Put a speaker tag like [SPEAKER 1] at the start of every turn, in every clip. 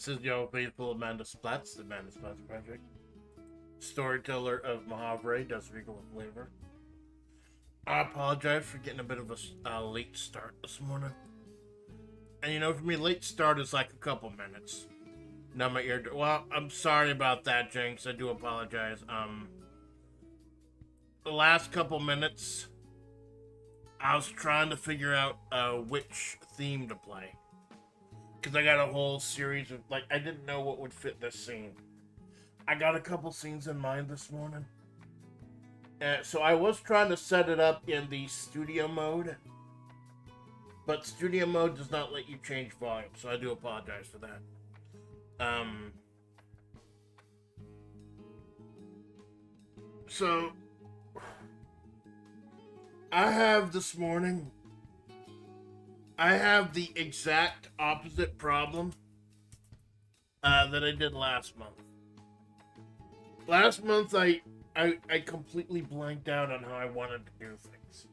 [SPEAKER 1] This is your faithful Amanda Splatts, the Amanda Splatts Project. Storyteller of Mahavre, does regal with flavor. I apologize for getting a bit of a late start this morning. And you know, for me, late start is like a couple minutes. Now my ear... Well, I'm sorry about that, Jinx. I do apologize. The last couple minutes, I was trying to figure out which theme to play. Because I got a whole series of... Like, I didn't know what would fit this scene. I got a couple scenes in mind this morning. So I was trying to set it up in the studio mode. But studio mode does not let you change volume, so I do apologize for that. So I have this morning, I have the exact opposite problem that I did last month. Last month, I completely blanked out on how I wanted to do things.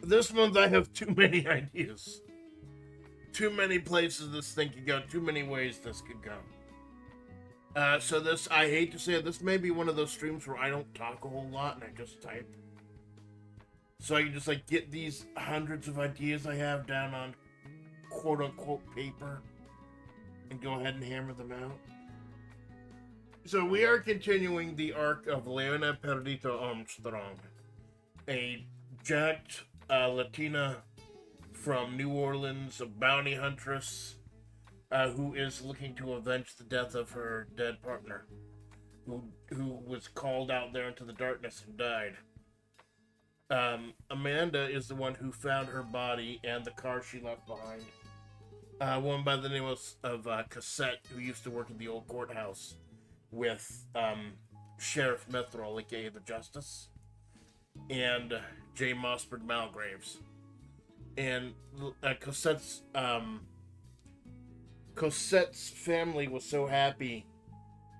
[SPEAKER 1] This month, I have too many ideas. Too many places this thing could go. Too many ways this could go. So this, I hate to say it, this may be one of those streams where I don't talk a whole lot and I just type. So I can just like get these hundreds of ideas I have down on quote-unquote paper and go ahead and hammer them out. So we are continuing the arc of Leona Perdido-Armstrong, a jacked Latina from New Orleans, a bounty huntress who is looking to avenge the death of her dead partner, who was called out there into the darkness and died. Amanda is the one who found her body and the car she left behind. One by the name of Cassette, who used to work at the old courthouse with Sheriff Methrol, aka the Justice, and J. Mossberg Malgraves. And Cosette's family was so happy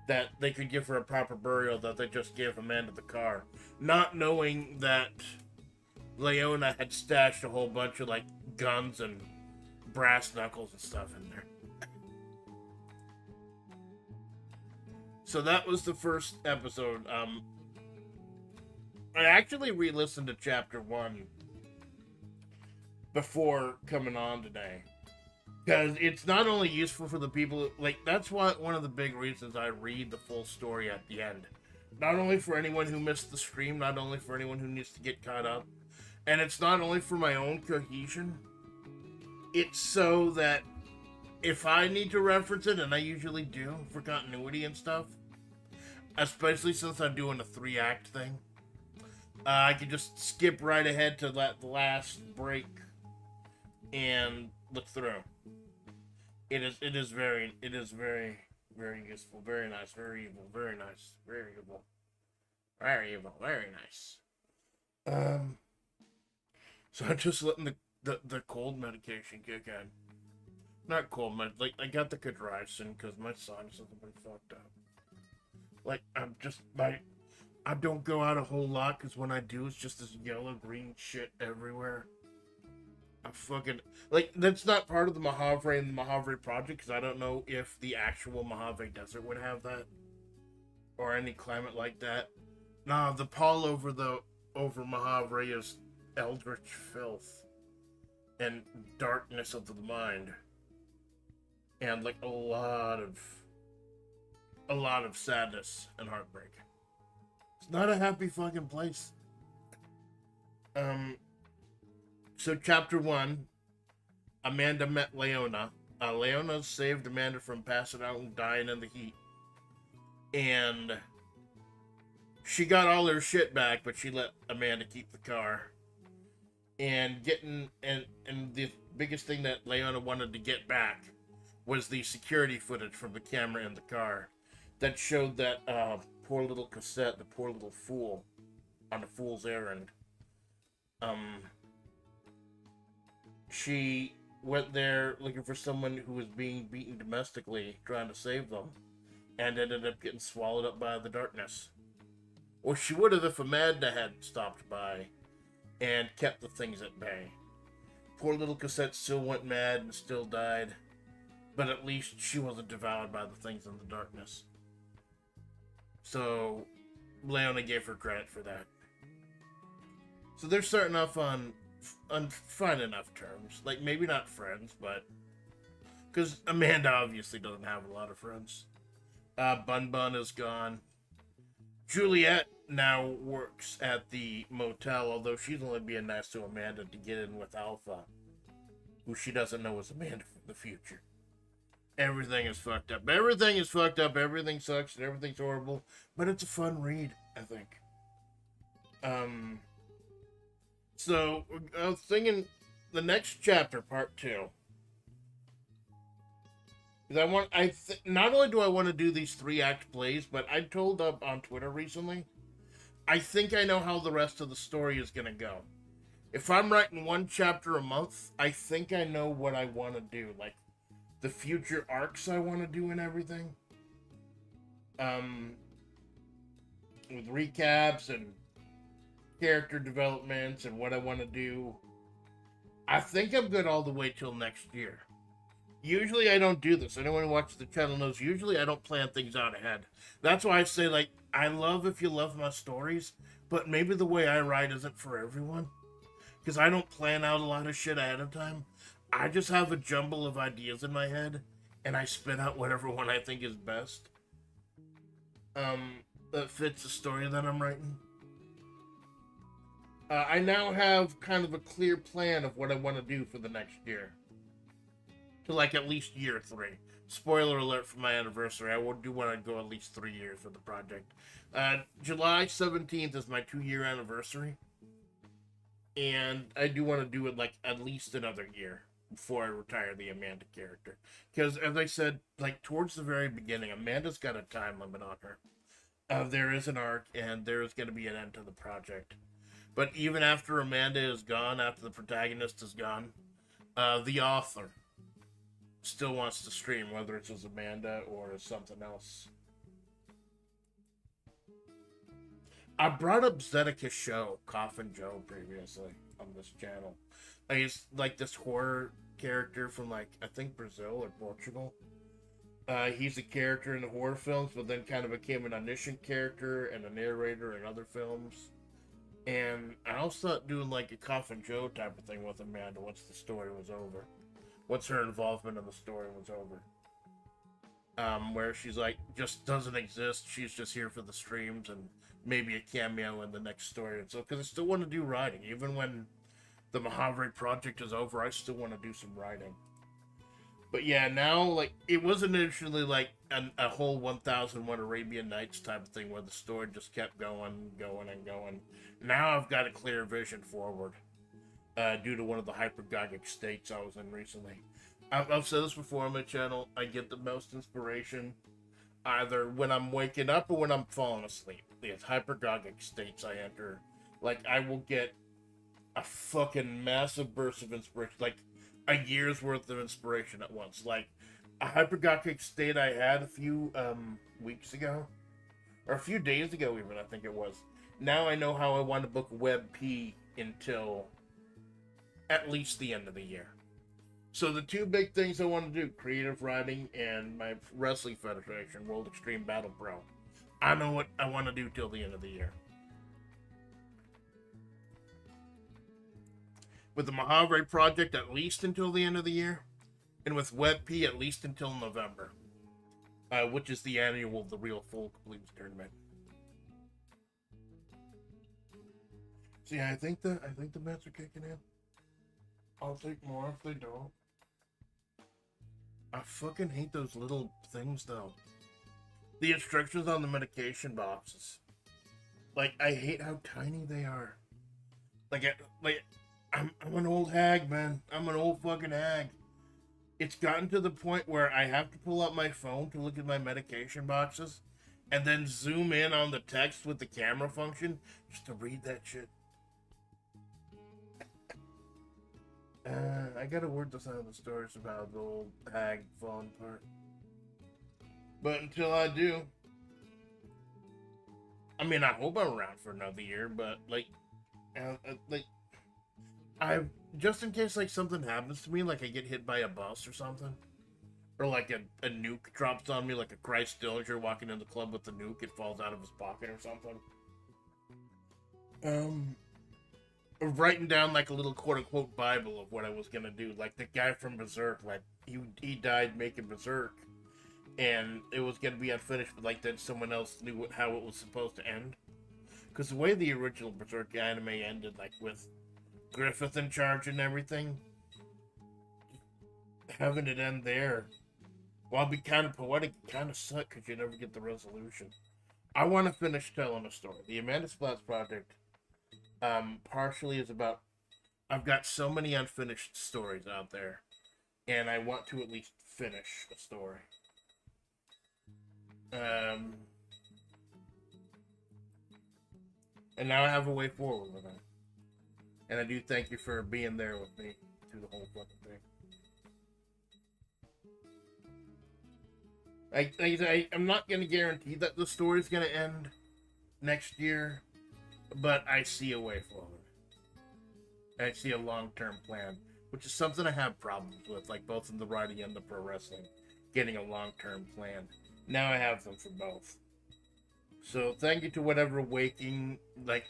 [SPEAKER 1] that they could give her a proper burial that they just gave Amanda the car, not knowing that Leona had stashed a whole bunch of like guns and brass knuckles and stuff in there. So that was the first episode. I actually re-listened to chapter 1 before coming on today, because it's not only useful for the people, like, that's one of the big reasons I read the full story at the end. Not only for anyone who missed the stream, not only for anyone who needs to get caught up, and it's not only for my own cohesion, it's so that if I need to reference it, and I usually do for continuity and stuff, especially since I'm doing a 3-act thing, I can just skip right ahead to the last break and look through. It is very useful, very nice, very evil, very nice, very evil, very nice. So I'm just letting the cold medication kick in. Not cold like I got the Cadryson because my sinus has been fucked up. Like I don't go out a whole lot because when I do, it's just this yellow green shit everywhere. I fucking... Like, that's not part of the Mahavre and the Mahavre project, because I don't know if the actual Mojave Desert would have that. Or any climate like that. Nah, the pall over Mahavre is eldritch filth. And darkness of the mind. And, like, a lot of sadness and heartbreak. It's not a happy fucking place. So chapter 1, Amanda met Leona. Leona saved Amanda from passing out and dying in the heat. And she got all her shit back, but she let Amanda keep the car. And the biggest thing that Leona wanted to get back was the security footage from the camera in the car that showed that poor little Cassette, the poor little fool, on a fool's errand. She went there looking for someone who was being beaten domestically, trying to save them, and ended up getting swallowed up by the darkness. Or she would have if Amanda hadn't stopped by and kept the things at bay. Poor little Cassette still went mad and still died. but at least she wasn't devoured by the things in the darkness. So Leona gave her credit for that. So they're starting off on fine enough terms. Like, maybe not friends, but... Because Amanda obviously doesn't have a lot of friends. Bun Bun is gone. Juliet now works at the motel, although she's only being nice to Amanda to get in with Alpha, who she doesn't know is Amanda from the future. Everything is fucked up. Everything is fucked up. Everything sucks and everything's horrible. But it's a fun read, I think. So, I was thinking the next chapter, part 2. Not only do I want to do these 3-act plays, but I told up on Twitter recently, I think I know how the rest of the story is going to go. If I'm writing 1 chapter a month, I think I know what I want to do. Like, the future arcs I want to do and everything. With recaps and character developments and what I want to do. I think I'm good all the way till next year. Usually I don't do this. Anyone who watches the channel knows usually I don't plan things out ahead. That's why I say, like, I love if you love my stories, but maybe the way I write isn't for everyone. Because I don't plan out a lot of shit ahead of time. I just have a jumble of ideas in my head, and I spit out whatever one I think is best. That fits the story that I'm writing. I now have kind of a clear plan of what I want to do for the next year. To like at least year 3. Spoiler alert for my anniversary. I do want to go at least 3 years with the project. July 17th is my 2-year anniversary. And I do want to do it like at least another year before I retire the Amanda character. Because as I said, like towards the very beginning, Amanda's got a time limit on her. There is an arc and there is going to be an end to the project. But even after Amanda is gone, after the protagonist is gone, the author still wants to stream, whether it's as Amanda or as something else. I brought up Zedeki's show, Coffin Joe, previously on this channel. He's like this horror character from like, I think Brazil or Portugal. He's a character in the horror films, but then kind of became an omniscient character and a narrator in other films. And I also thought doing like a Coffin Joe type of thing with Amanda once the story was over. Once her involvement in the story was over. Where she's like, just doesn't exist. She's just here for the streams and maybe a cameo in the next story. And so, because I still want to do writing. Even when the Mahavri project is over, I still want to do some writing. But yeah, now, like, it wasn't initially like a whole 1001 Arabian Nights type of thing where the story just kept going. Now I've got a clear vision forward. Due to one of the hypergogic states I was in recently. I've said this before on my channel, I get the most inspiration either when I'm waking up or when I'm falling asleep. These hypergogic states I enter, like I will get a fucking massive burst of inspiration, like a year's worth of inspiration at once. Like a hypergogic state I had a few weeks ago, or a few days ago even, I think it was. Now I know how I want to book WebP until at least the end of the year. So the 2 big things I want to do, creative writing and my wrestling federation, World Extreme Battle Pro. I know what I want to do till the end of the year. With the Mahavri project at least until the end of the year. And with WebP at least until November. Which is the annual of the Real Full Completes Tournament. So yeah, I think the meds are kicking in. I'll take more if they don't. I fucking hate those little things though. The instructions on the medication boxes. Like, I hate how tiny they are. I'm an old hag, man. I'm an old fucking hag. It's gotten to the point where I have to pull out my phone to look at my medication boxes and then zoom in on the text with the camera function just to read that shit. I gotta word the sound of the stories about the old hag falling apart. But until I do, I mean, I hope I'm around for another year, but I just in case like something happens to me, like I get hit by a bus or something, Or like a nuke drops on me, like a Christ Dillinger walking in the club with the nuke, it falls out of his pocket or something. Writing down like a little quote unquote Bible of what I was gonna do. Like the guy from Berserk, like he died making Berserk, and it was gonna be unfinished, but like then someone else knew how it was supposed to end. Because the way the original Berserk anime ended, like with Griffith in charge and everything, having it end there, while be kind of poetic, kind of suck because you never get the resolution. I want to finish telling a story. The Amanda Splatts project, partially is about. I've got so many unfinished stories out there, and I want to at least finish a story. And now I have a way forward with it. And I do thank you for being there with me through the whole fucking thing. I'm not going to guarantee that the story's going to end next year, but I see a way forward. I see a long-term plan, which is something I have problems with, like both in the writing and the pro wrestling, getting a long-term plan. Now I have them for both. So thank you to whatever waking, like,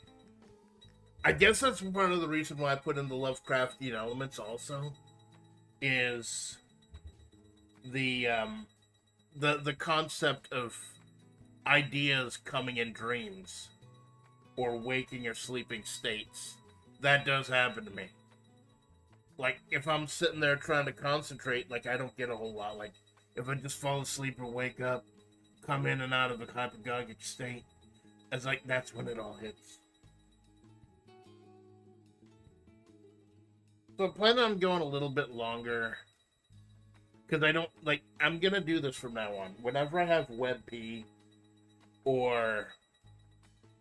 [SPEAKER 1] I guess that's part of the reason why I put in the Lovecraftian elements also, is the concept of ideas coming in dreams or waking or sleeping states. That does happen to me. Like, if I'm sitting there trying to concentrate, like, I don't get a whole lot. Like, if I just fall asleep or wake up, come in and out of a hypnagogic state, it's like, that's when it all hits. So I'm planning on going a little bit longer, because I don't, like, I'm going to do this from now on. Whenever I have WebP or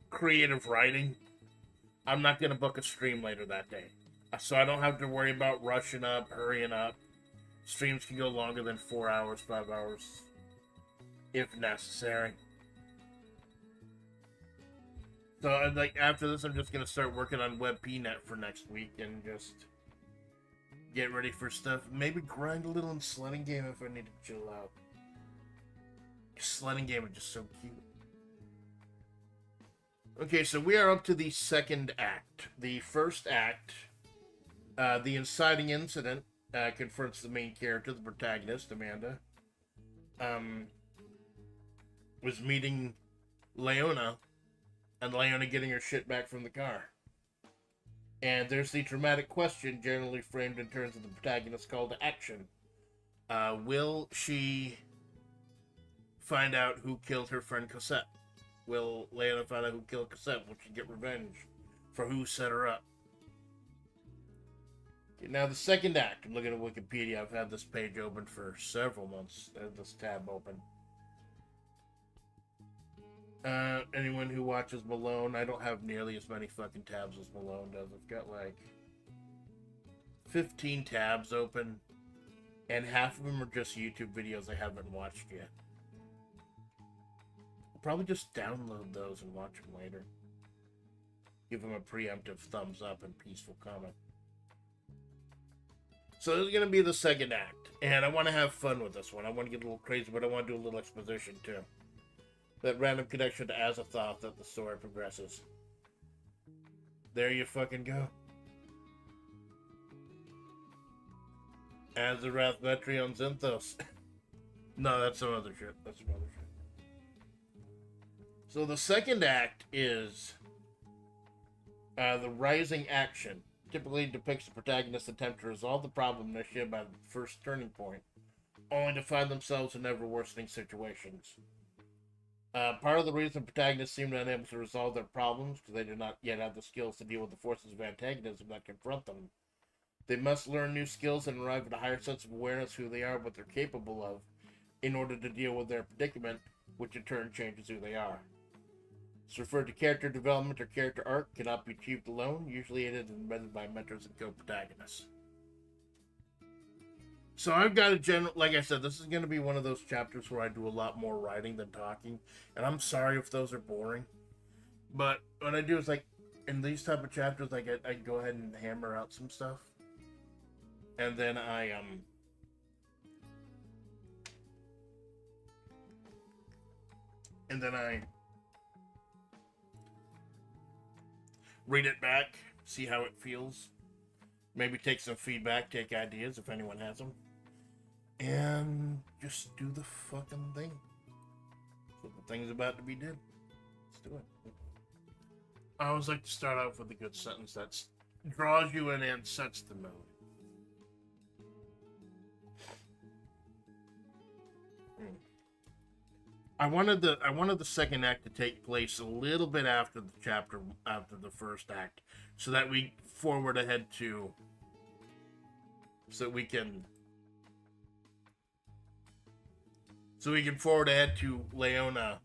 [SPEAKER 1] creative writing, I'm not going to book a stream later that day. So I don't have to worry about rushing up, hurrying up. Streams can go longer than 4 hours, 5 hours, if necessary. So, like, after this, I'm just going to start working on WebPnet for next week and just get ready for stuff. Maybe grind a little in Sledding Game if I need to chill out. Sledding Game is just so cute. Okay, so we are up to the second act. The first act, the inciting incident, confronts the main character, the protagonist, Amanda. Was meeting Leona, and Leona getting her shit back from the car. And there's the dramatic question, generally framed in terms of the protagonist's call to action. Will she find out who killed her friend Cosette? Will Leona find out who killed Cosette? Will she get revenge for who set her up? Okay, now the second act. I'm looking at Wikipedia. I've had this page open for several months. I have this tab open. Anyone who watches Malone, I don't have nearly as many fucking tabs as Malone does. I've got like 15 tabs open, and half of them are just YouTube videos I haven't watched yet. I'll probably just download those and watch them later. Give them a preemptive thumbs up and peaceful comment. So this is going to be the second act, and I want to have fun with this one. I want to get a little crazy, but I want to do a little exposition too. That random connection to Azathoth that the story progresses. There you fucking go. Azarath Metrion Zinthos. No, that's some other shit. That's some other shit. So the second act is the rising action. Typically depicts the protagonist's attempt to resolve the problem initiated by the first turning point, only to find themselves in ever worsening situations. Part of the reason protagonists seem unable to resolve their problems because they do not yet have the skills to deal with the forces of antagonism that confront them. They must learn new skills and arrive at a higher sense of awareness of who they are, what they're capable of, in order to deal with their predicament, which in turn changes who they are. It's referred to character development or character arc, cannot be achieved alone, usually aided and embedded by mentors and co-protagonists. So I've got a general, like I said, this is going to be one of those chapters where I do a lot more writing than talking, and I'm sorry if those are boring, but what I do is, like, in these type of chapters, like, I go ahead and hammer out some stuff, and then I and then I read it back, see how it feels, maybe take some feedback, take ideas if anyone has them, and just do the fucking thing. So the thing's about to be did. Let's do it. I always like to start out with a good sentence that draws you in and sets the mood. I wanted the second act to take place a little bit after the first act, so that we forward ahead to, so we can forward ahead to Leona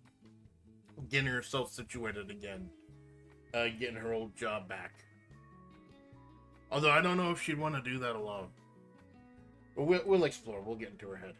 [SPEAKER 1] getting herself situated again, getting her old job back. Although I don't know if she'd want to do that alone. But we'll explore. We'll get into her head.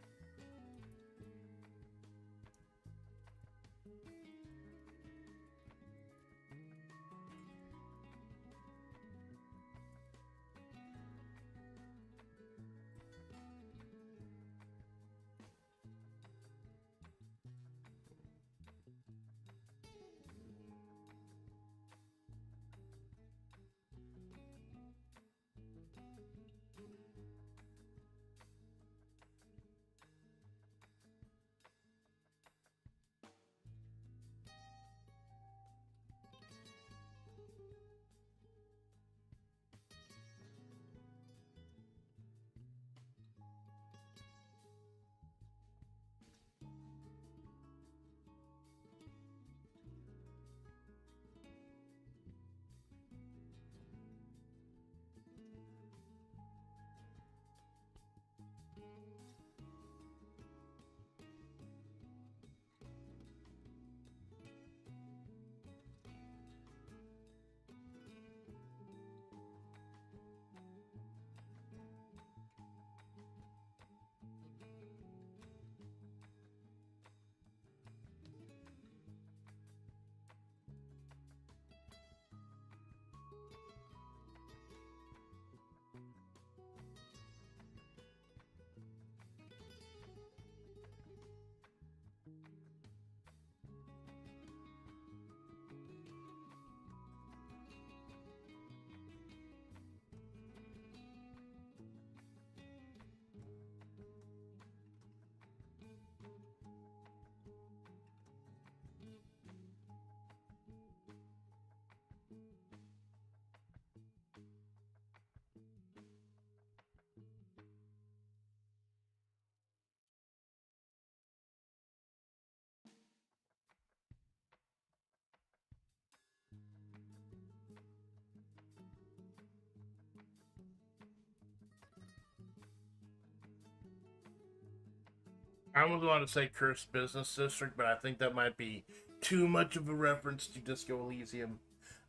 [SPEAKER 1] I almost want to say Cursed Business District, but I think that might be too much of a reference to Disco Elysium.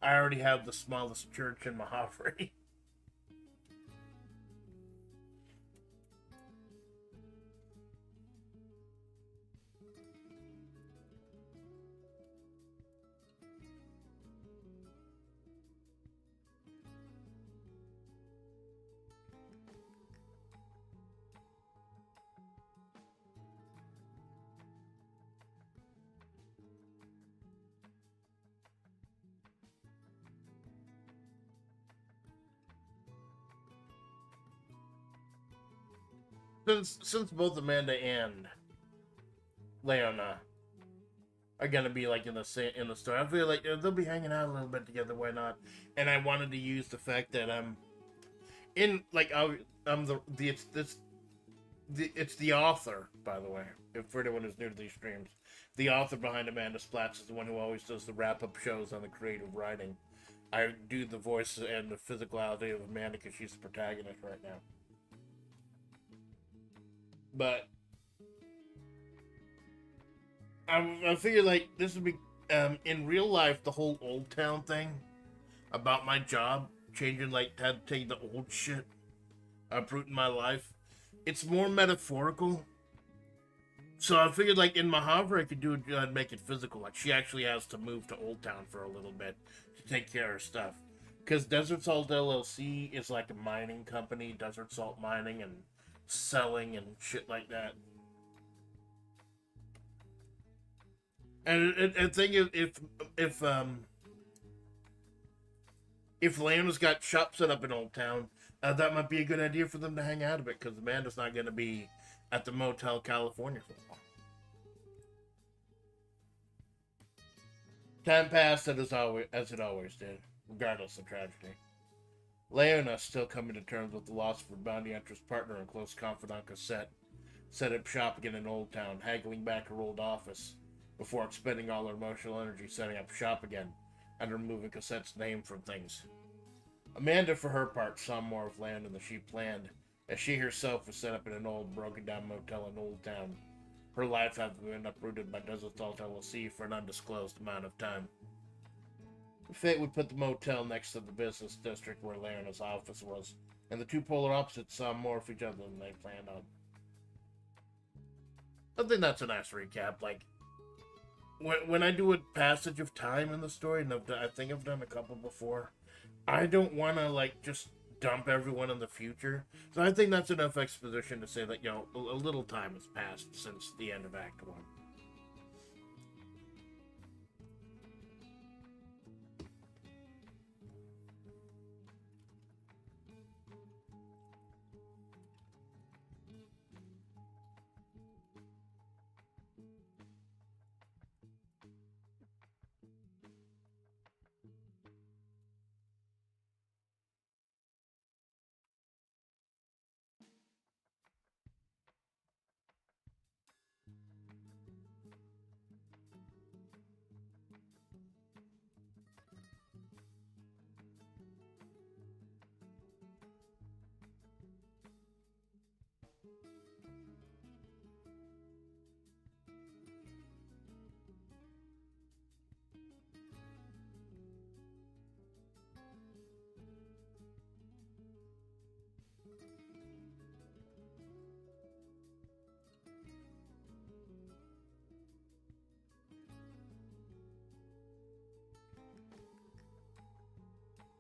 [SPEAKER 1] I already have the smallest church in Mahavri. Since both Amanda and Leona are gonna be like in the story, I feel like they'll be hanging out a little bit together. Why not? And I wanted to use the fact that I'm it's the author, by the way. If for anyone who's new to these streams, the author behind Amanda Splatts is the one who always does the wrap-up shows on the creative writing. I do the voice and the physicality of Amanda because she's the protagonist right now. But I figured like this would be in real life, the whole Old Town thing about my job changing, like had to take the old shit uprooting my life. It's more metaphorical. So I figured like in Mahavra I could do it, make it physical. Like she actually has to move to Old Town for a little bit to take care of stuff. Because Desert Salt LLC is like a mining company, desert salt mining and selling and shit like that. And I think if if Leona's got shop set up in Old Town, that might be a good idea for them to hang out a bit because Amanda's not going to be at the Motel California for long. Time passed as it always did, regardless of tragedy. Leona, still coming to terms with the loss of her bounty hunter's partner and close confidant Cassette, set up shop again in Old Town, haggling back her old office before expending all her emotional energy setting up shop again and removing Cassette's name from things. Amanda, for her part, saw more of Leona than she planned, as she herself was set up in an old, broken-down motel in Old Town, her life having been uprooted by Desertal LLC for an undisclosed amount of time. Fate would put the motel next to the business district where Leona's office was, and the two polar opposites saw more of each other than they planned on. I think that's a nice recap. Like, when I do a passage of time in the story, and I think I've done a couple before, I don't want to, like, just dump everyone in the future. So I think that's enough exposition to say that, you know, a little time has passed since the end of Act 1.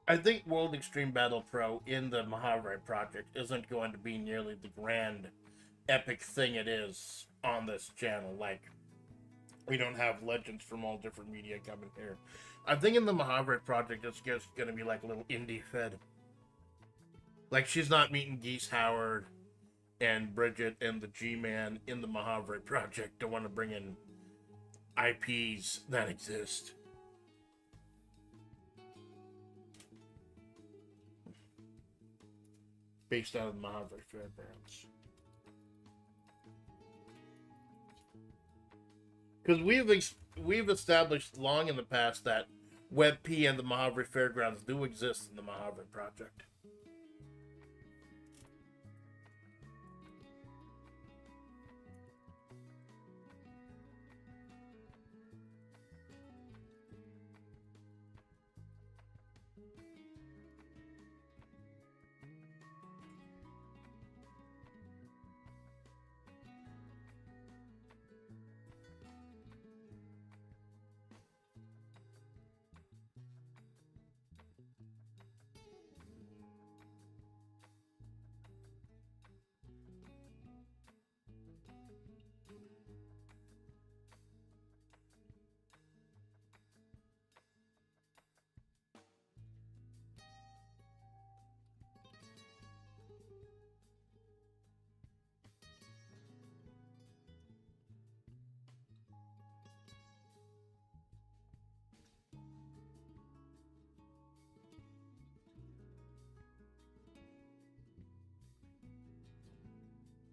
[SPEAKER 1] I think World Extreme Battle Pro in the Mahavri project isn't going to be nearly the grand, epic thing it is on this channel. Like, we don't have legends from all different media coming here. I think in the Mahavri project, it's just going to be like a little indie fed. Like, she's not meeting Geese Howard and Bridget and the G-Man in the Mahavri project to want to bring in IPs that exist. Based out of the Mahavri Fairgrounds. Because we've established long in the past that WebP and the Mahavri Fairgrounds do exist in the Mahavri project.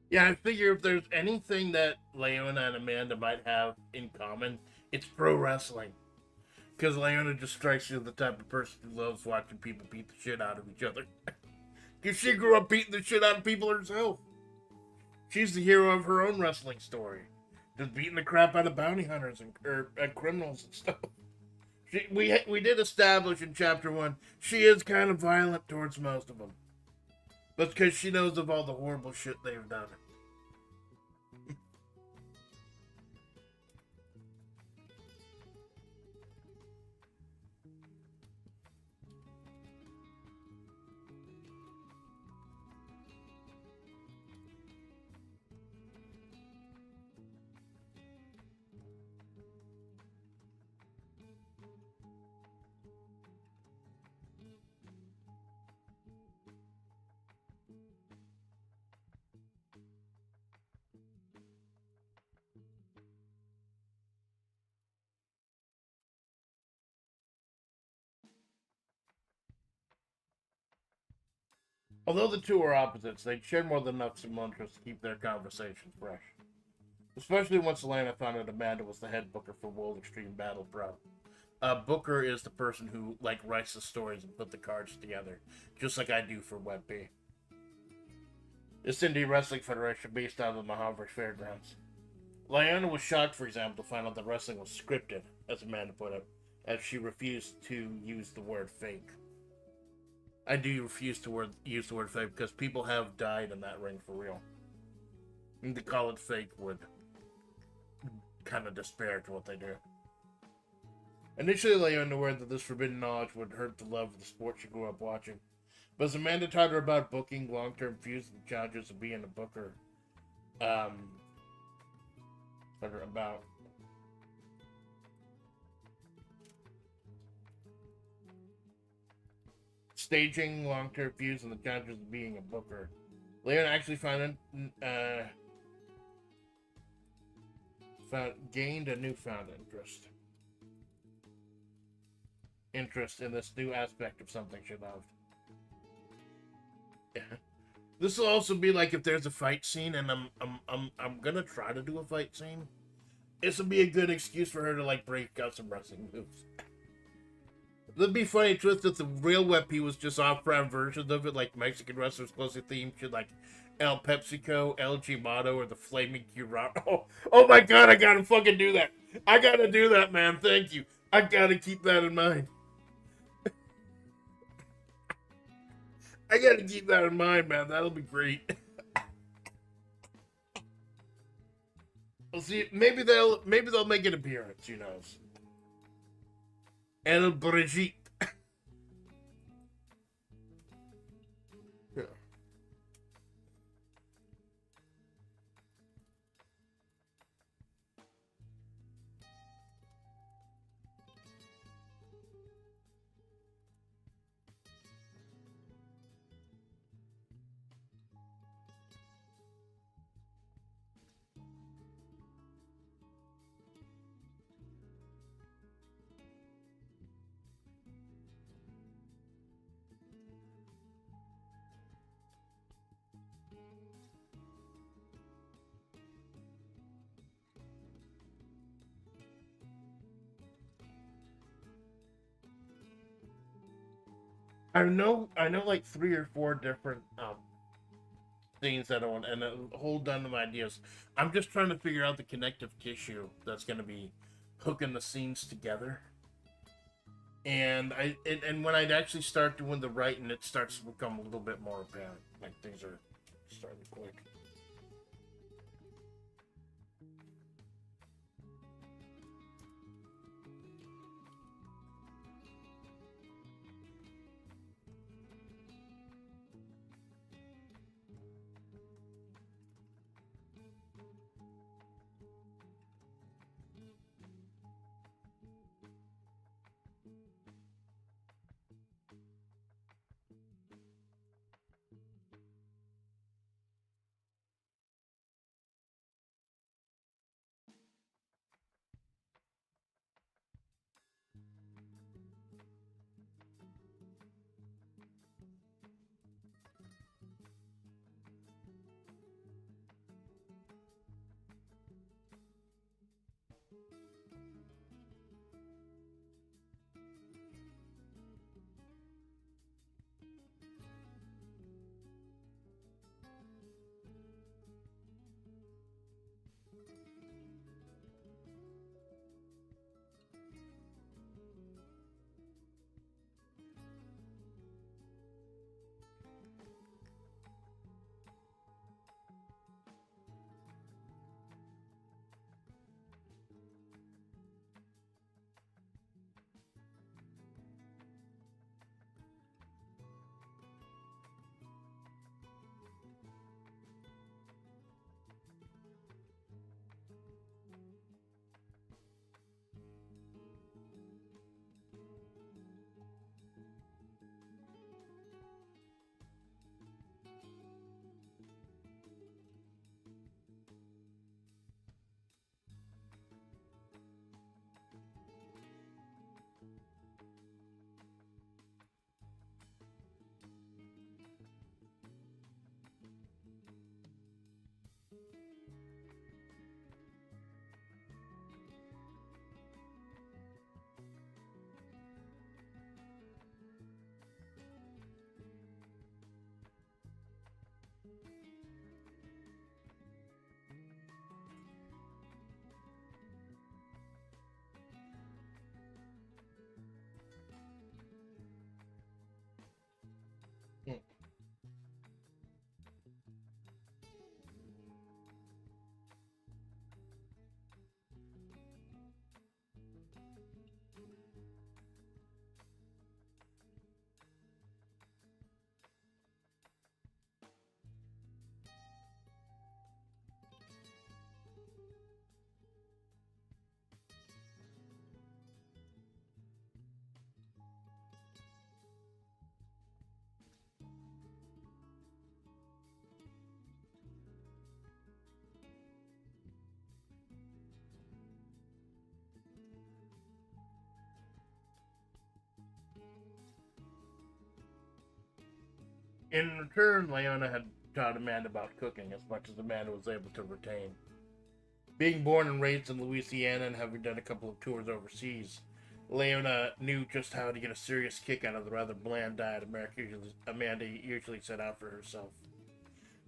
[SPEAKER 1] Yeah, I figure if there's anything that Leona and Amanda might have in common, it's pro wrestling. Because Leona just strikes you as the type of person who loves watching people beat the shit out of each other. Because she grew up beating the shit out of people herself. She's the hero of her own wrestling story. Just beating the crap out of bounty hunters and criminals and stuff. We did establish in Chapter 1, she is kind of violent towards most of them. That's because she knows of all the horrible shit they've done. Although the two are opposites, they share more than enough similar interests to keep their conversations fresh. Especially once Leona found out Amanda was the head booker for World Extreme Battle Pro. Booker is the person who writes the stories and put the cards together, just like I do for WebP. This indie wrestling federation based out of the Mojave Fairgrounds. Leona was shocked, for example, to find out that wrestling was scripted, as Amanda put it, as she refused to use the word fake. I do refuse to use the word fake because people have died in that ring for real. And to call it fake would kind of disparage what they do. Initially, Leona aware that this forbidden knowledge would hurt the love of the sport she grew up watching. But as Amanda taught her about booking, long-term feuds, and the challenges of being a booker, about staging, long-term feuds, and the challenges of being a booker, Leona actually gained a newfound interest in this new aspect of something she loved. Yeah. This will also be like if there's a fight scene, and I'm gonna try to do a fight scene. This will be a good excuse for her to break out some wrestling moves. It'd be funny twist if the real WebP was just off-brand versions of it, like Mexican wrestlers closely themed shit like El PepsiCo, El Gimato, or the Flaming Curado. Oh my god, I gotta fucking do that. I gotta do that, man. Thank you. I gotta keep that in mind. I gotta keep that in mind, man. That'll be great. We'll see. Maybe they'll make an appearance. Who knows? El Brigitte. Yeah. I know like 3 or 4 different things that I want and a whole ton of ideas. I'm just trying to figure out the connective tissue that's going to be hooking the scenes together. And when I'd actually start doing the writing, it starts to become a little bit more apparent. Like things are starting to click. In return, Leona had taught Amanda about cooking as much as Amanda was able to retain. Being born and raised in Louisiana and having done a couple of tours overseas, Leona knew just how to get a serious kick out of the rather bland diet Amanda usually set out for herself.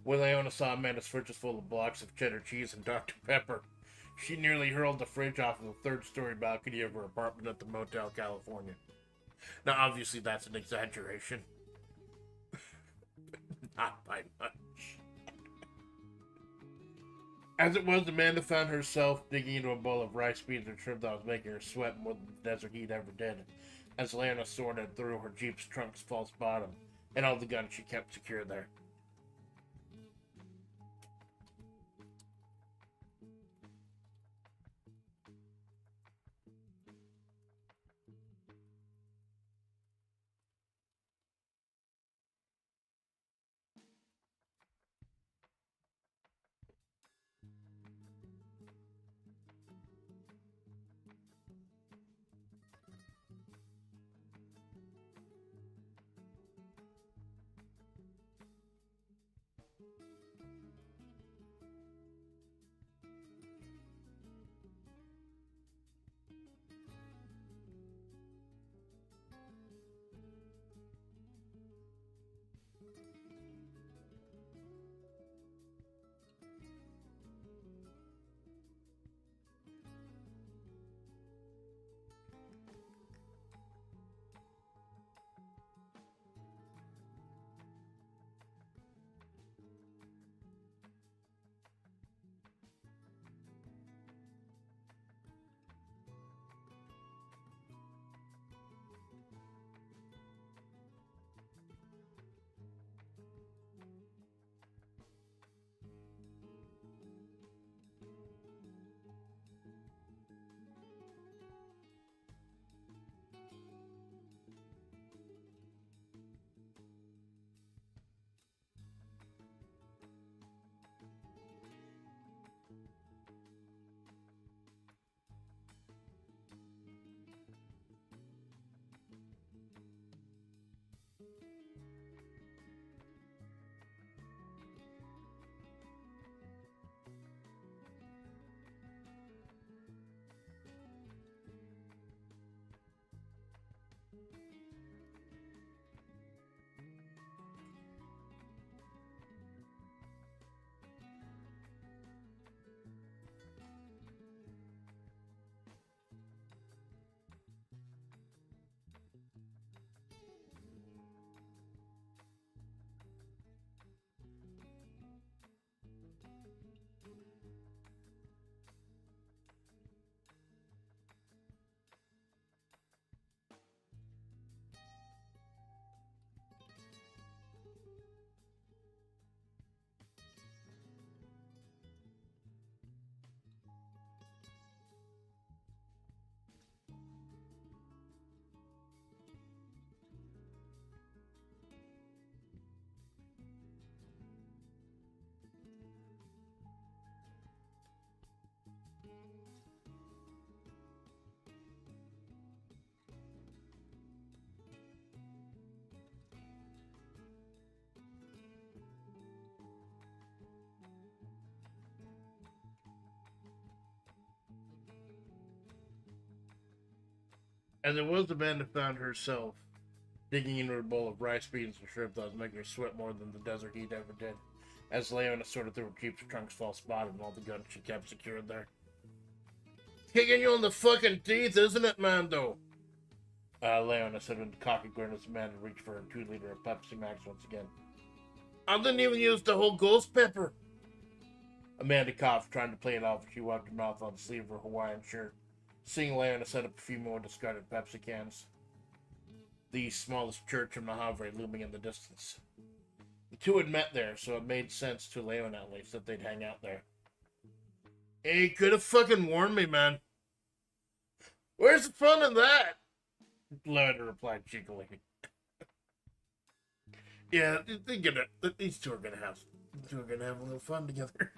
[SPEAKER 1] When Leona saw Amanda's fridge was full of blocks of cheddar cheese and Dr. Pepper, she nearly hurled the fridge off of the third-story balcony of her apartment at the Motel California. Now, obviously, that's an exaggeration. Not by much. As it was, Amanda found herself digging into a bowl of rice, beans, and shrimp that was making her sweat more than the desert heat ever did, as Leona sorted through her Jeep's trunk's false bottom and all the guns she kept secure there. As it was, Amanda found herself digging into a bowl of rice, beans, and shrimp that was making her sweat more than the desert heat ever did, as Leona sorted through her Jeep's trunk's false bottom and all the guns she kept secured there. Kicking you in the fucking teeth, isn't it, Mando? Leona said with a cocky grin as Amanda reached for her 2-liter of Pepsi Max once again. I didn't even use the whole ghost pepper. Amanda coughed, trying to play it off as she wiped her mouth on the sleeve of her Hawaiian shirt, seeing Leona set up a few more discarded Pepsi cans. The smallest church in Mojave looming in the distance. The two had met there, so it made sense to Leona at least that they'd hang out there. Hey, you could have fucking warned me, man. Where's the fun in that? Leona replied cheekily. Yeah, these two are gonna have a little fun together.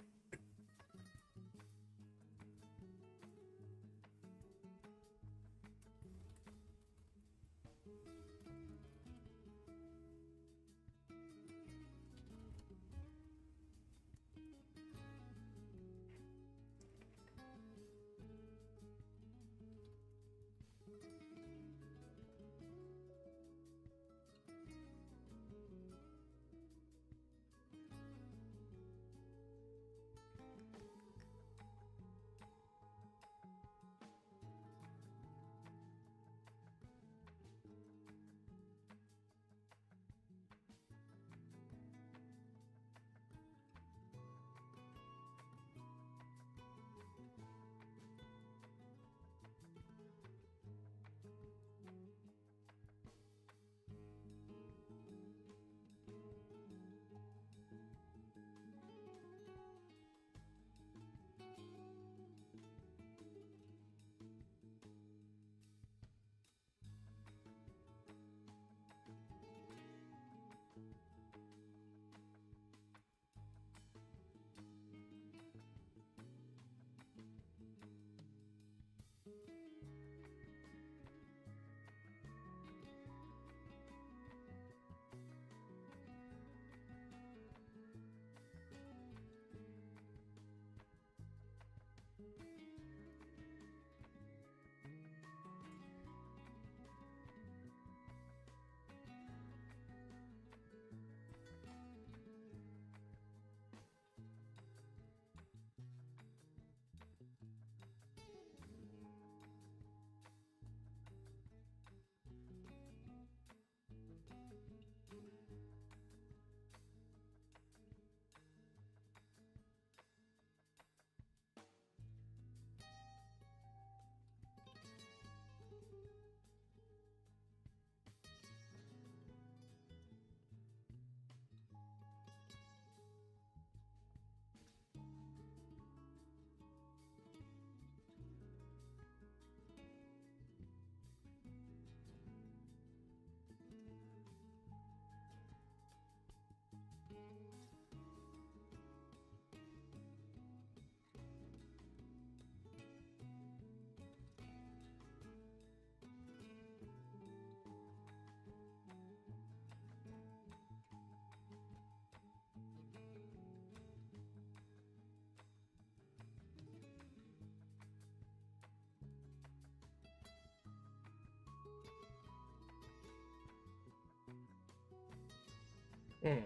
[SPEAKER 1] Hmm.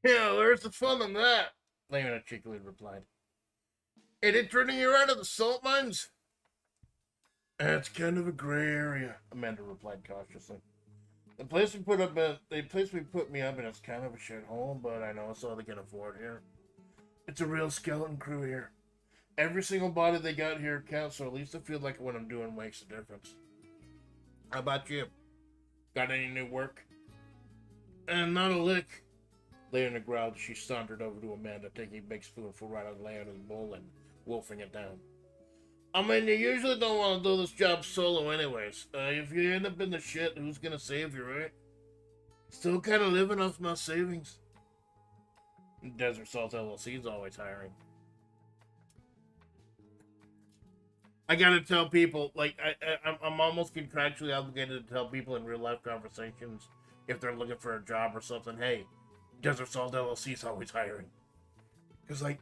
[SPEAKER 1] Yeah, where's the fun in that? Leona cheekily replied. Ain't it turning you out of the salt mines? It's kind of a gray area, Amanda replied cautiously. The place we put me up in is kind of a shithole, but I know it's all they can afford here. It's a real skeleton crew here. Every single body they got here counts, so at least I feel like what I'm doing makes a difference. How about you? Got any new work? And not a lick. Leona growled as she sauntered over to Amanda, taking a big spoonful right out of Leona's bowl and wolfing it down. I mean, you usually don't want to do this job solo anyways. If you end up in the shit, who's gonna save you, right? Still kind of living off my savings. Desert Salt LLC is always hiring. I gotta tell people, like, I'm almost contractually obligated to tell people in real life conversations if they're looking for a job or something, hey, Desert Salt LLC is always hiring. Because, like,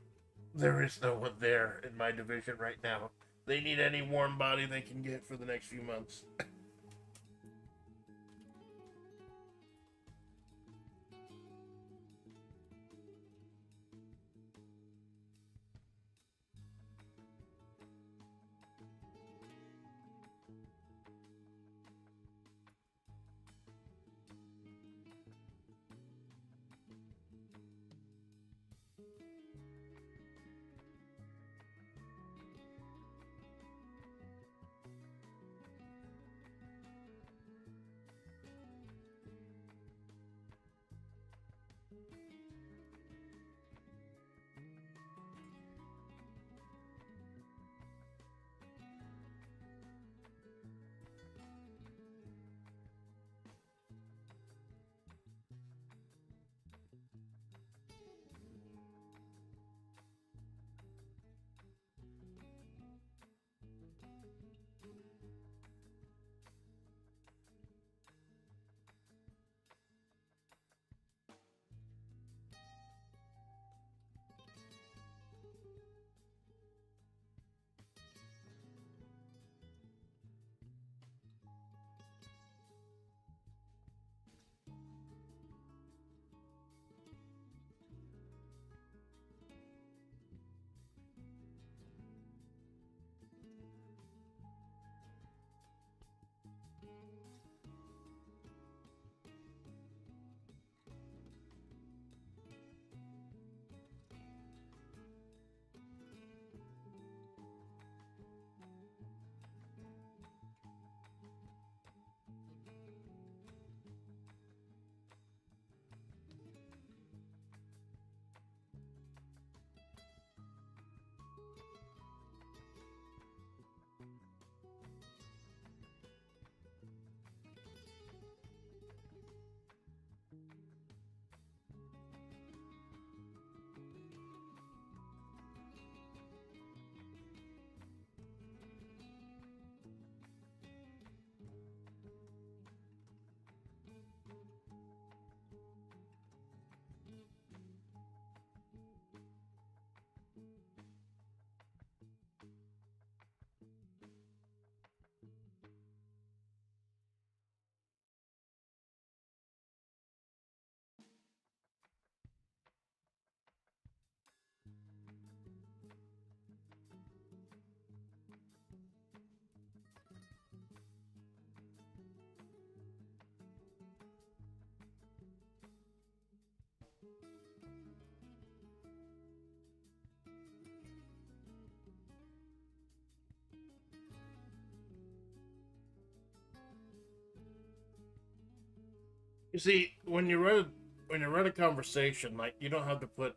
[SPEAKER 1] there is no one there in my division right now. They need any warm body they can get for the next few months. You see, when you write a conversation, like, you don't have to put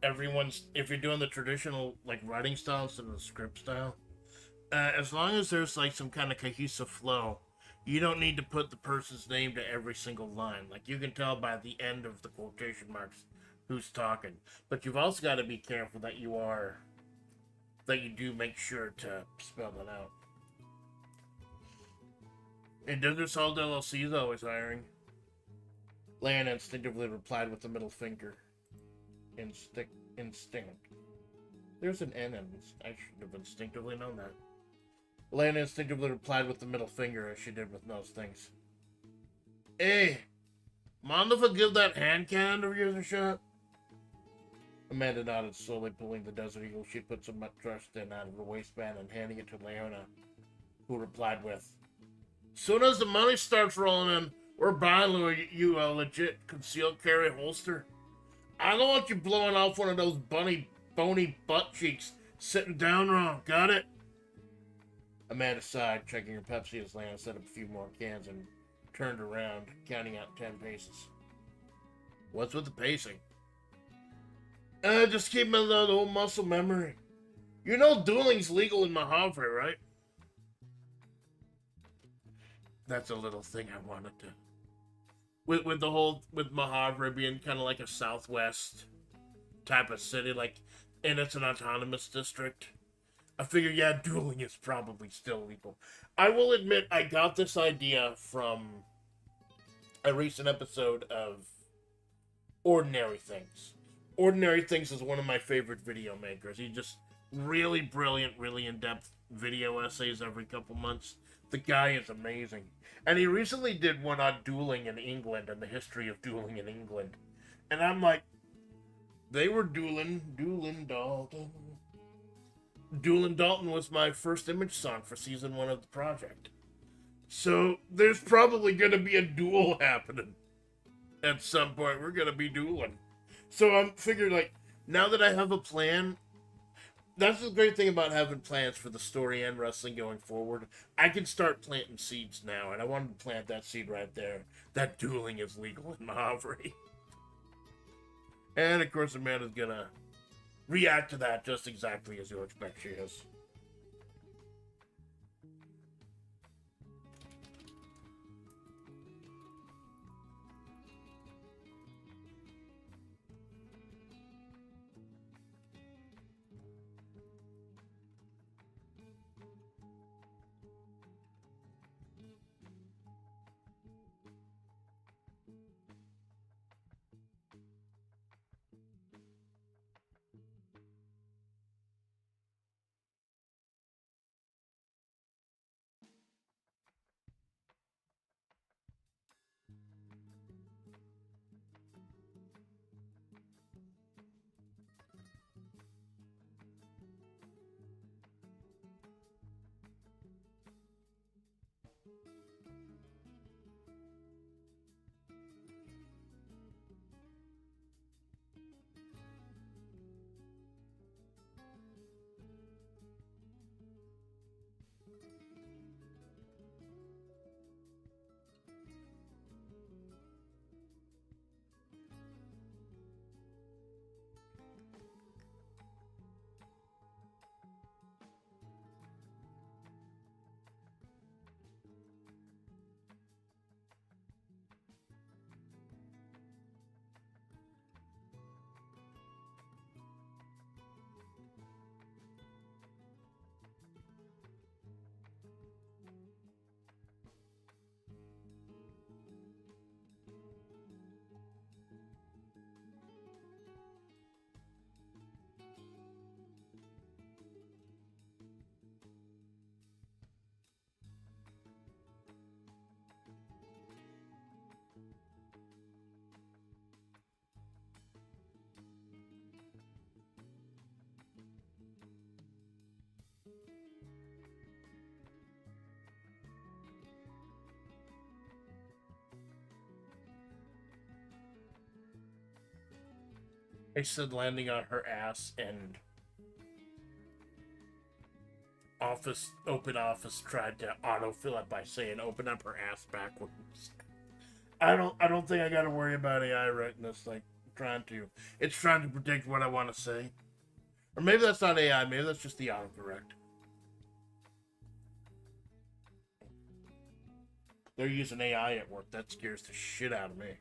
[SPEAKER 1] everyone's, if you're doing the traditional, like, writing style instead of the script style, as long as there's, like, some kind of cohesive flow, You don't need to put the person's name to every single line. Like, you can tell by the end of the quotation marks who's talking. But you've also got to be careful that you do make sure to spell it out. And Desert Salt LLC is always hiring. Leona instinctively replied with the middle finger. Instinct. There's an N in this. I should have instinctively known that. Leona instinctively replied with the middle finger, as she did with most things. Hey, mind if I give that hand cannon of yours a shot? Amanda nodded, slowly pulling the Desert Eagle she put so much trust in out of her waistband and handing it to Leona, who replied with, soon as the money starts rolling in, we're buying you a legit concealed carry holster. I don't want you blowing off one of those bony butt cheeks sitting down wrong, got it? Amanda sighed, checking her Pepsi as Leona set up a few more cans and turned around, counting out 10 paces. What's with the pacing? Just keep that old muscle memory. You know dueling's legal in Mahavre, right? That's a little thing I wanted to... With Mahavre being kind of like a southwest type of city, like, and it's an autonomous district, I figure, yeah, dueling is probably still legal. I will admit, I got this idea from a recent episode of Ordinary Things. Ordinary Things is one of my favorite video makers. He just really brilliant, really in-depth video essays every couple months. The guy is amazing. And he recently did one on dueling in England and the history of dueling in England. And I'm like, they were dueling Dalton. Dueling Dalton was my first image song for season 1 of the project. So there's probably going to be a duel happening. At some point, we're going to be dueling. So I'm figuring, like, now that I have a plan, that's the great thing about having plans for the story and wrestling going forward. I can start planting seeds now, and I wanted to plant that seed right there. That dueling is legal in Mahavre. And, of course, Amanda's going to react to that just exactly as you'll expect she is. I said landing on her ass and open office tried to autofill it by saying open up her ass backwards. I don't think I gotta worry about AI writing this, like it's trying to predict what I want to say. Or maybe that's not AI, maybe that's just the autocorrect. they're using AI at work. That scares the shit out of me.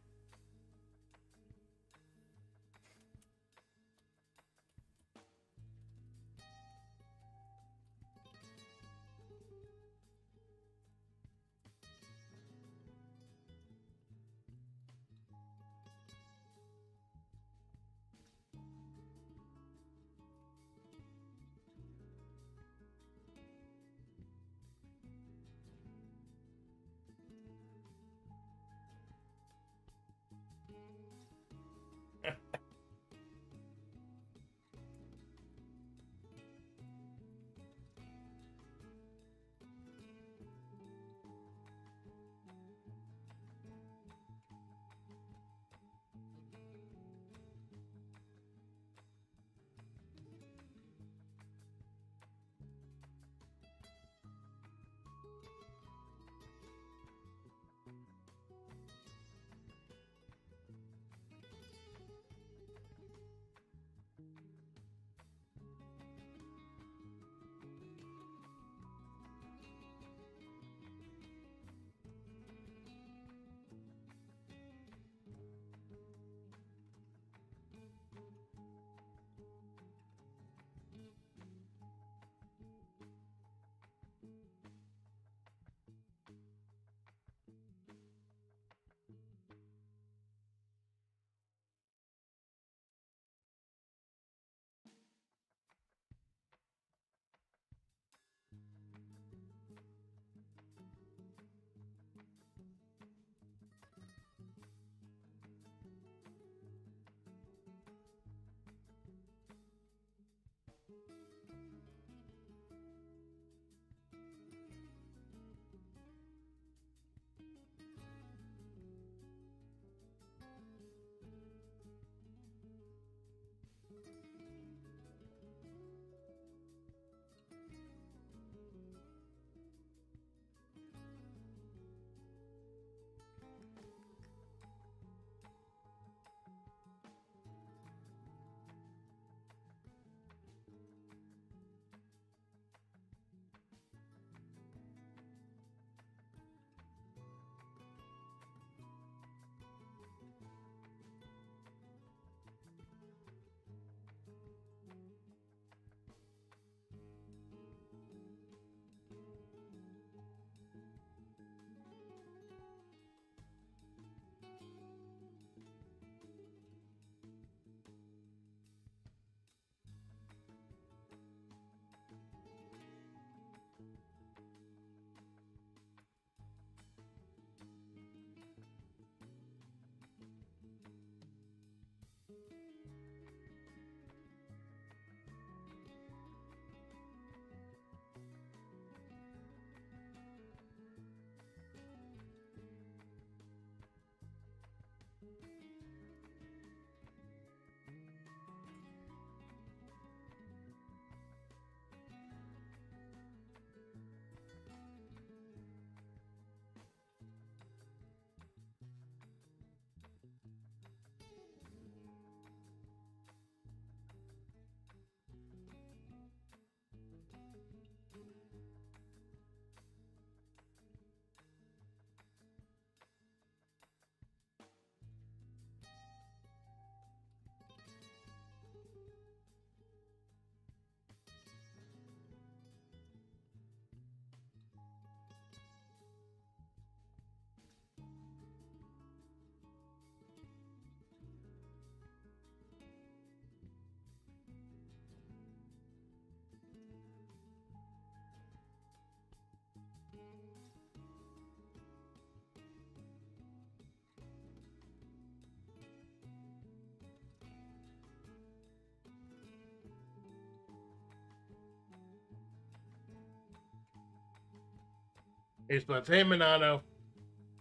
[SPEAKER 1] Hey, Splats. Hey, Manano.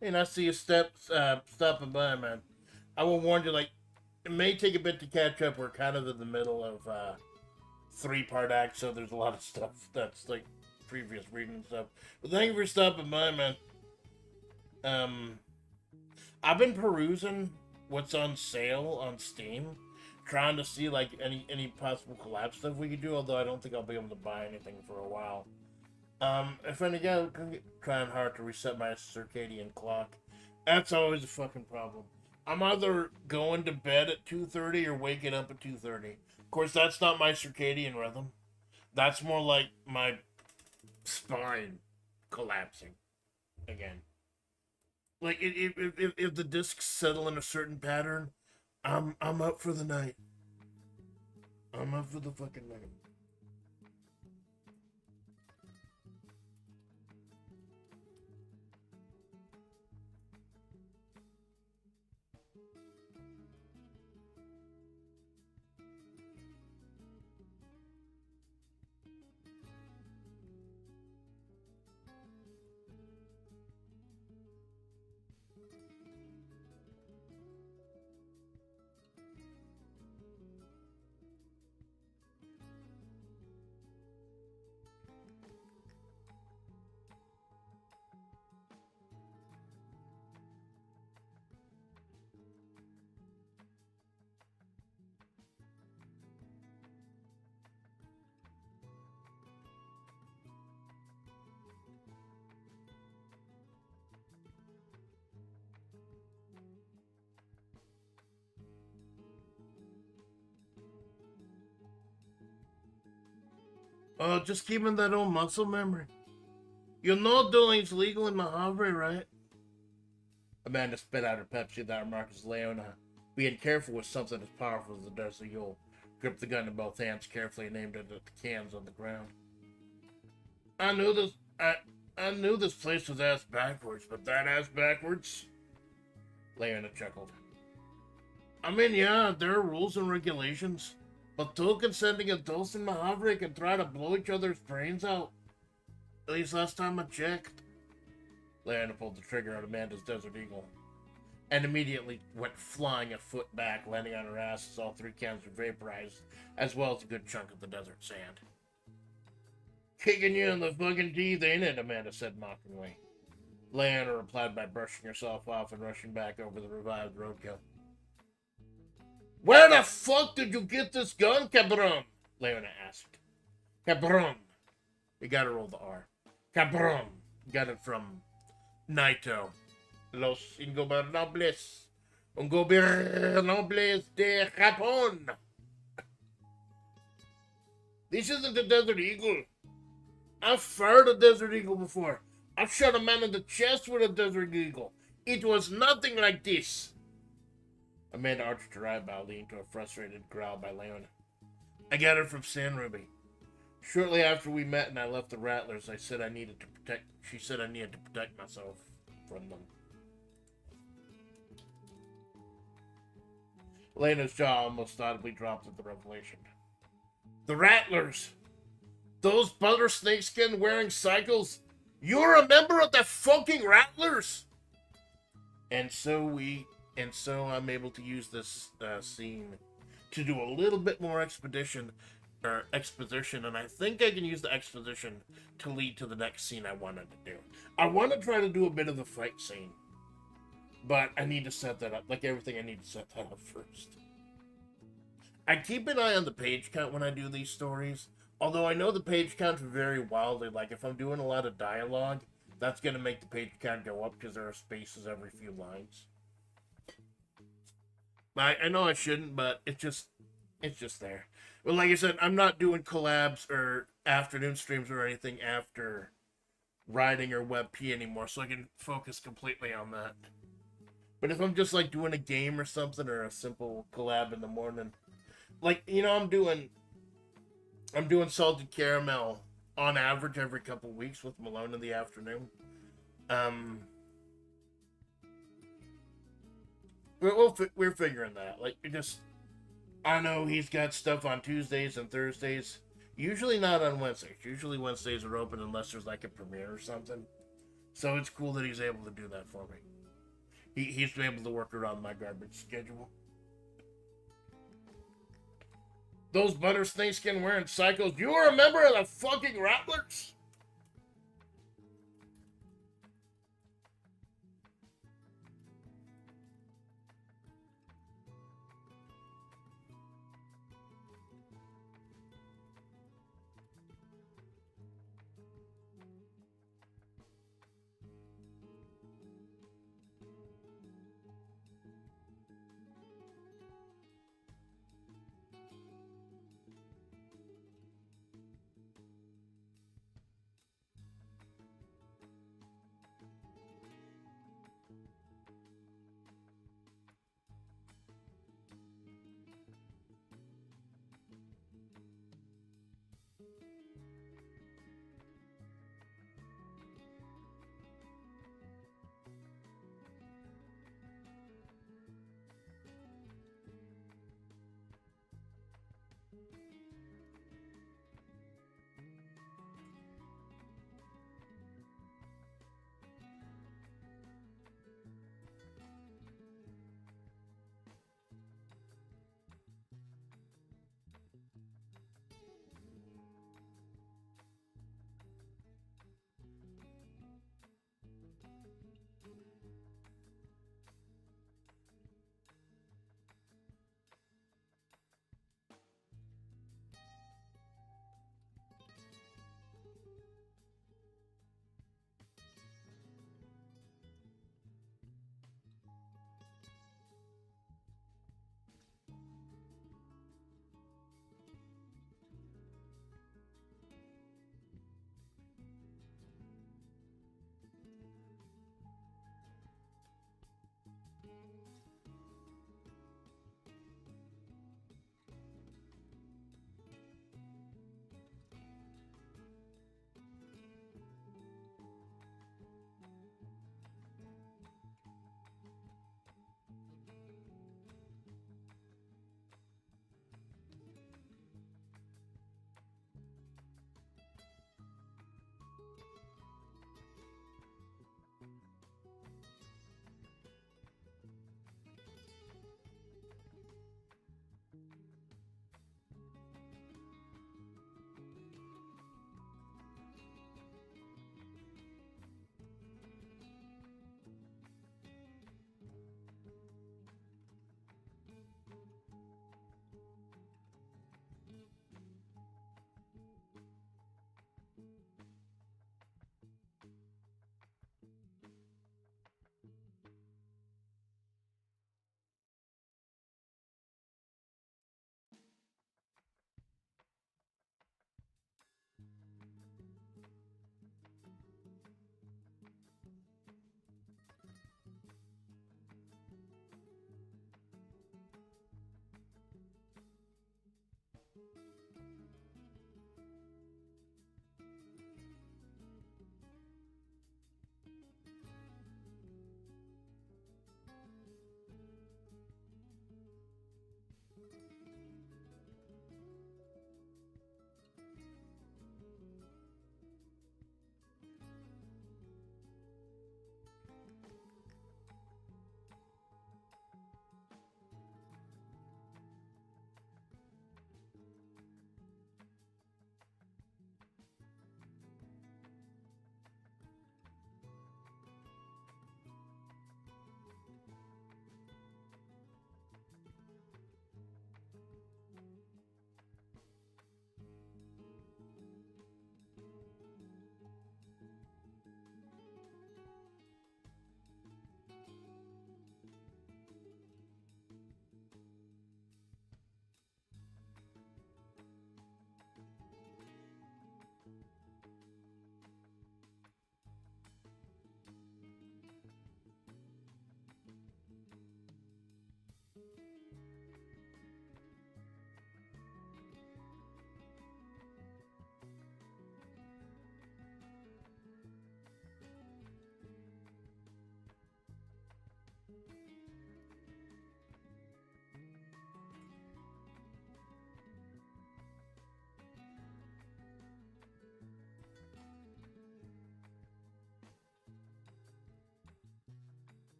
[SPEAKER 1] Hey, nice to see you stopping by, man. I will warn you, like, it may take a bit to catch up. We're kind of in the middle of three-part act, so there's a lot of stuff that's like previous reading and stuff. But thank you for stopping by, man. I've been perusing what's on sale on Steam, trying to see like any possible collab stuff we could do. Although I don't think I'll be able to buy anything for a while. If any guy trying hard to reset my circadian clock, that's always a fucking problem. I'm either going to bed at 2:30 or waking up at 2:30. Of course, that's not my circadian rhythm. That's more like my spine collapsing again. Like if the discs settle in a certain pattern, I'm up for the night. I'm up for the fucking night. Oh, just keeping that old muscle memory. You know dueling's legal in Mojave, right? Amanda spit out her Pepsi that remarked as Leona, being careful with something as powerful as the desert yule, gripped the gun in both hands carefully and aimed it at the cans on the ground. I knew this. I knew this place was ass backwards, but that ass backwards? Leona chuckled. I mean, yeah, there are rules and regulations, but two consenting adults in Mojave can try to blow each other's brains out. At least last time I checked. Leona pulled the trigger on Amanda's Desert Eagle, and immediately went flying a foot back, landing on her ass as all three cans were vaporized, as well as a good chunk of the desert sand. Kicking you in the fucking teeth, ain't it? Amanda said mockingly. Leona replied by brushing herself off and rushing back over the revived roadkill. Where the fuck did you get this gun, cabron? Leona asked. Cabron. You gotta roll the R. Cabron. Got it from Naito. Los ingobernables. Ingobernables de Japón. This isn't a Desert Eagle. I've fired a Desert Eagle before. I've shot a man in the chest with a Desert Eagle. It was nothing like this. Amanda arched her eyebrow, leading to a frustrated growl by Leona. I got it from San Ruby. Shortly after we met and I left the Rattlers, she said I needed to protect myself from them. Leona's jaw almost audibly dropped at the revelation. The Rattlers! Those butter snakeskin wearing cycles! You're a member of the fucking Rattlers! And so I'm able to use this scene to do a little bit more exposition, and I think I can use the exposition to lead to the next scene I wanted to do. I want to try to do a bit of the fight scene, but I need to set that up. Like everything, I need to set that up first. I keep an eye on the page count when I do these stories, although I know the page counts vary wildly. Like if I'm doing a lot of dialogue, that's going to make the page count go up because there are spaces every few lines. I know I shouldn't, but it's just there. Well, like I said, I'm not doing collabs or afternoon streams or anything after writing or WebP anymore, so I can focus completely on that. But if I'm just like doing a game or something or a simple collab in the morning, like I'm doing salted caramel on average every couple weeks with Malone in the afternoon. We're figuring that. Like, I know he's got stuff on Tuesdays and Thursdays. Usually not on Wednesdays. Usually Wednesdays are open unless there's like a premiere or something. So it's cool that he's able to do that for me. He's been able to work around my garbage schedule. Those butter snakeskin wearing psychos. You're a member of the fucking Rattlers?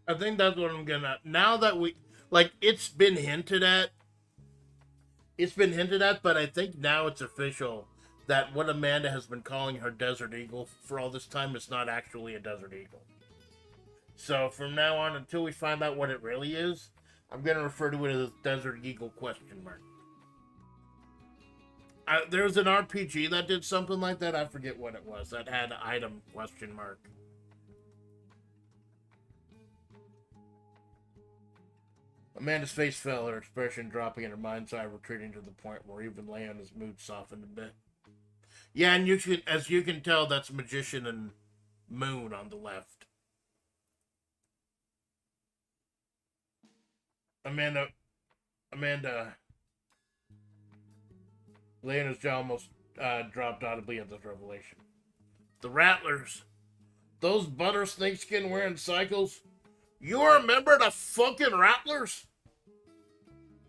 [SPEAKER 1] I think that's what I'm gonna. Now that we like, it's been hinted at, but I think now it's official that what Amanda has been calling her desert eagle for all this time is not actually a desert eagle. So from now on, until we find out what it really is, I'm gonna refer to it as desert eagle question mark. There's an RPG that did something like that. I forget what it was. That had item question mark. Amanda's face fell, her expression dropping and her mind's eye retreating to the point where even Leona's mood softened a bit. Yeah, and as you can tell, that's Magician and Moon on the left. Amanda, Leona's jaw almost dropped audibly at this revelation. The Rattlers, those butter snakeskin wearing cycles. You remember the fucking Rattlers?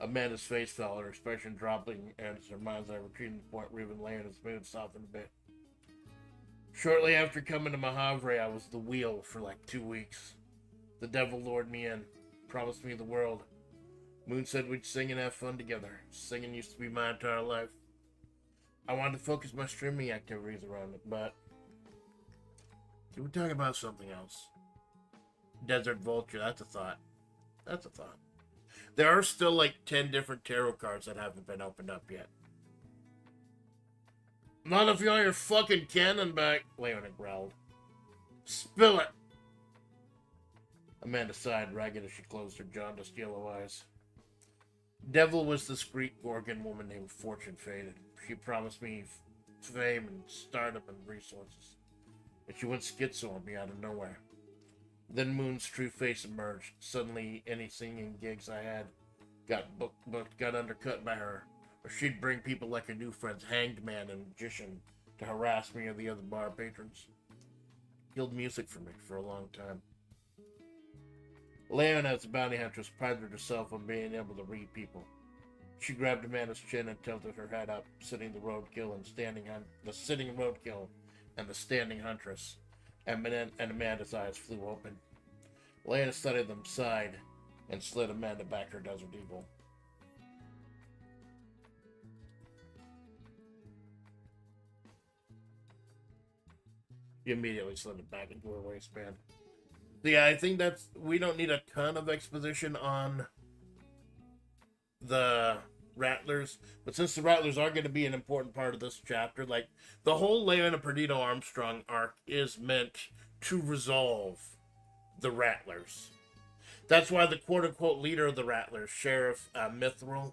[SPEAKER 1] Amanda's face fell, her expression dropping as her mind's eye retreating to the point where even Leona's mood softened a bit. Shortly after coming to Mahavre, I was the wheel for like 2 weeks. The devil lured me in, promised me the world. Moon said we'd sing and have fun together. Singing used to be my entire life. I wanted to focus my streaming activities around it, but can we talk about something else? Desert Vulture, that's a thought. That's a thought. There are still like 10 different tarot cards that haven't been opened up yet. Not if you want your fucking cannon back, Leona growled. Spill it! Amanda sighed, ragged as she closed her jaundiced yellow eyes. Devil was this Greek Gorgon woman named Fortune Faded. She promised me fame and stardom and resources. And she went schizo on me out of nowhere. Then Moon's true face emerged. Suddenly, any singing gigs I had got got undercut by her. Or she'd bring people like her new friends, Hanged Man and Magician, to harass me or the other bar patrons. Killed music for me for a long time. Leona, as a bounty huntress, prided herself on being able to read people. She grabbed Amanda's chin and tilted her head up, sitting roadkill and the sitting roadkill and the standing huntress. And Amanda's eyes flew open. Leona studied them side and slid Amanda back her desert eagle. She immediately slid it back into her waistband. So yeah, I think we don't need a ton of exposition on the Rattlers, but since the Rattlers are going to be an important part of this chapter, like the whole Leona Perdido-Armstrong arc is meant to resolve the Rattlers. That's why the quote-unquote leader of the Rattlers, Sheriff Mithril,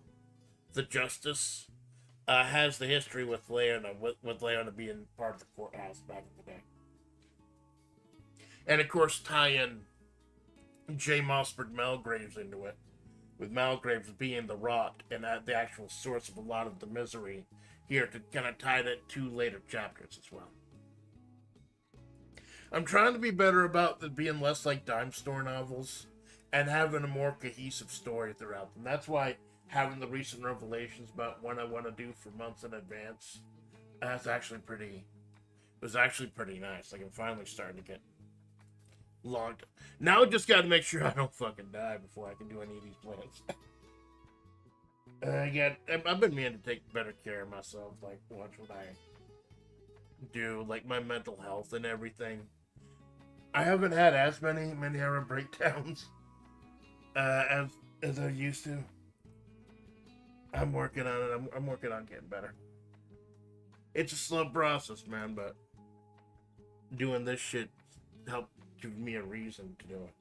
[SPEAKER 1] the Justice, has the history with Leona, with Leona being part of the courthouse back in the day. And of course tie in J. Mossberg Malgraves into it, with Malgraves being the rot and the actual source of a lot of the misery here, to kind of tie that to later chapters as well. I'm trying to be better about the being less like dime store novels and having a more cohesive story throughout them. That's why having the recent revelations about what I want to do for months in advance, was actually pretty nice. Like I'm finally starting to get long. Now I just got to make sure I don't fucking die before I can do any of these plans. I've been meaning to take better care of myself, like watch what I do, like my mental health and everything. I haven't had as many error breakdowns as I used to. I'm working on it. I'm working on getting better. It's a slow process, man, but doing this shit helped give me a reason to do it.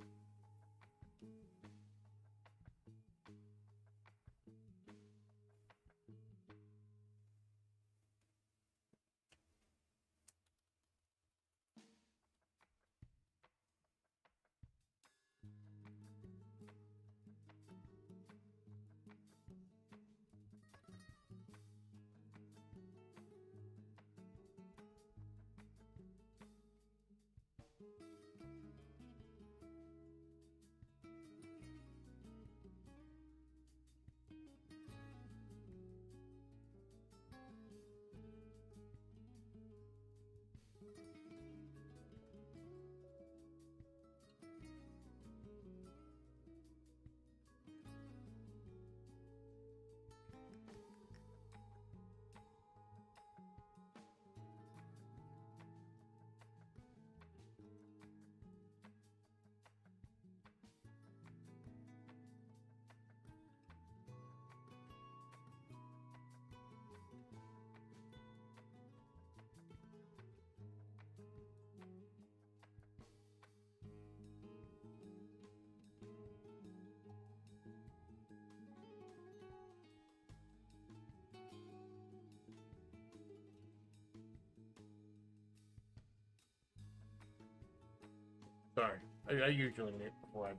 [SPEAKER 1] Sorry. I usually nip before I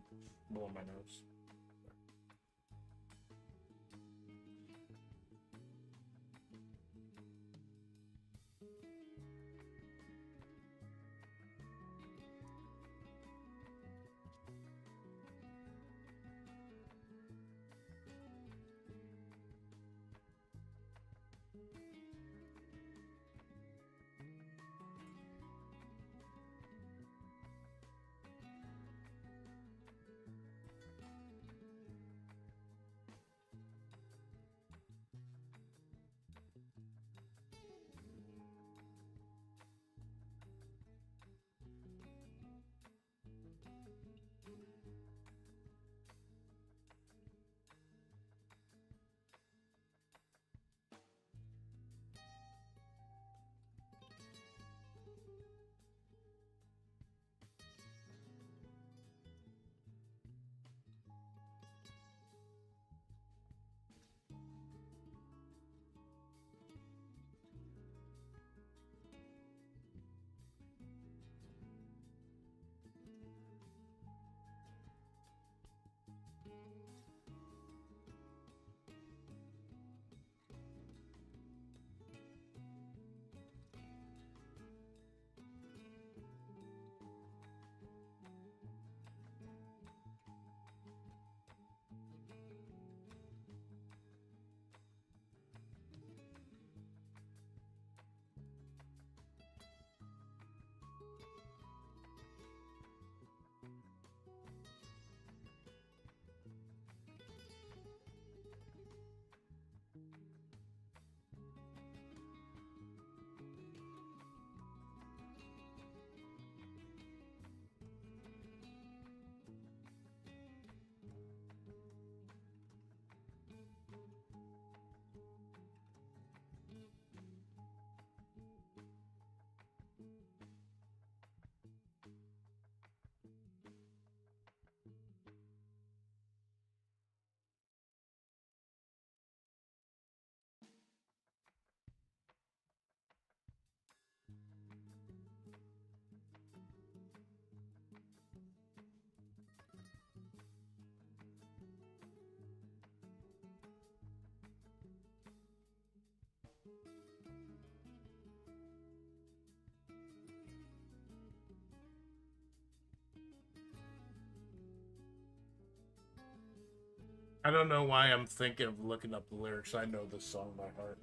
[SPEAKER 1] blow my nose. I don't know why I'm thinking of looking up the lyrics. I know this song by heart.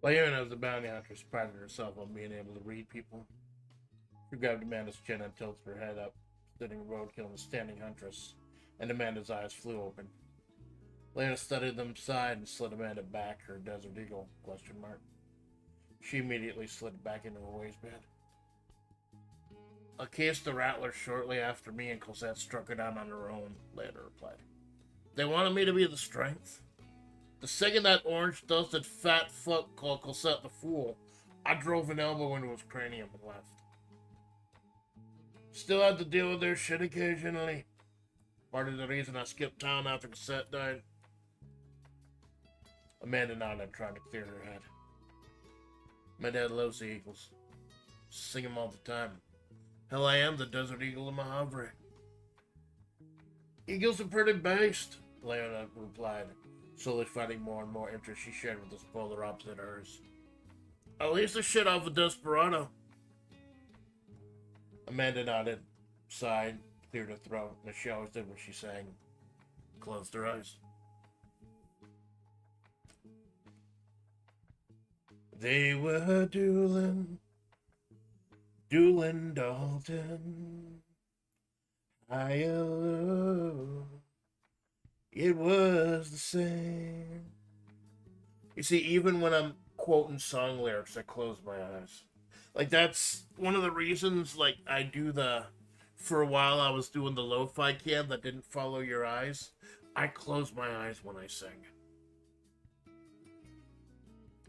[SPEAKER 1] Leona is a bounty huntress, prided herself on being able to read people. She grabbed Amanda's chin and tilted her head up, sitting roadkill and standing huntress, and Amanda's eyes flew open. Leona studied them aside and slid Amanda back, her desert eagle, question mark. She immediately slid back into her waistband. I cased the Rattler shortly after me and Cosette struck her down on her own, Leona replied. They wanted me to be the strength. The second that orange-dusted fat fuck called Cosette the fool, I drove an elbow into his cranium and left. Still had to deal with their shit occasionally. Part of the reason I skipped town after Cosette died. Amanda nodded, trying to clear her head. My dad loves the Eagles. Sing them all the time. Hell, I am the Desert Eagle of Mojave. Eagles are pretty based, Leona replied, slowly finding more and more interest she shared with this polar opposite hers. At least the shit off a desperado. Amanda nodded, sighed, cleared her throat, as she always did when she sang. Closed her eyes. They were dueling Dalton. Higher low, it was the same. You see, even when I'm quoting song lyrics, I close my eyes. Like, that's one of the reasons, like, I do for a while I was doing the lo-fi cam that didn't follow your eyes. I close my eyes when I sing.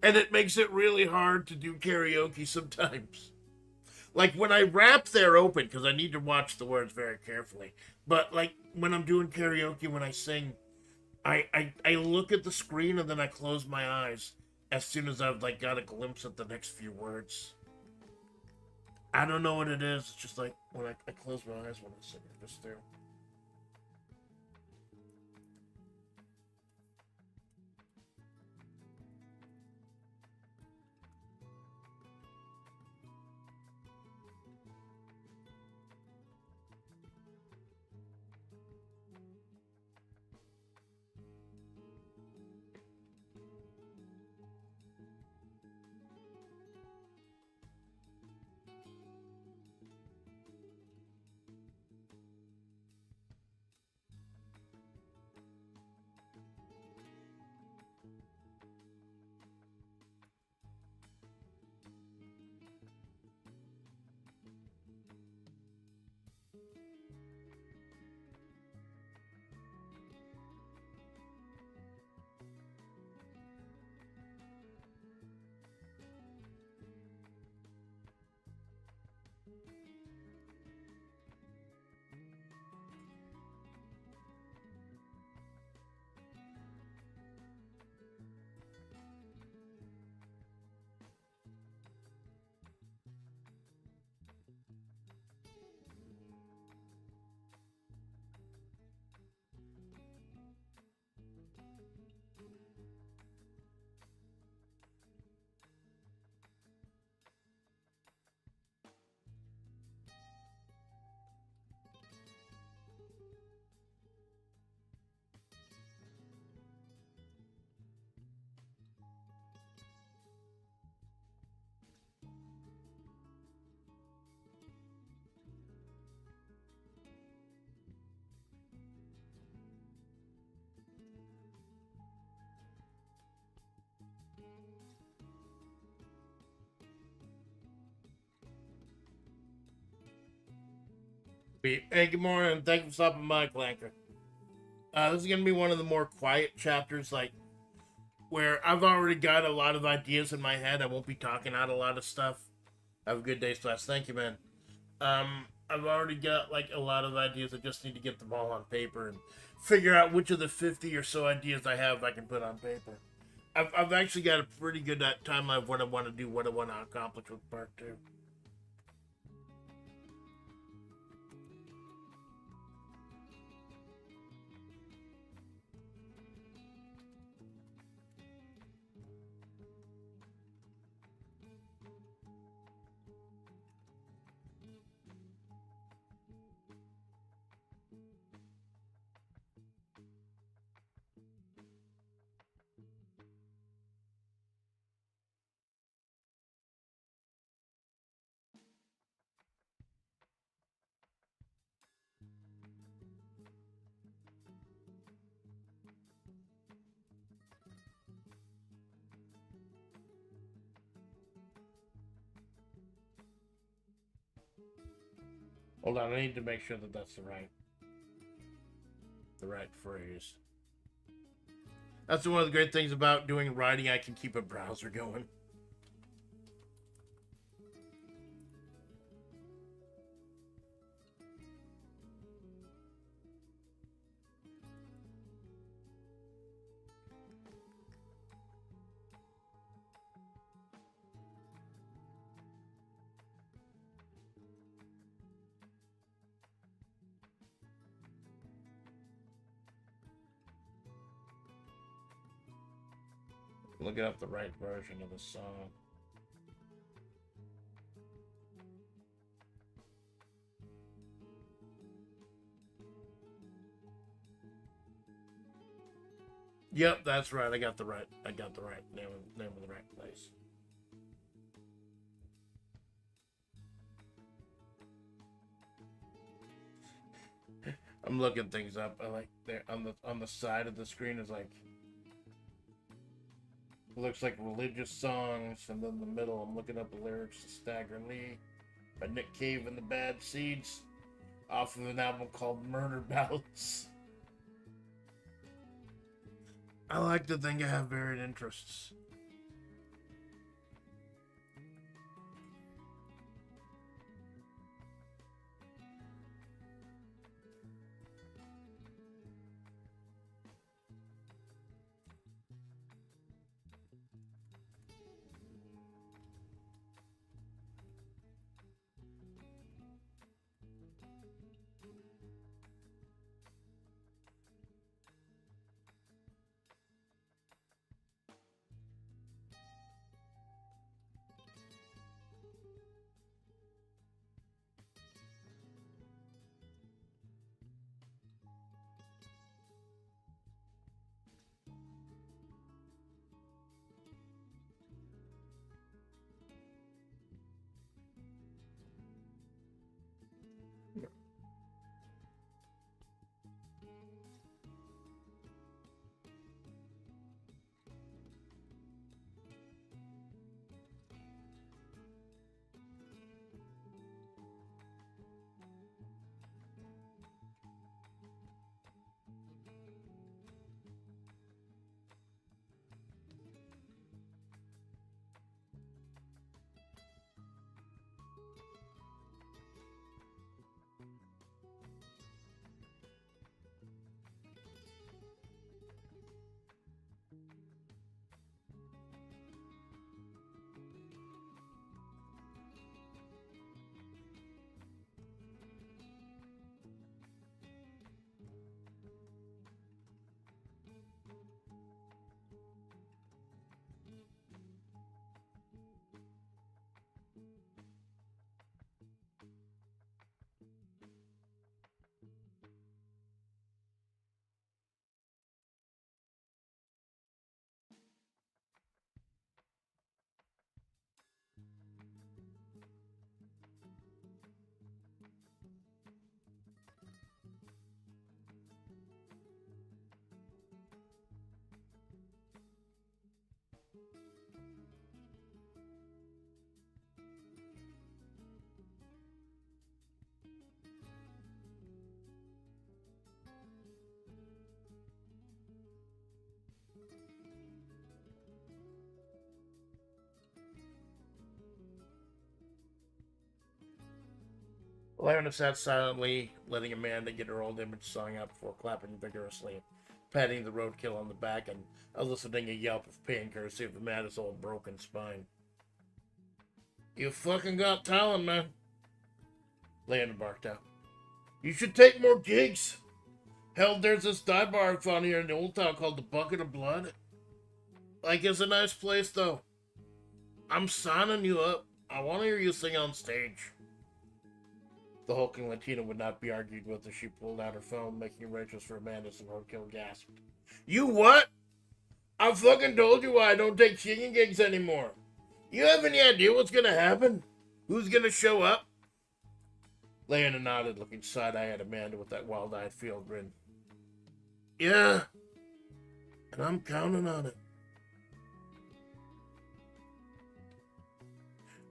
[SPEAKER 1] And it makes it really hard to do karaoke sometimes. Like, when I rap, they're open, because I need to watch the words very carefully. But, like, when I'm doing karaoke, when I sing, I look at the screen and then I close my eyes as soon as I've, like, got a glimpse at the next few words. I don't know what it is. It's just, like, when I close my eyes when I sing it. Just do. Hey, good morning. Thank you for stopping by, Clanker. This is going to be one of the more quiet chapters, like, where I've already got a lot of ideas in my head. I won't be talking out a lot of stuff. Have a good day, Splash. Thank you, man. I've already got, like, a lot of ideas. I just need to get them all on paper and figure out which of the 50 or so ideas I have I can put on paper. I've actually got a pretty good timeline of what I want to do, what I want to accomplish with part 2. Hold on, I need to make sure that that's the right phrase. That's one of the great things about doing writing. I can keep a browser going. Looking up the right version of the song. Yep, that's right. I got the right name of the right place. I'm looking things up. I like there on the side of the screen is like looks like religious songs, and then in the middle I'm looking up the lyrics to Stagger Lee by Nick Cave and the Bad Seeds off of an album called Murder Ballads. I like to think I have varied interests. Leona sat silently, letting Amanda get her old image sung up before clapping vigorously, patting the roadkill on the back, and eliciting a yelp of pain courtesy of Amanda's old broken spine. You fucking got talent, man, Leona barked out. You should take more gigs. Hell, there's this dive bar I found here in the old town called the Bucket of Blood. Like, it's a nice place, though. I'm signing you up. I want to hear you sing on stage. The hulking Latina would not be argued with as she pulled out her phone, making arrangements for Amanda's and roadkill gasped. You what? I fucking told you why I don't take singing gigs anymore. You have any idea what's gonna happen? Who's gonna show up? Leona nodded, looking side-eye at Amanda with that wild-eyed field grin. Yeah, and I'm counting on it.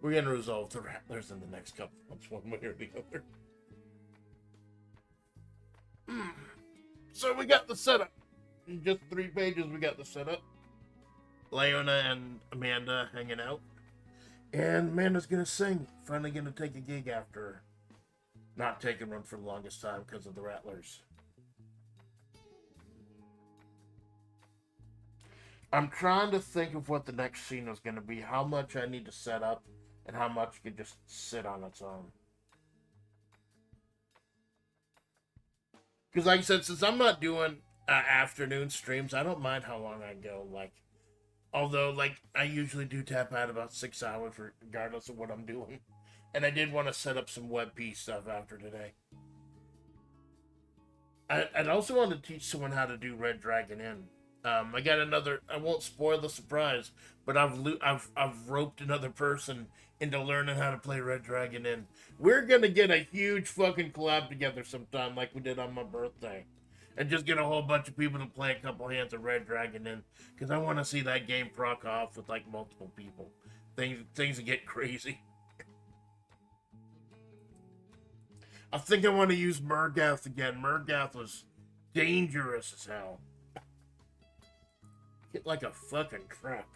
[SPEAKER 1] We're gonna resolve the Rattlers in the next couple months, one way or the other. So we got the setup. In just 3 pages, we got the setup. Leona and Amanda hanging out. And Amanda's gonna sing. Finally gonna take a gig after not taking one for the longest time because of the Rattlers. I'm trying to think of what the next scene is gonna be. How much I need to set up and how much can just sit on its own. Because like I said, since I'm not doing afternoon streams, I don't mind how long I go. Like, although, like, I usually do tap out about 6 hours regardless of what I'm doing. And I did want to set up some WebP stuff after today. I'd also want to teach someone how to do Red Dragon Inn. I got another. I won't spoil the surprise, but I've roped another person into learning how to play Red Dragon Inn. We're gonna get a huge fucking collab together sometime, like we did on my birthday, and just get a whole bunch of people to play a couple hands of Red Dragon Inn, because I want to see that game proc off with like multiple people. Things get crazy. I think I want to use Murgath again. Murgath was dangerous as hell. Hit like a fucking truck.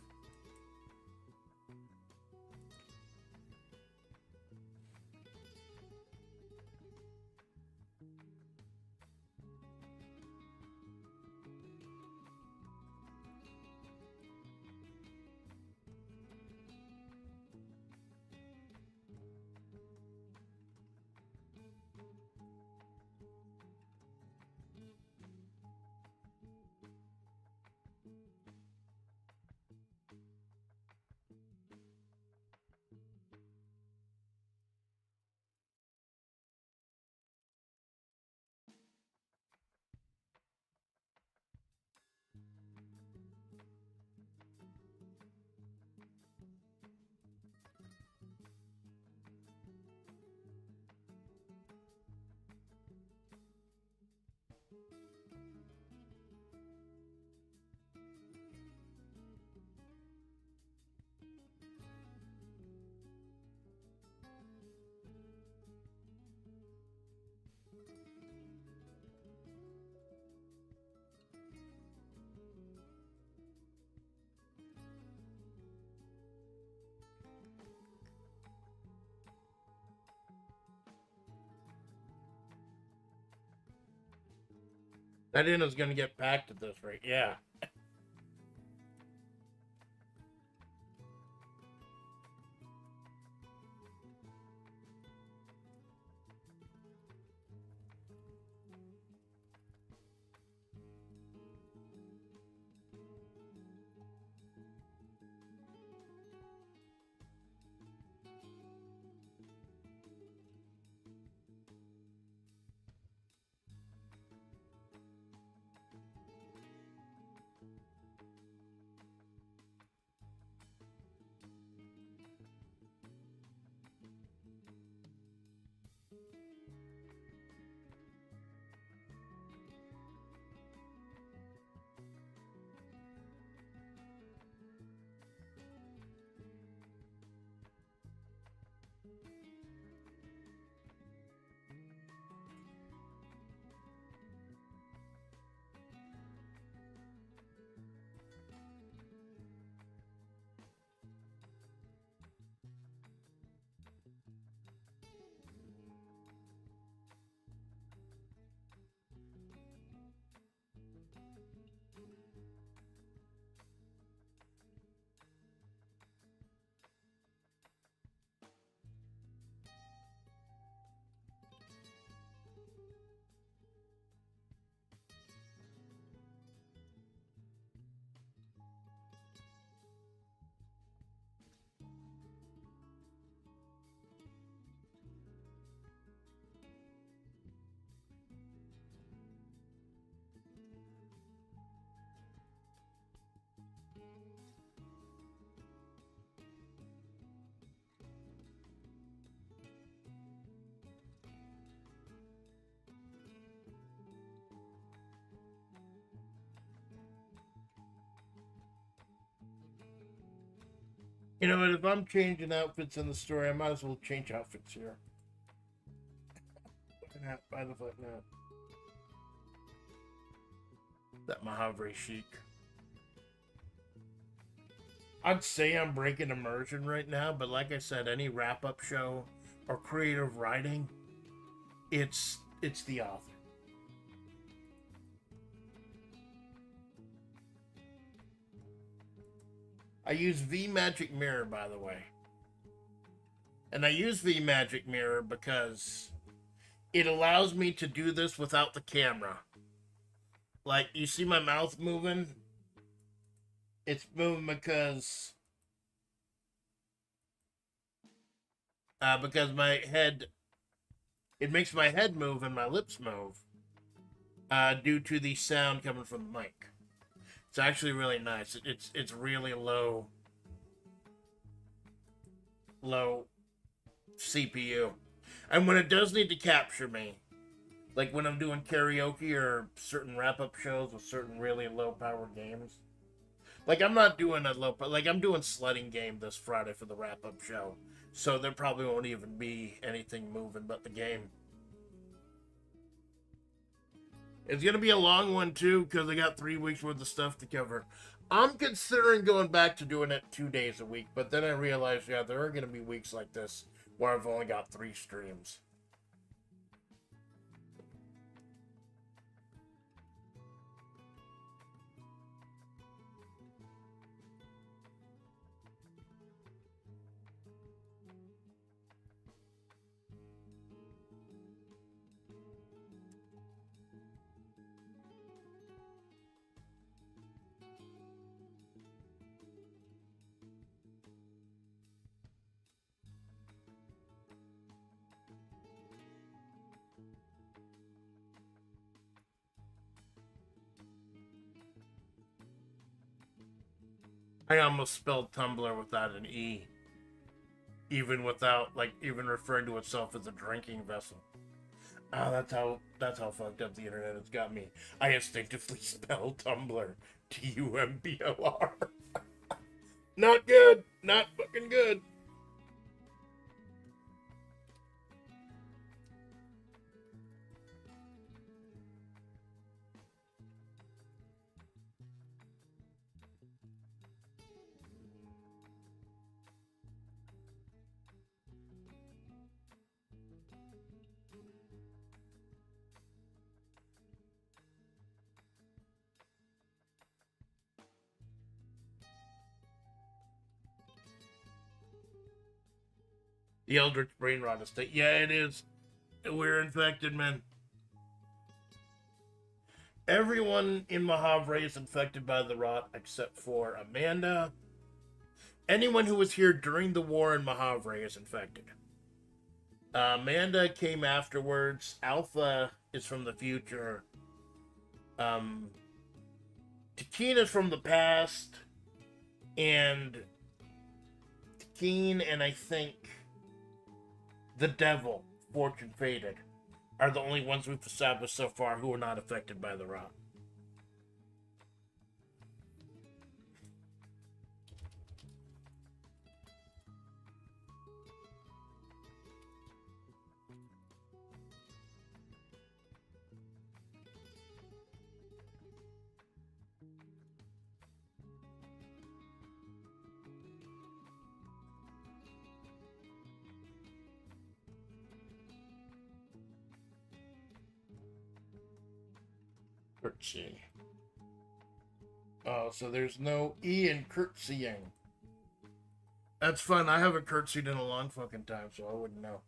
[SPEAKER 1] That inn is gonna get packed at this rate, yeah. You know what? If I'm changing outfits in the story, I might as well change outfits here. By the foot now. That Mojave chic. I'd say I'm breaking immersion right now, but like I said, any wrap-up show or creative writing, it's the author. I use V-Magic Mirror, by the way. And I use V-Magic Mirror because it allows me to do this without the camera. Like, you see my mouth moving? It's moving because my head, it makes my head move and my lips move due to the sound coming from the mic. It's actually really nice. It's really low CPU. And when it does need to capture me, like when I'm doing karaoke or certain wrap-up shows with certain really low-powered games, like I'm not doing a like I'm doing sledding game this Friday for the wrap-up show, so there probably won't even be anything moving but the game. It's gonna be a long one too because I got 3 weeks worth of stuff to cover. I'm considering going back to doing it 2 days a week, but then I realized, yeah, there are gonna be weeks like this where I've only got 3 streams. I almost spelled Tumblr without an E. Even without, like, even referring to itself as a drinking vessel. Oh, that's how fucked up the internet has got me. I instinctively spelled Tumblr. Tumbor. Not good. Not fucking good. The Eldritch Brain Rot Estate. Yeah, it is. We're infected, man. Everyone in Mojave is infected by the rot except for Amanda. Anyone who was here during the war in Mojave is infected. Amanda came afterwards. Alpha is from the future. Takeen is from the past. And Takeen and I think the devil, Fortune Faded, are the only ones we've established so far who are not affected by the rot. Curtsy. Oh, so there's no E in curtsying. That's fun. I haven't curtsied in a long fucking time, so I wouldn't know.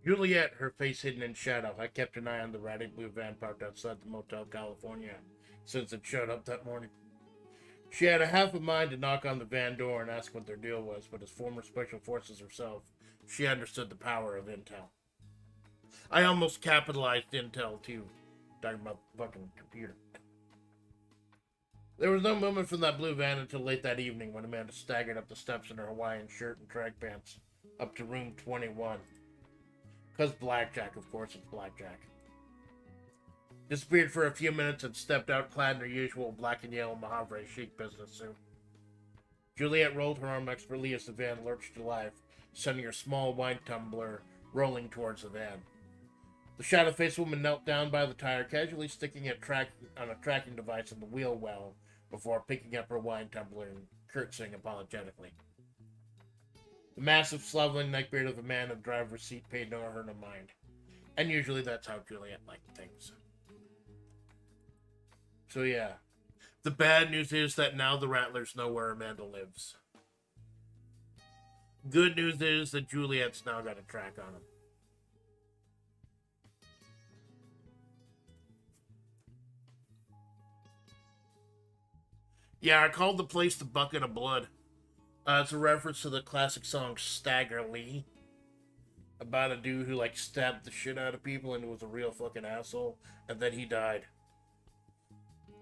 [SPEAKER 1] Juliet, her face hidden in shadow, had kept an eye on the ratty blue van parked outside the Motel California since it showed up that morning. She had a half a mind to knock on the van door and ask what their deal was, but as former Special Forces herself, she understood the power of intel. I almost capitalized intel, too. Talking about the fucking computer. There was no movement from that blue van until late that evening when Amanda staggered up the steps in her Hawaiian shirt and track pants up to room 21. Because blackjack, of course, it's blackjack. Disappeared for a few minutes and stepped out clad in her usual black and yellow Mojave chic business suit. Juliet rolled her arm expertly as the van lurched to life, sending her small wine tumbler rolling towards the van. The shadow-faced woman knelt down by the tire, casually sticking a tracking device in the wheel well before picking up her wine tumbler and curtsying apologetically. The massive, slobbering neckbeard of the man in the driver's seat paid no mind. And usually that's how Juliet liked things. So yeah. The bad news is that now the Rattlers know where Amanda lives. Good news is that Juliet's now got a track on him. Yeah, I called the place the Bucket of Blood. It's a reference to the classic song Stagger Lee. About a dude who, stabbed the shit out of people and was a real fucking asshole. And then he died.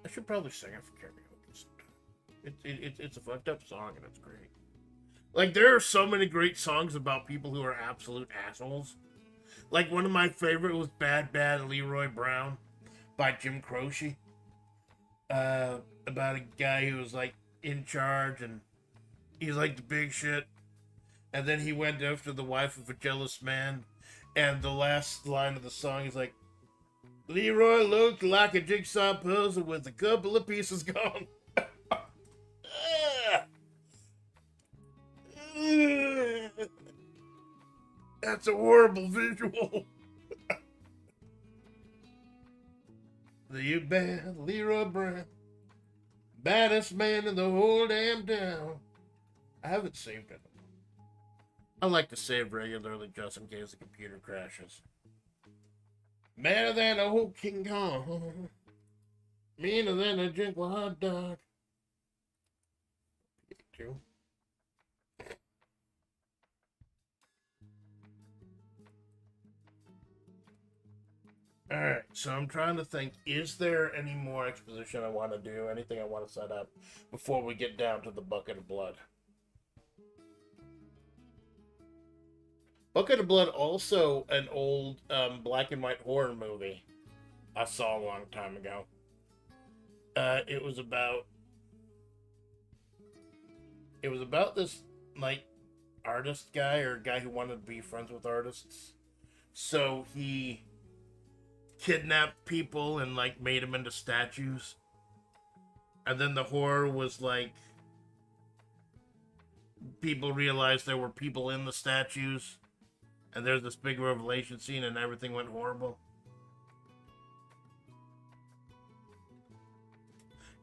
[SPEAKER 1] I should probably sing it for karaoke sometime. It's a fucked up song and it's great. There are so many great songs about people who are absolute assholes. One of my favorite was Bad Bad Leroy Brown by Jim Croce. About a guy who was in charge and he's the big shit, and then he went after the wife of a jealous man, and the last line of the song is Leroy looked like a jigsaw puzzle with a couple of pieces gone. That's a horrible visual. The bad Leroy Brown, baddest man in the whole damn town. I haven't saved it. I like to save regularly just in case the computer crashes. Better than a whole King Kong. Meaner than a Jinkle hot dog. True. Alright, so I'm trying to think, is there any more exposition I want to do? Anything I want to set up before we get down to the Bucket of Blood? Bucket of Blood, also an old black and white horror movie I saw a long time ago. It was about this artist guy, or guy who wanted to be friends with artists. So he kidnapped people and made them into statues. And then the horror was people realized there were people in the statues. And there's this big revelation scene and everything went horrible.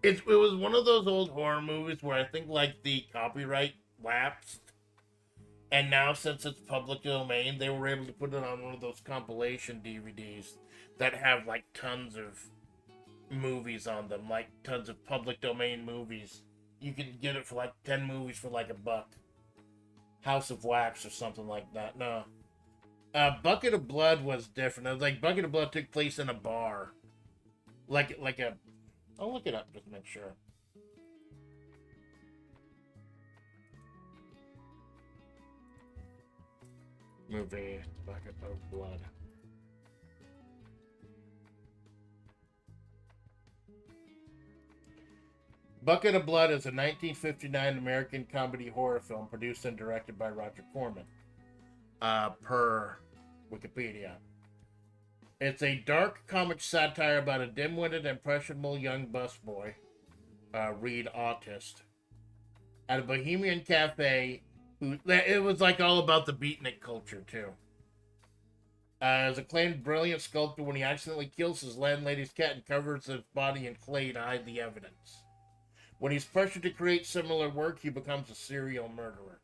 [SPEAKER 1] It was one of those old horror movies where I think the copyright lapsed. And now since it's public domain, they were able to put it on one of those compilation DVDs that have tons of movies on them. Tons of public domain movies. You can get it for 10 movies for $1. House of Wax or something like that. No. Bucket of Blood was different. It was Bucket of Blood took place in a bar. I'll look it up just to make sure. Movie, Bucket of Blood. Bucket of Blood is a 1959 American comedy horror film produced and directed by Roger Corman. Per Wikipedia. It's a dark comic satire about a dim-witted, impressionable young busboy, Reed Autist, at a bohemian cafe. It was all about the beatnik culture too. As acclaimed brilliant sculptor when he accidentally kills his landlady's cat and covers his body in clay to hide the evidence. When he's pressured to create similar work, he becomes a serial murderer.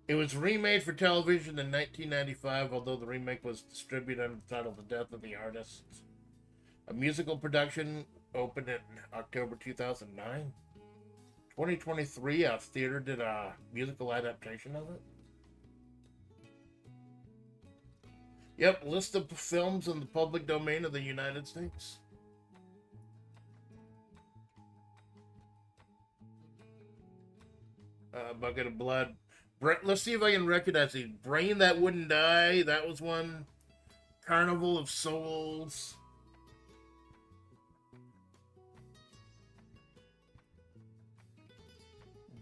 [SPEAKER 1] It was remade for television in 1995, although the remake was distributed under the title The Death of the Artist. A musical production opened in October 2009. 2023, a theater did a musical adaptation of it. Yep, list of films in the public domain of the United States. Bucket of Blood. Let's see if I can recognize it. Brain That Wouldn't Die. That was one. Carnival of Souls.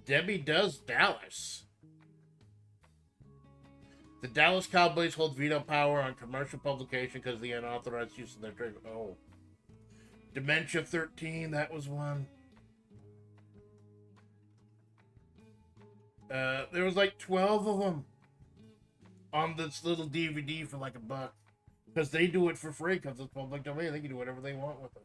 [SPEAKER 1] Debbie Does Dallas. The Dallas Cowboys hold veto power on commercial publication because of the unauthorized use of their trade. Oh. Dementia 13. That was one. There was like 12 of them on this little DVD for like $1. Because they do it for free because it's public domain. They can do whatever they want with it.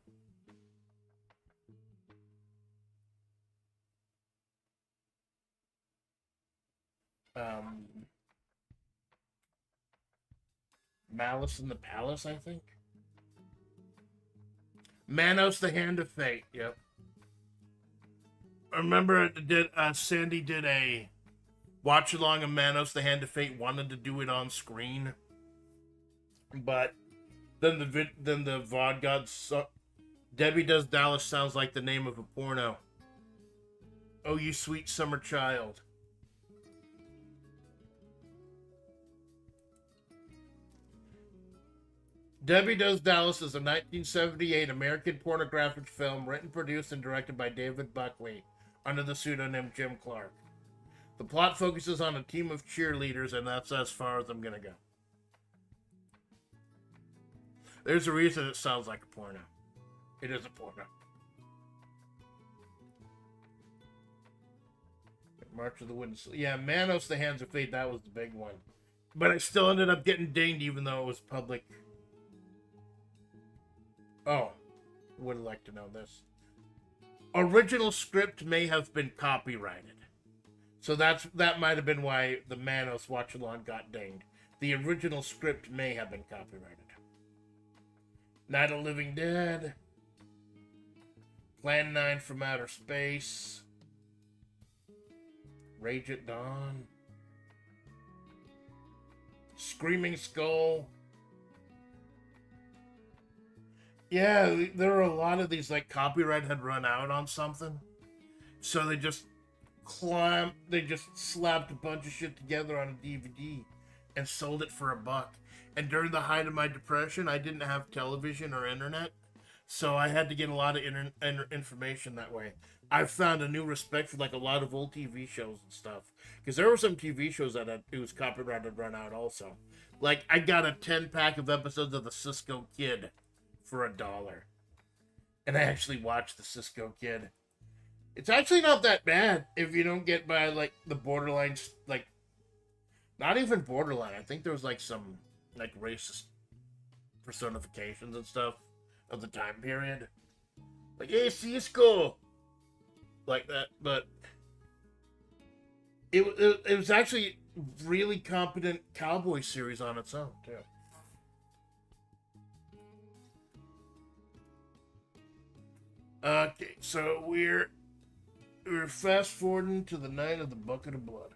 [SPEAKER 1] Malice in the Palace, I think. Manos, the Hand of Fate. Yep. I remember Sandy did a watch along of Manos, the Hand of Fate. Wanted to do it on screen, but then the VOD gods. Debbie Does Dallas sounds like the name of a porno. Oh, you sweet summer child. Debbie Does Dallas is a 1978 American pornographic film written, produced, and directed by David Buckley under the pseudonym Jim Clark. The plot focuses on a team of cheerleaders, and that's as far as I'm going to go. There's a reason it sounds like a porno. It is a porno. March of the Wooden... Yeah, Manos, the Hands of Fate, that was the big one. But I still ended up getting dinged even though it was public. Oh, would like to know this. Original script may have been copyrighted. So that might have been why the Manos watch-along got dinged. The original script may have been copyrighted. Night of Living Dead. Plan 9 from Outer Space. Rage at Dawn. Screaming Skull. Yeah, there were a lot of these, like, copyright had run out on something. So they just slapped a bunch of shit together on a DVD and sold it for $1. And during the height of my depression, I didn't have television or internet. So I had to get a lot of information that way. I've found a new respect for, like, a lot of old TV shows and stuff. Because there were some TV shows that it was copyrighted run out also. Like, I got a 10-pack of episodes of The Cisco Kid for $1. And I actually watched The Cisco Kid. It's actually not that bad if you don't get by, like, the borderline, like, not even borderline. I think there was, like, some, like, racist personifications and stuff of the time period. Like, hey, Cisco! Like that, but it was actually really competent cowboy series on its own, too. Okay, so we're fast forwarding to the night of the Bucket of Blood.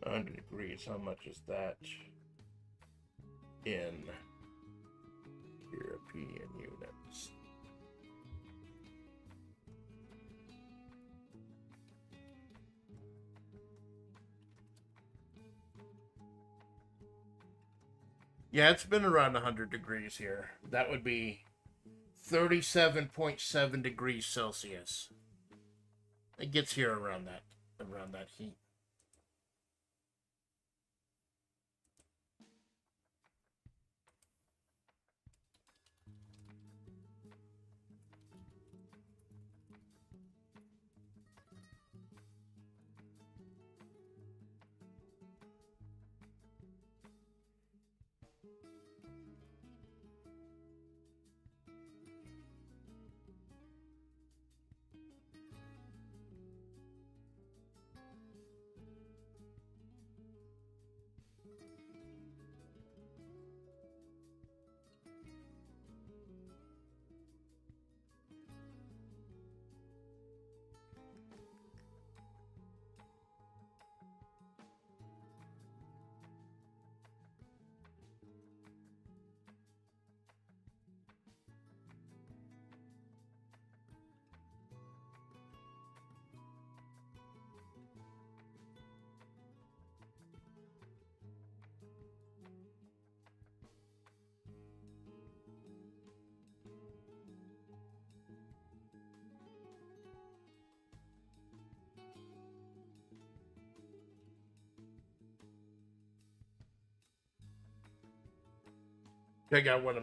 [SPEAKER 1] $100 how much is that in European units? Yeah, it's been around 100 degrees here. That would be 37.7 degrees Celsius. It gets here around that heat. check out what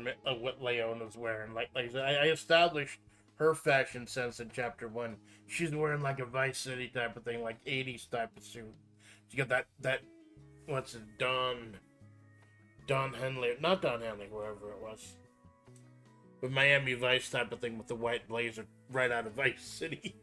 [SPEAKER 1] Leona's wearing. Like I said, I established her fashion sense in chapter 1. She's wearing like a Vice City type of thing, like 80s type of suit. She got that what's it, Don Henley, not Don Henley, wherever it was, but Miami Vice type of thing with the white blazer right out of Vice City.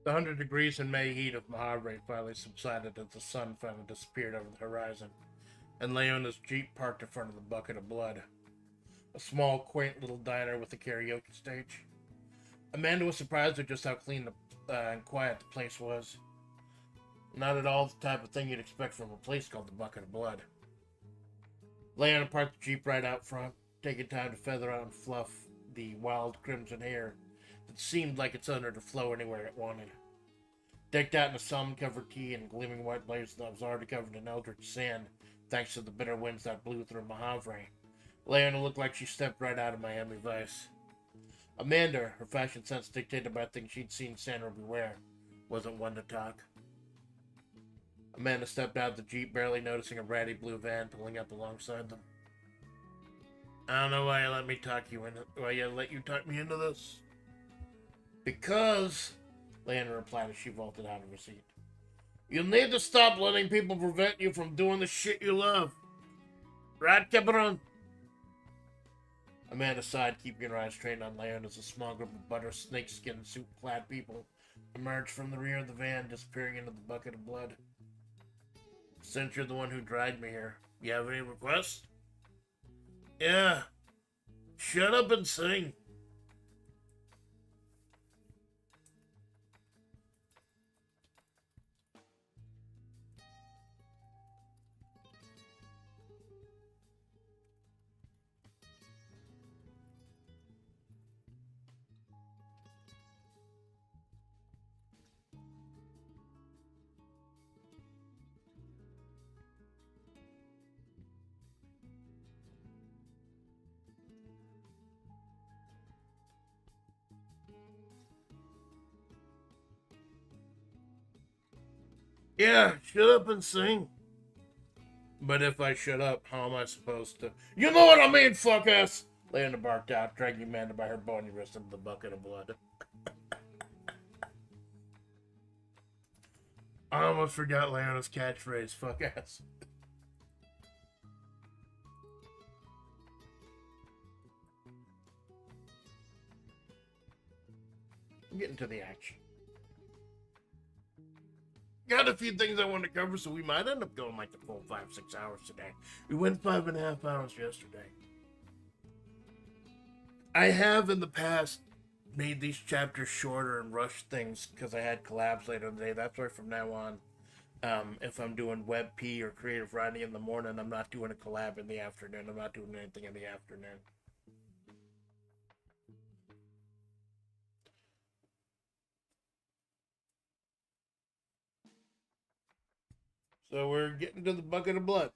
[SPEAKER 1] The 100 degrees in May heat of Mojave finally subsided as the sun finally disappeared over the horizon, and Leona's Jeep parked in front of the bucket of blood. A small, quaint little diner with a karaoke stage. Amanda was surprised at just how clean and quiet the place was. Not at all the type of thing you'd expect from a place called the Bucket of Blood. Leona parked the Jeep right out front, taking time to feather out and fluff the wild crimson hair that seemed like it's under to flow anywhere it wanted. Decked out in a sun-covered tee and gleaming white blazer that was already covered in eldritch sand, thanks to the bitter winds that blew through Mojave, Leona looked like she stepped right out of Miami Vice. Amanda, her fashion sense dictated by things she'd seen Sandra wear, wasn't one to talk. Amanda stepped out of the Jeep, barely noticing a ratty blue van pulling up alongside them. I don't know why you let me talk me into this. Because, Leona replied as she vaulted out of her seat, you need to stop letting people prevent you from doing the shit you love. Right, Cabron? Amanda sighed, keeping her eyes trained on Leona as a small group of butter snakeskin suit-clad people emerged from the rear of the van, disappearing into the bucket of blood. Since you're the one who dragged me here, you have any requests? Yeah. Shut up and sing. Yeah, shut up and sing. But if I shut up, how am I supposed to? You know what I mean, fuck ass! Leona barked out, dragging Amanda by her bony wrist into the bucket of blood. I almost forgot Leona's catchphrase, fuck ass. Getting to the action. Got a few things I want to cover, so we might end up going like the full 5-6 hours today. We went 5.5 hours yesterday. I have in the past made these chapters shorter and rushed things because I had collabs later in the day. That's why from now on, if I'm doing WebP or creative writing in the morning, I'm not doing a collab in the afternoon. I'm not doing anything in the afternoon. So we're getting to the bucket of blood.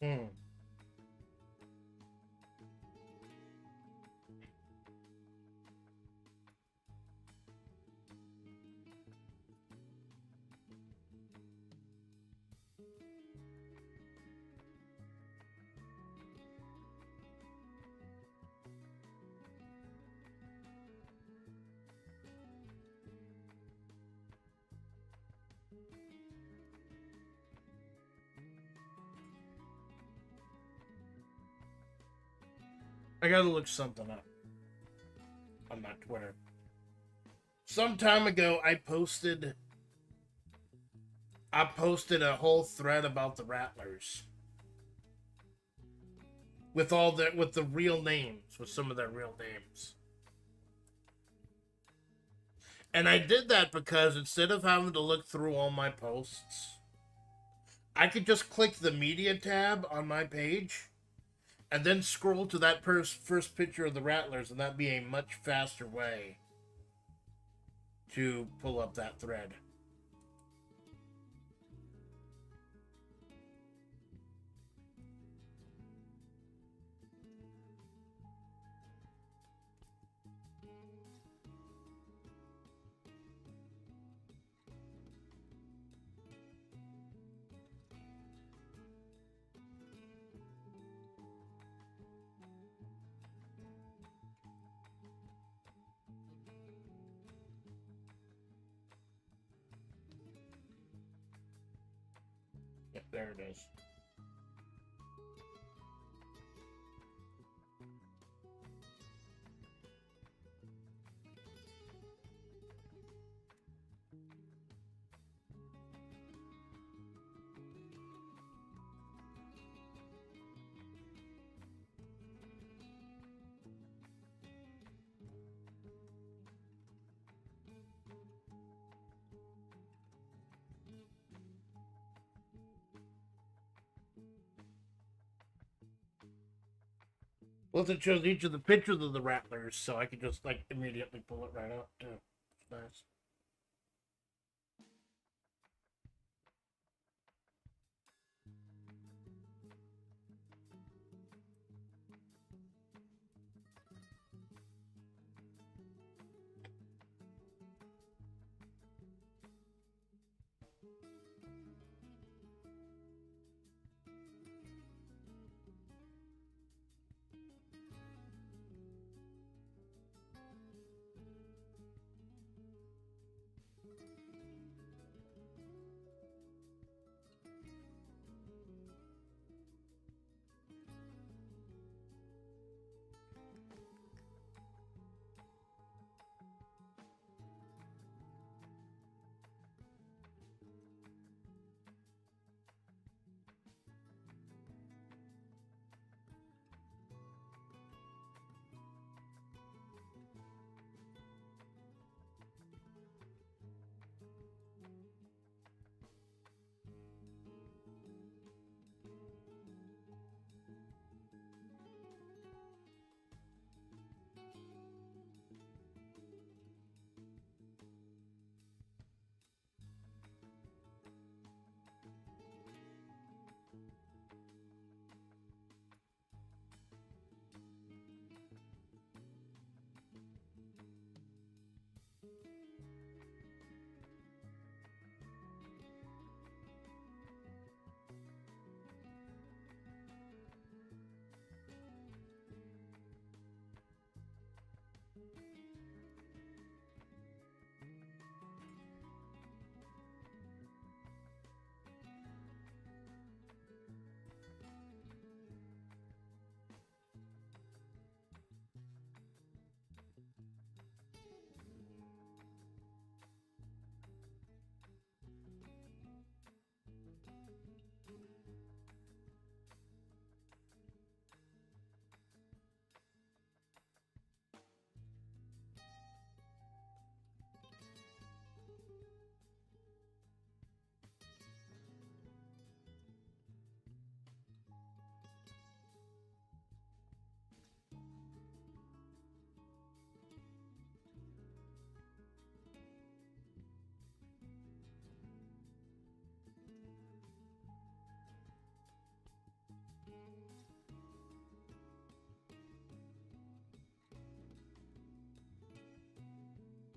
[SPEAKER 1] Hmm. I gotta look something up on my Twitter. Some time ago, I posted a whole thread about the Rattlers with the real names, with some of their real names. And I did that because instead of having to look through all my posts, I could just click the media tab on my page and then scroll to that first picture of the Rattlers, and that'd be a much faster way to pull up that thread. Yep, there it is. Well, it shows each of the pictures of the Rattlers, so I could just like immediately pull it right up too. It's nice.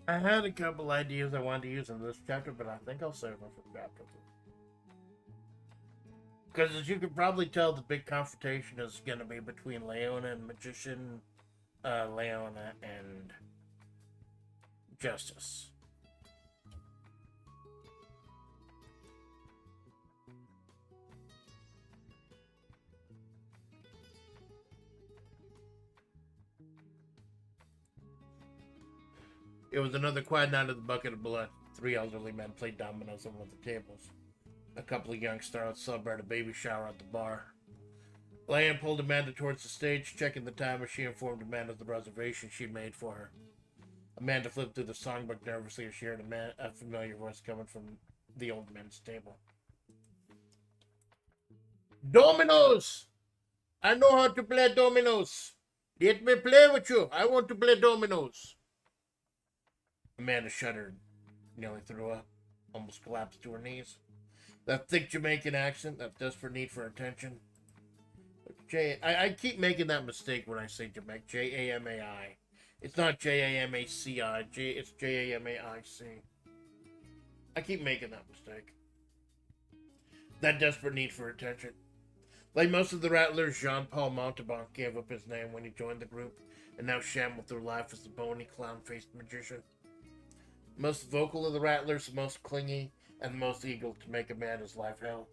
[SPEAKER 1] I had a couple ideas I wanted to use in this chapter, but I think I'll save them for chapter 2. Because as you can probably tell, the big confrontation is going to be between Leona and Magician, Leona and Justice. It was another quiet night at the Bucket of Blood. 3 elderly men played dominoes on one of the tables. A couple of young starlets celebrated a baby shower at the bar. Leanne pulled Amanda towards the stage, checking the time as she informed Amanda of the reservation she'd made for her. Amanda flipped through the songbook nervously as she heard a familiar voice coming from the old men's table. Dominoes! I know how to play dominoes. Let me play with you. I want to play dominoes. Amanda shuddered, nearly threw up, almost collapsed to her knees. That thick Jamaican accent, that desperate need for attention. I keep making that mistake when I say Jamaican. J-A-M-A-I. It's not J-A-M-A-C-I. It's J-A-M-A-I-C. I keep making that mistake. That desperate need for attention. Like most of the Rattlers, Jean-Paul Montauban gave up his name when he joined the group, and now shambled through life as the bony, clown-faced magician. Most vocal of the Rattlers, the most clingy, and the most eager to make Amanda's life hell.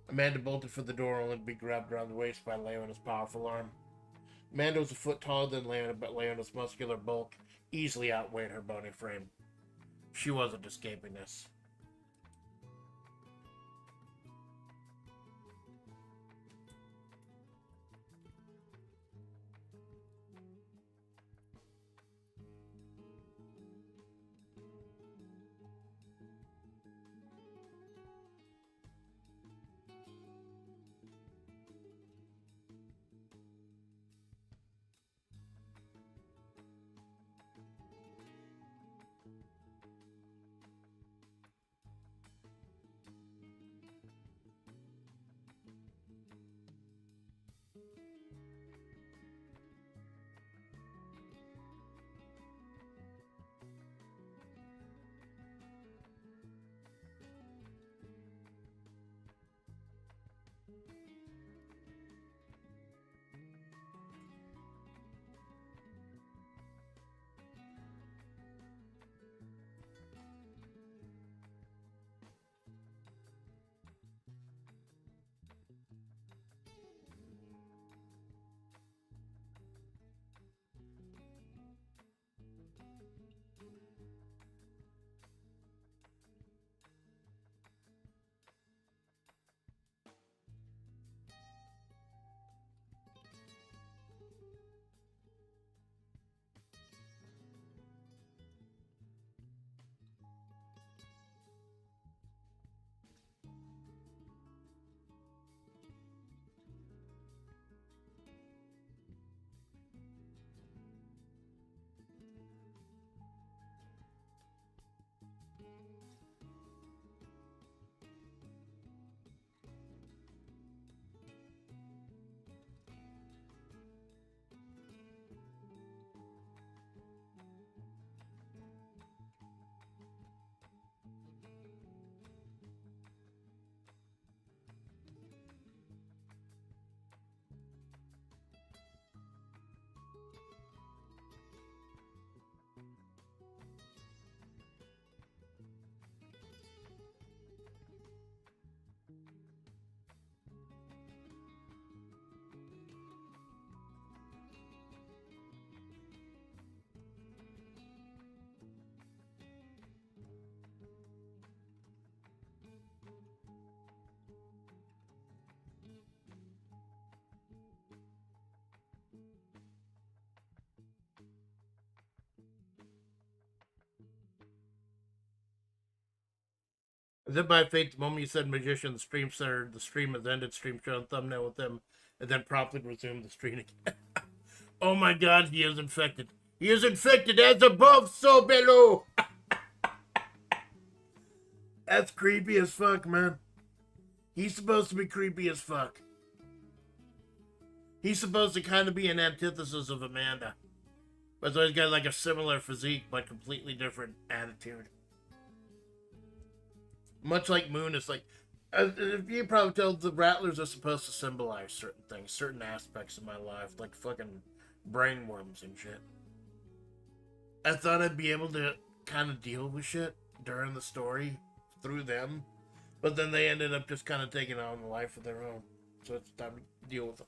[SPEAKER 1] Amanda bolted for the door only to be grabbed around the waist by Leona's powerful arm. Amanda was a foot taller than Leona, but Leona's muscular bulk easily outweighed her bony frame. She wasn't escaping this. And then by fate, the moment you said magician, the stream started, the stream has ended, stream showing thumbnail with them, and then promptly resumed the stream again. Oh my god, he is infected. He is infected as above, so below. That's creepy as fuck, man. He's supposed to be creepy as fuck. He's supposed to kind of be an antithesis of Amanda. But it's always got like a similar physique, but completely different attitude. Much like Moon is like, if you probably tell, the Rattlers are supposed to symbolize certain things, certain aspects of my life, like fucking brainworms and shit. I thought I'd be able to kind of deal with shit during the story through them, but then they ended up just kind of taking on a life of their own. So it's time to deal with them.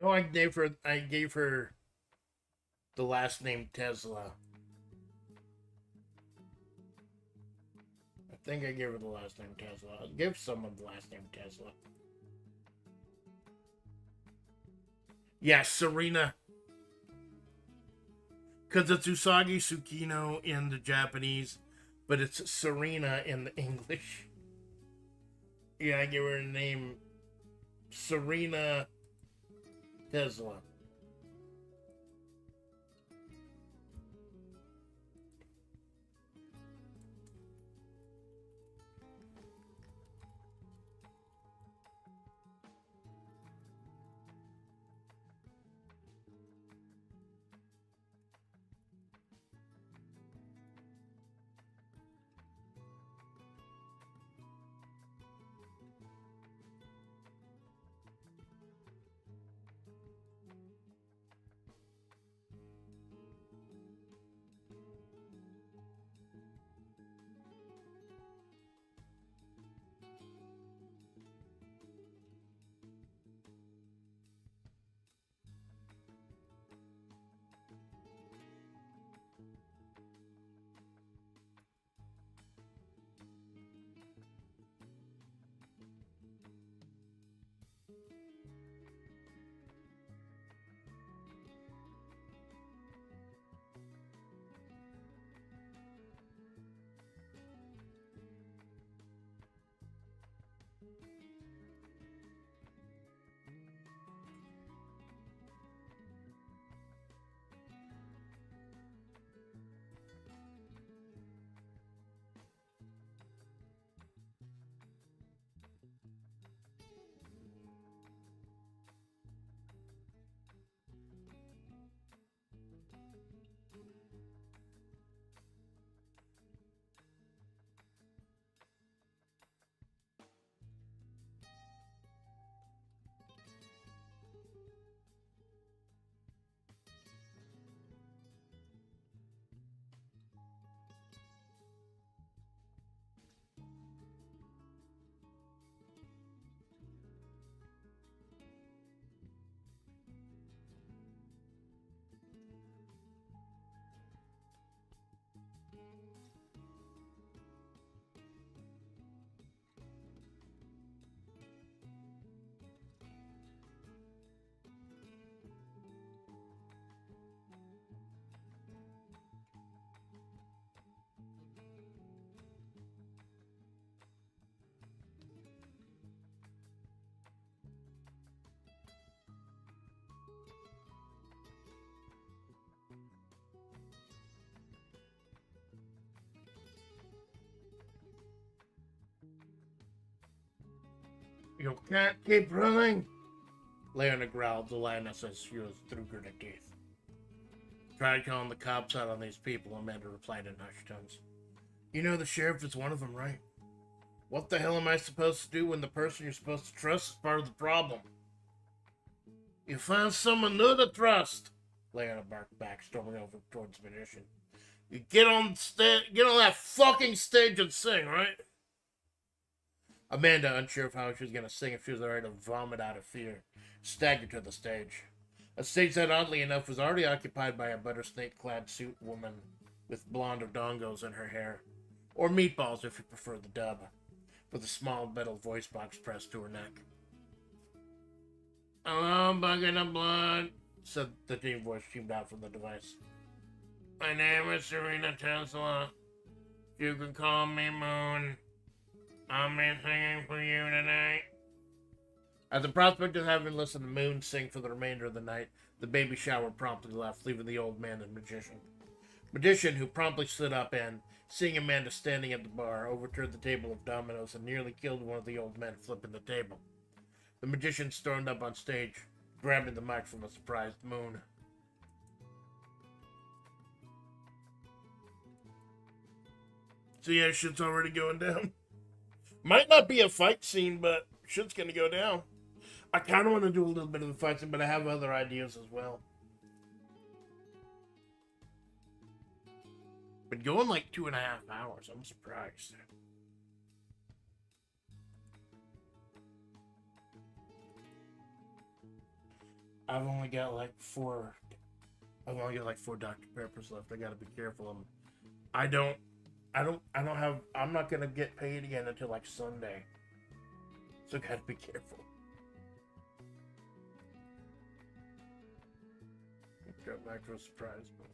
[SPEAKER 1] Oh, I gave her the last name Tesla. I think I gave her the last name Tesla. I'll give someone the last name Tesla. Yeah, Serena. Because it's Usagi Tsukino in the Japanese, but it's Serena in the English. Yeah, I gave her the name Serena Tesla. You can't keep running. Leona growled, the lioness as she was through gritted teeth. Tried calling the cops out on these people, Amanda replied in hushed tones. You know the sheriff is one of them, right? What the hell am I supposed to do when the person you're supposed to trust is part of the problem? You find someone new to trust, Leona barked back, storming over towards the magician. You get on that fucking stage and sing, right? Amanda, unsure of how she was going to sing if she was ready to vomit out of fear, staggered to the stage. A stage that, oddly enough, was already occupied by a butter-snake-clad suit woman with blonde odongos in her hair, or meatballs if you prefer the dub, with a small metal voice box pressed to her neck. Hello, bucket of blood, said the deep voice streamed out from the device. My name is Serena Tesla. You can call me Moon. I'll be singing for you tonight. At the prospect of having listened to Moon sing for the remainder of the night, the baby shower promptly left, leaving the old man and magician, who promptly stood up and, seeing Amanda standing at the bar, overturned the table of dominoes and nearly killed one of the old men flipping the table. The magician stormed up on stage, grabbing the mic from a surprised Moon. So yeah, shit's already going down. Might not be a fight scene, but shit's gonna go down. I kind of want to do a little bit of the fight scene, but I have other ideas as well. Been going like 2.5 hours. I'm surprised. I've only got like four Dr. Peppers left. I gotta be careful. I'm not gonna get paid again until like Sunday. So gotta be careful. Got back to a surprise, but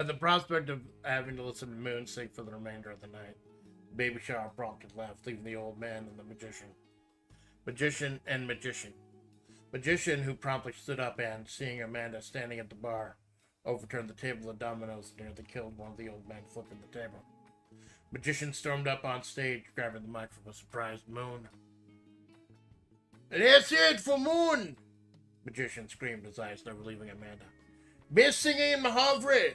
[SPEAKER 1] At the prospect of having to listen to Moon sing for the remainder of the night, Baby Shower prompted left, leaving the old man and the magician. Magician, who promptly stood up and, seeing Amanda standing at the bar, overturned the table of dominoes and nearly killed one of the old men flipping the table. Magician stormed up on stage, grabbing the mic from a surprised Moon. "Let's hear it for Moon!" Magician screamed, his eyes never leaving Amanda. "Best singer in Mahavre!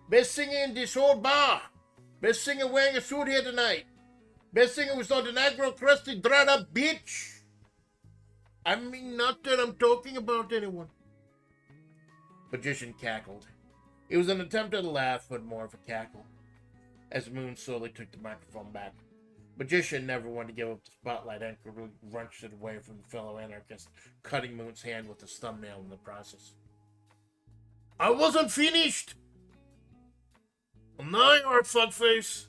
[SPEAKER 1] Best singer in this whole bar! Best singer wearing a suit here tonight! Best singer was not an aggro, crusty, dried up bitch! I mean, not that I'm talking about anyone." Magician cackled. It was an attempt at a laugh, but more of a cackle, as Moon slowly took the microphone back. Magician never wanted to give up the spotlight and wrenched it away from the fellow anarchist, cutting Moon's hand with his thumbnail in the process. "I wasn't finished!" "No, you are, fuckface."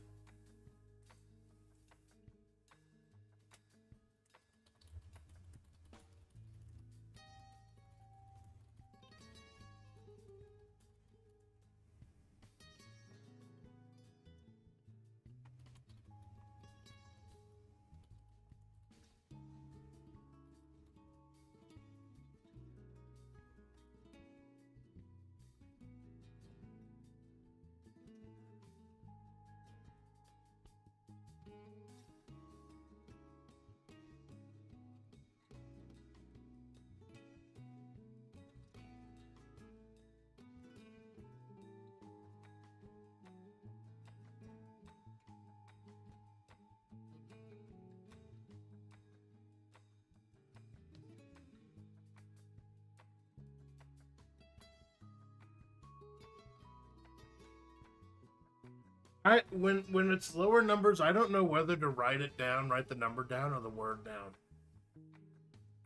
[SPEAKER 1] When it's lower numbers, I don't know whether to write the number down, or the word down.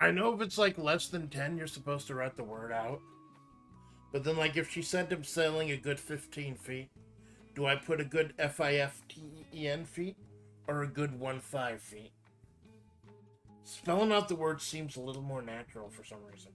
[SPEAKER 1] I know if it's like less than 10, you're supposed to write the word out. But then, like, if she sent him sailing a good 15 feet, do I put a good FIFTEN feet, or a good 15 feet? Spelling out the word seems a little more natural for some reason.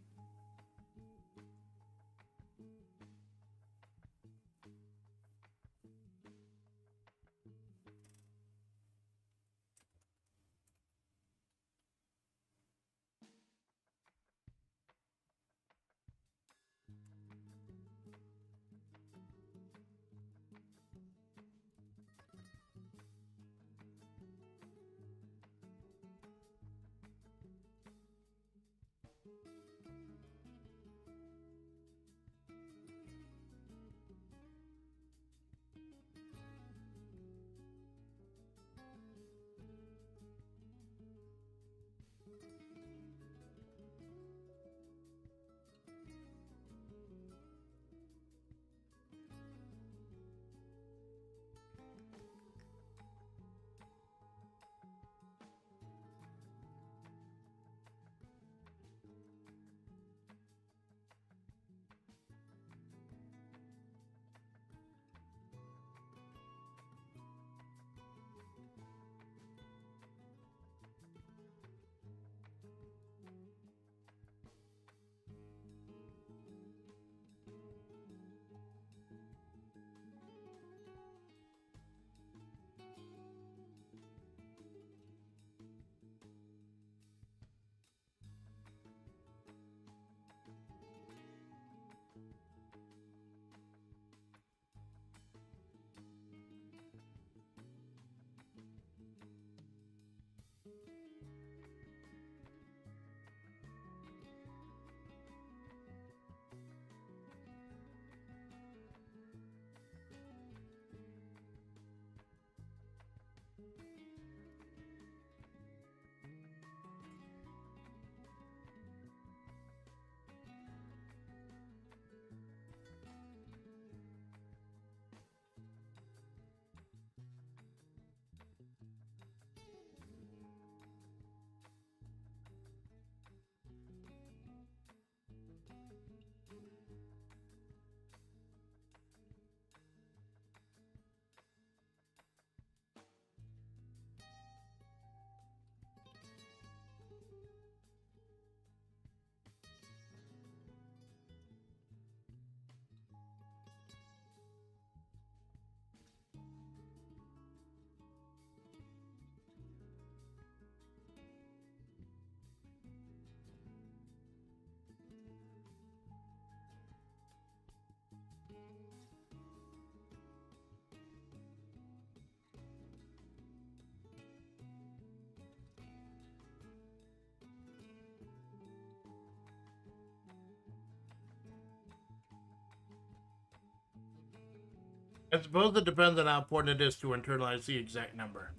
[SPEAKER 1] I suppose it depends on how important it is to internalize the exact number.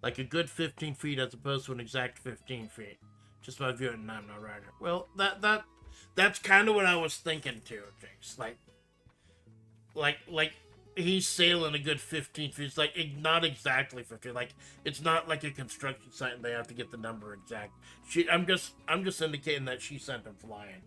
[SPEAKER 1] Like a good 15 feet as opposed to an exact 15 feet. Just my view, and I'm not right. Well, that's kind of what I was thinking too, Jinx. Like he's sailing a good 15 feet. It's like not exactly 15. Like it's not like a construction site and they have to get the number exact. I'm just indicating that she sent him flying.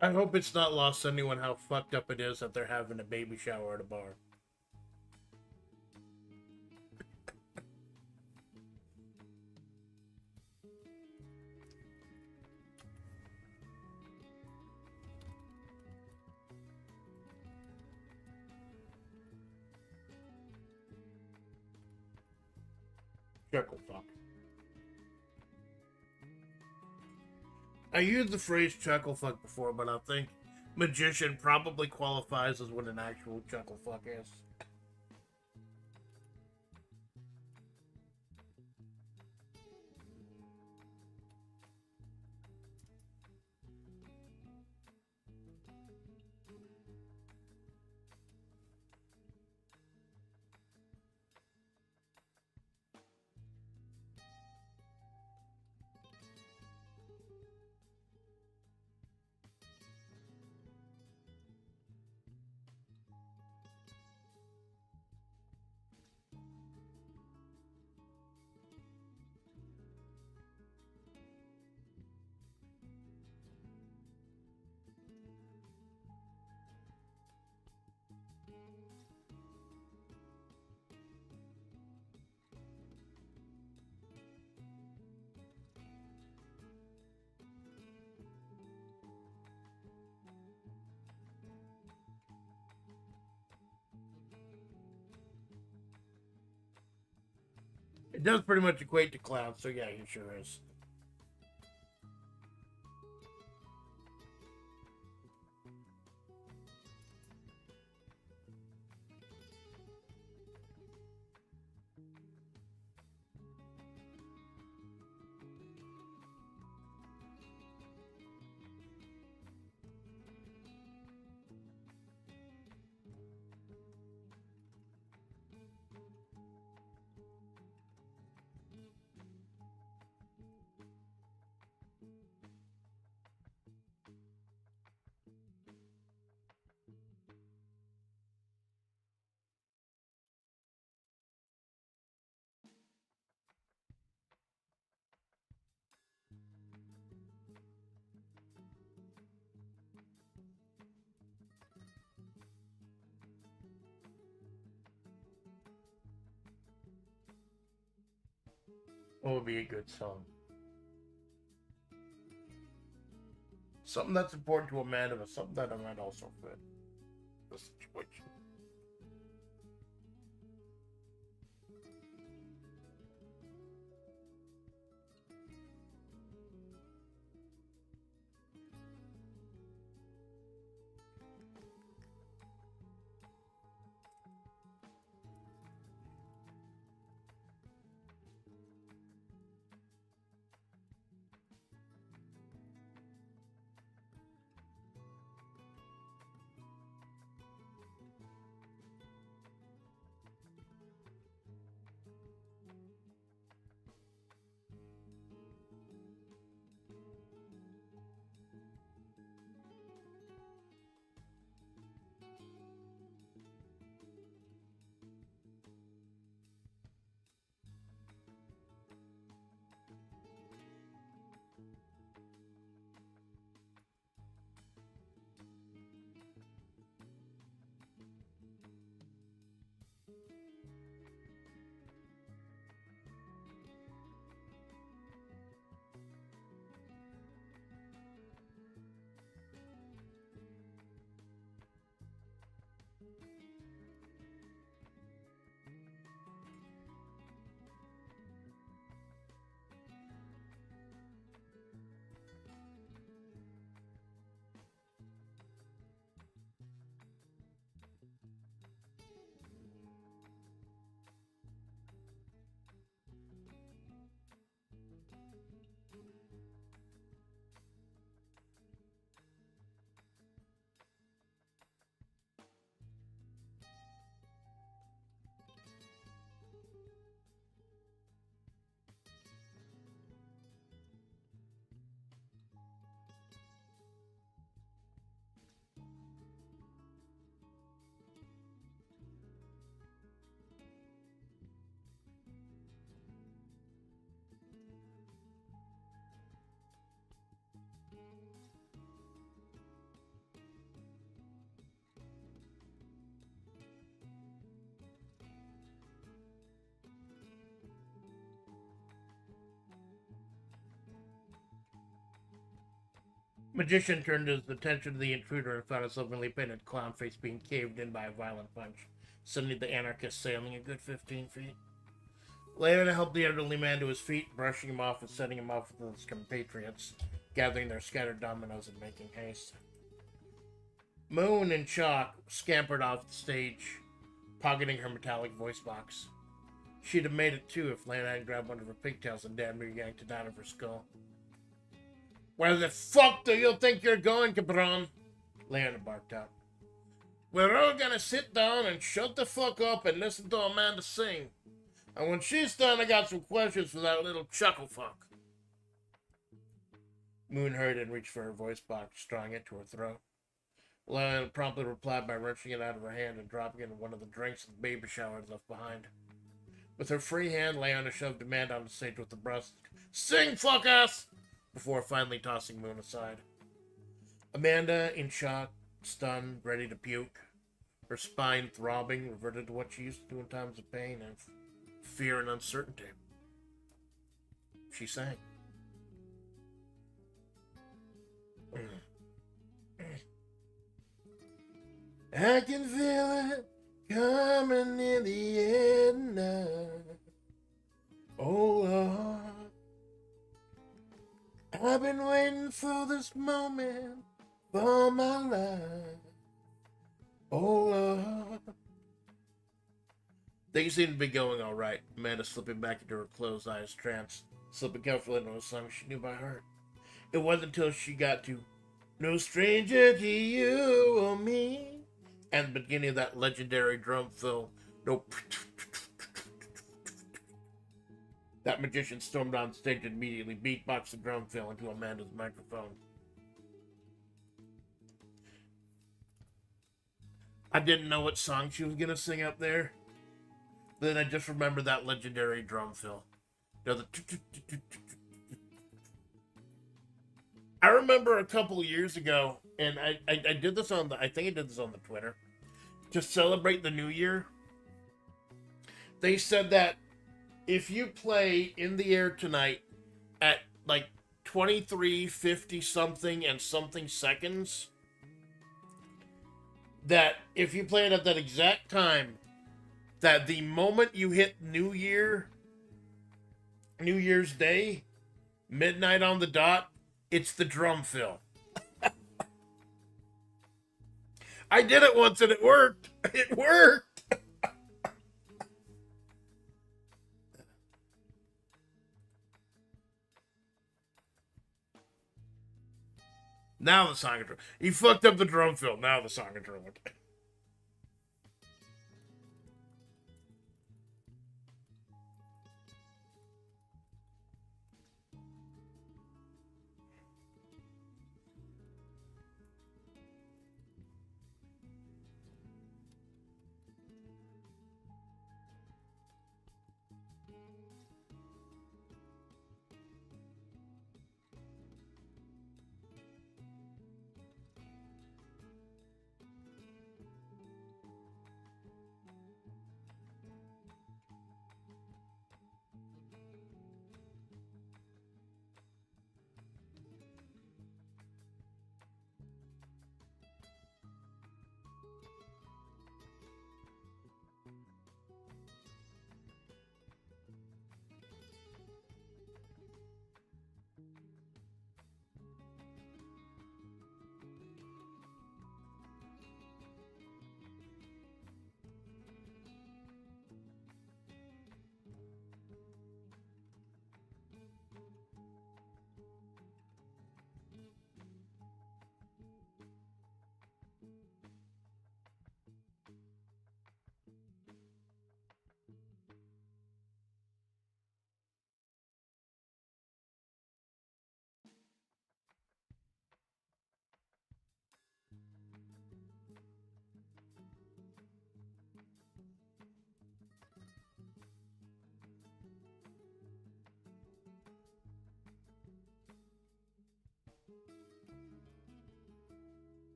[SPEAKER 1] I hope it's not lost on anyone how fucked up it is that they're having a baby shower at a bar. Chuckle fuck. I used the phrase chuckle fuck before, but I think magician probably qualifies as what an actual chuckle fuck is. It does pretty much equate to clown, so yeah, he sure is. What would be a good song? Something that's important to Amanda, but something that I might also fit the situation. Magician turned his attention to the intruder and found his lovingly painted clown face being caved in by a violent punch, sending the anarchist sailing a good 15 feet. Leona helped the elderly man to his feet, brushing him off and setting him off with his compatriots, gathering their scattered dominoes and making haste. Moon and Chalk scampered off the stage, pocketing her metallic voice box. She'd have made it too if Leona hadn't grabbed one of her pigtails and damn near yanked it out of her skull. "Where the fuck do you think you're going, cabron?" Leona barked out. "We're all gonna sit down and shut the fuck up and listen to Amanda sing. And when she's done, I got some questions for that little chuckle fuck." Moon heard and reached for her voice box, drawing it to her throat. Leona promptly replied by wrenching it out of her hand and dropping it in one of the drinks the baby shower had left behind. With her free hand, Leona shoved Amanda on the stage with the brusque, "Sing, fuck ass!" before finally tossing Moon aside. Amanda, in shock, stunned, ready to puke, her spine throbbing, reverted to what she used to do in times of pain and fear and uncertainty. She sang. "I can feel it coming in the air now. Oh Lord, I've been waiting for this moment for my life. Oh Lord." Things seemed to be going all right. Amanda slipping back into her closed eyes trance, slipping comfortably into a song she knew by heart. It wasn't until she got to "No Stranger to You or Me" and the beginning of that legendary drum fill, that magician stormed on stage and immediately beatboxed the drum fill into Amanda's microphone. I didn't know what song she was gonna sing up there. Then I just remembered that legendary drum fill. You know, I remember a couple of years ago, and I did this on I think I did this on the Twitter, to celebrate the new year. They said that if you play In the Air Tonight at like 23:50 something and something seconds, that if you play it at that exact time, that the moment you hit New Year's Day, midnight on the dot, it's the drum fill. I did it once and it worked. It worked. Now the song control. He fucked up the drum fill. Now the song control.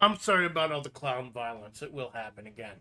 [SPEAKER 1] I'm sorry about all the clown violence. It will happen again.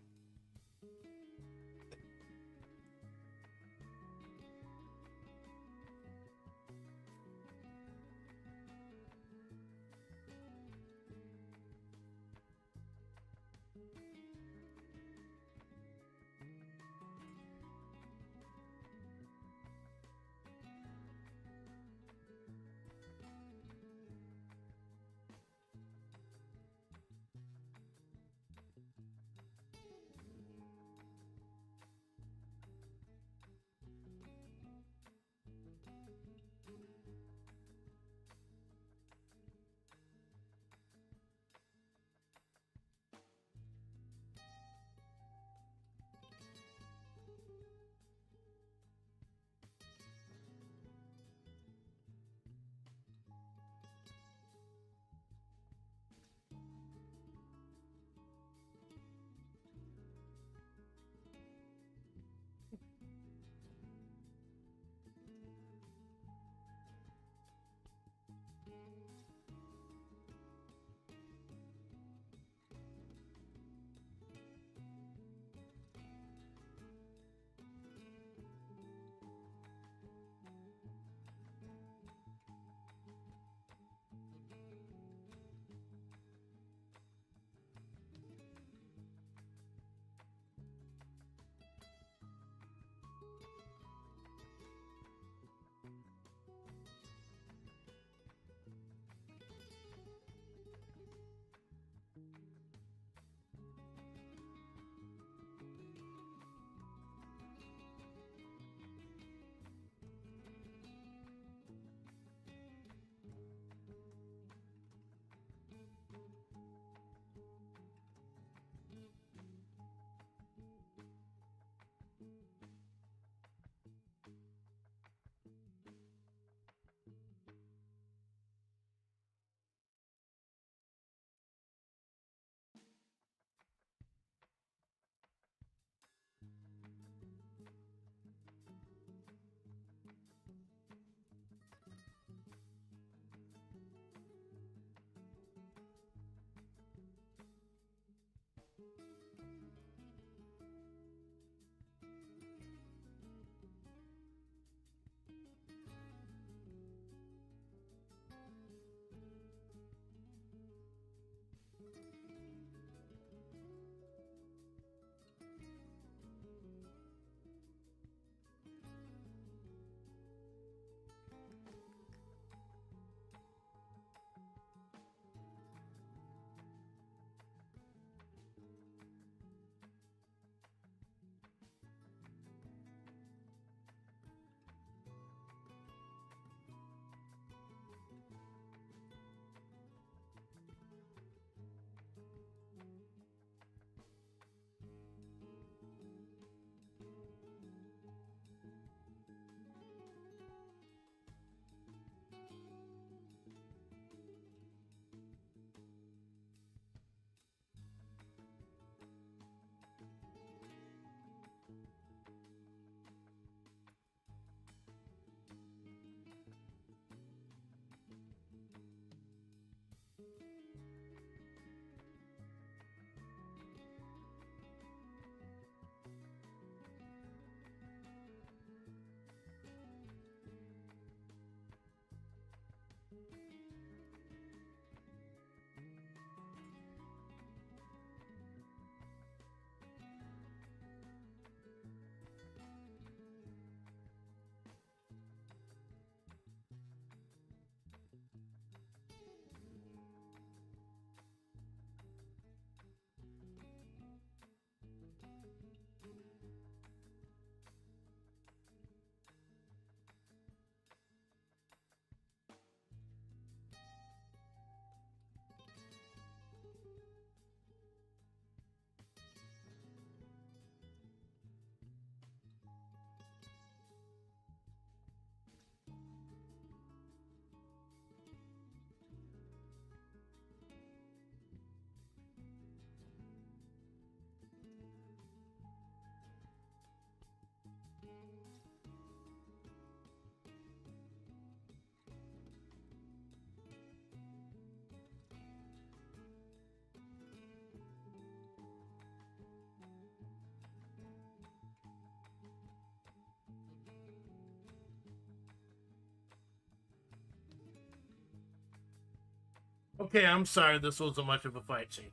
[SPEAKER 1] Okay, I'm sorry. This wasn't much of a fight scene.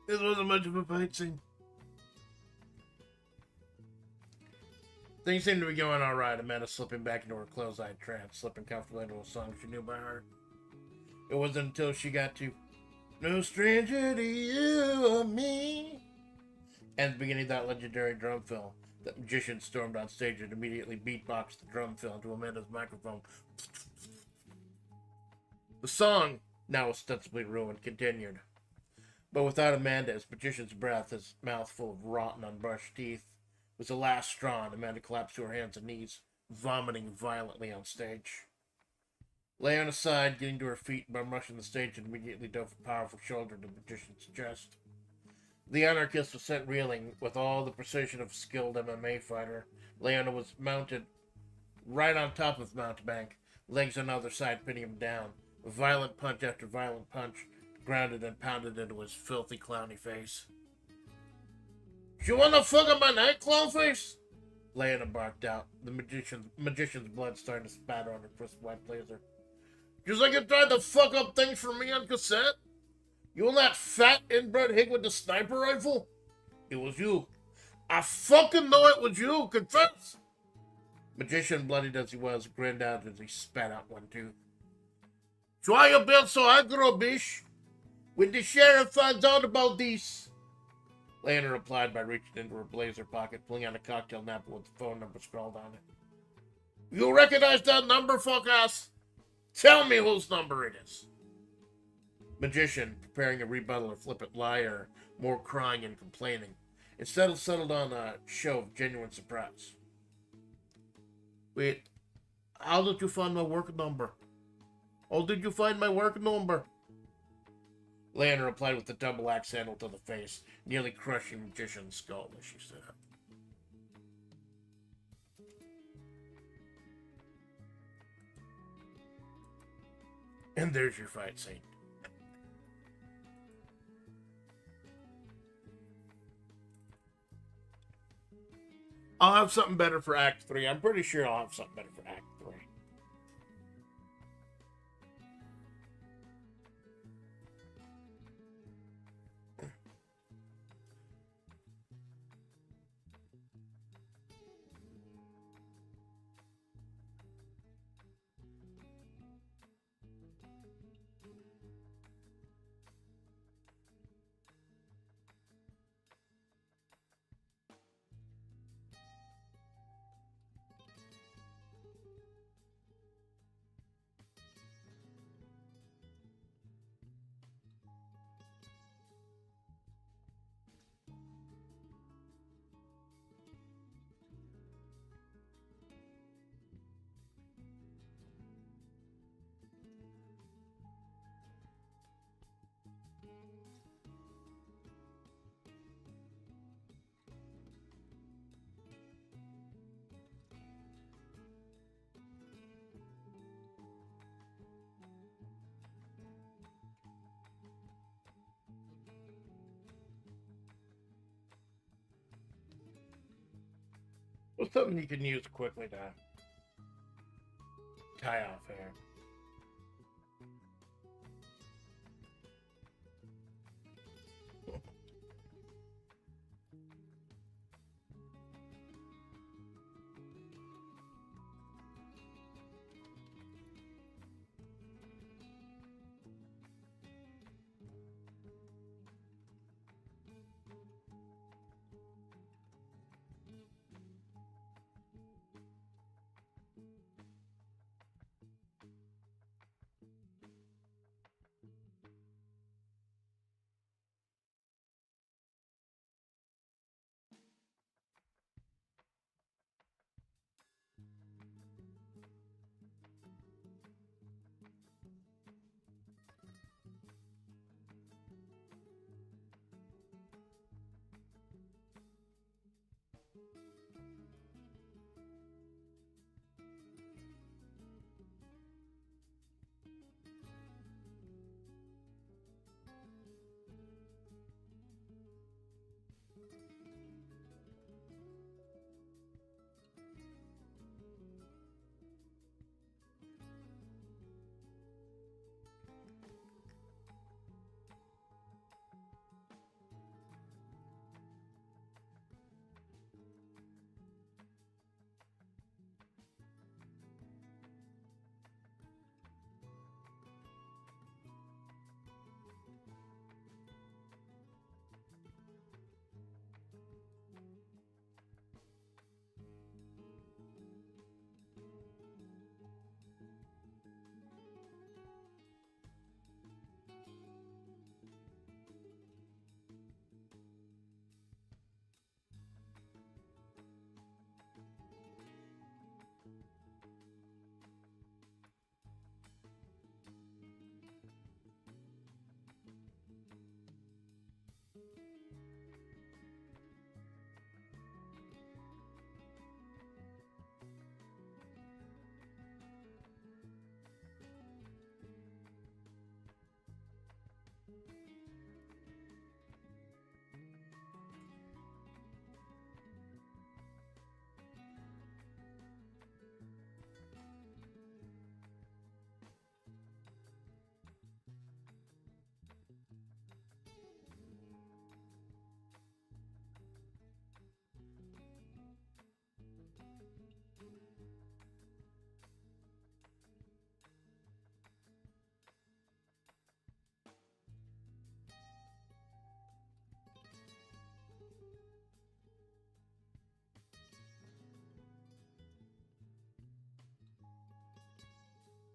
[SPEAKER 1] This wasn't much of a fight scene. Things seem to be going all right. Amanda slipping back into her closed-eyed trance, slipping comfortably into a song she knew by heart. It wasn't until she got to "No Stranger to You or Me" and the beginning of that legendary drum fill that magician stormed on stage and immediately beatboxed the drum fill into Amanda's microphone. The song, now ostensibly ruined, continued. But without Amanda, as magician's breath, his mouth full of rotten, unbrushed teeth, was the last straw, and Amanda collapsed to her hands and knees, vomiting violently on stage. Leona sighed, getting to her feet, bum rushing the stage, and immediately dove a powerful shoulder to the magician's chest. The anarchist was sent reeling with all the precision of a skilled MMA fighter. Leona was mounted right on top of Mountebank, legs on the other side pinning him down. A violent punch after violent punch grounded and pounded into his filthy, clowny face. "You wanna fuck up my night, clown face?" Leona barked out, the magician's blood starting to spatter on her crisp white blazer. "Just like you tried to fuck up things for me on cassette? You and that fat inbred hick with the sniper rifle? It was you. I fucking know it was you. Confess!" Magician, bloodied as he was, grinned out as he spat out one tooth. "So why you been so aggro, bish? When the sheriff finds out about this?" Leona replied by reaching into her blazer pocket, pulling out a cocktail napkin with the phone number scrawled on it. "You recognize that number, fuck-ass? Tell me whose number it is." Magician, preparing a rebuttal or flippant liar, more crying and complaining, instead settled on a show of genuine surprise. "Wait, how did you find my work number? How did you find my work number?" Leona replied with a double axe handle to the face, nearly crushing Magician's skull as she stood up. And there's your fight scene. I'll have something better for Act 3. I'm pretty sure I'll have something better for Act 3. What's something you can use quickly to tie off hair?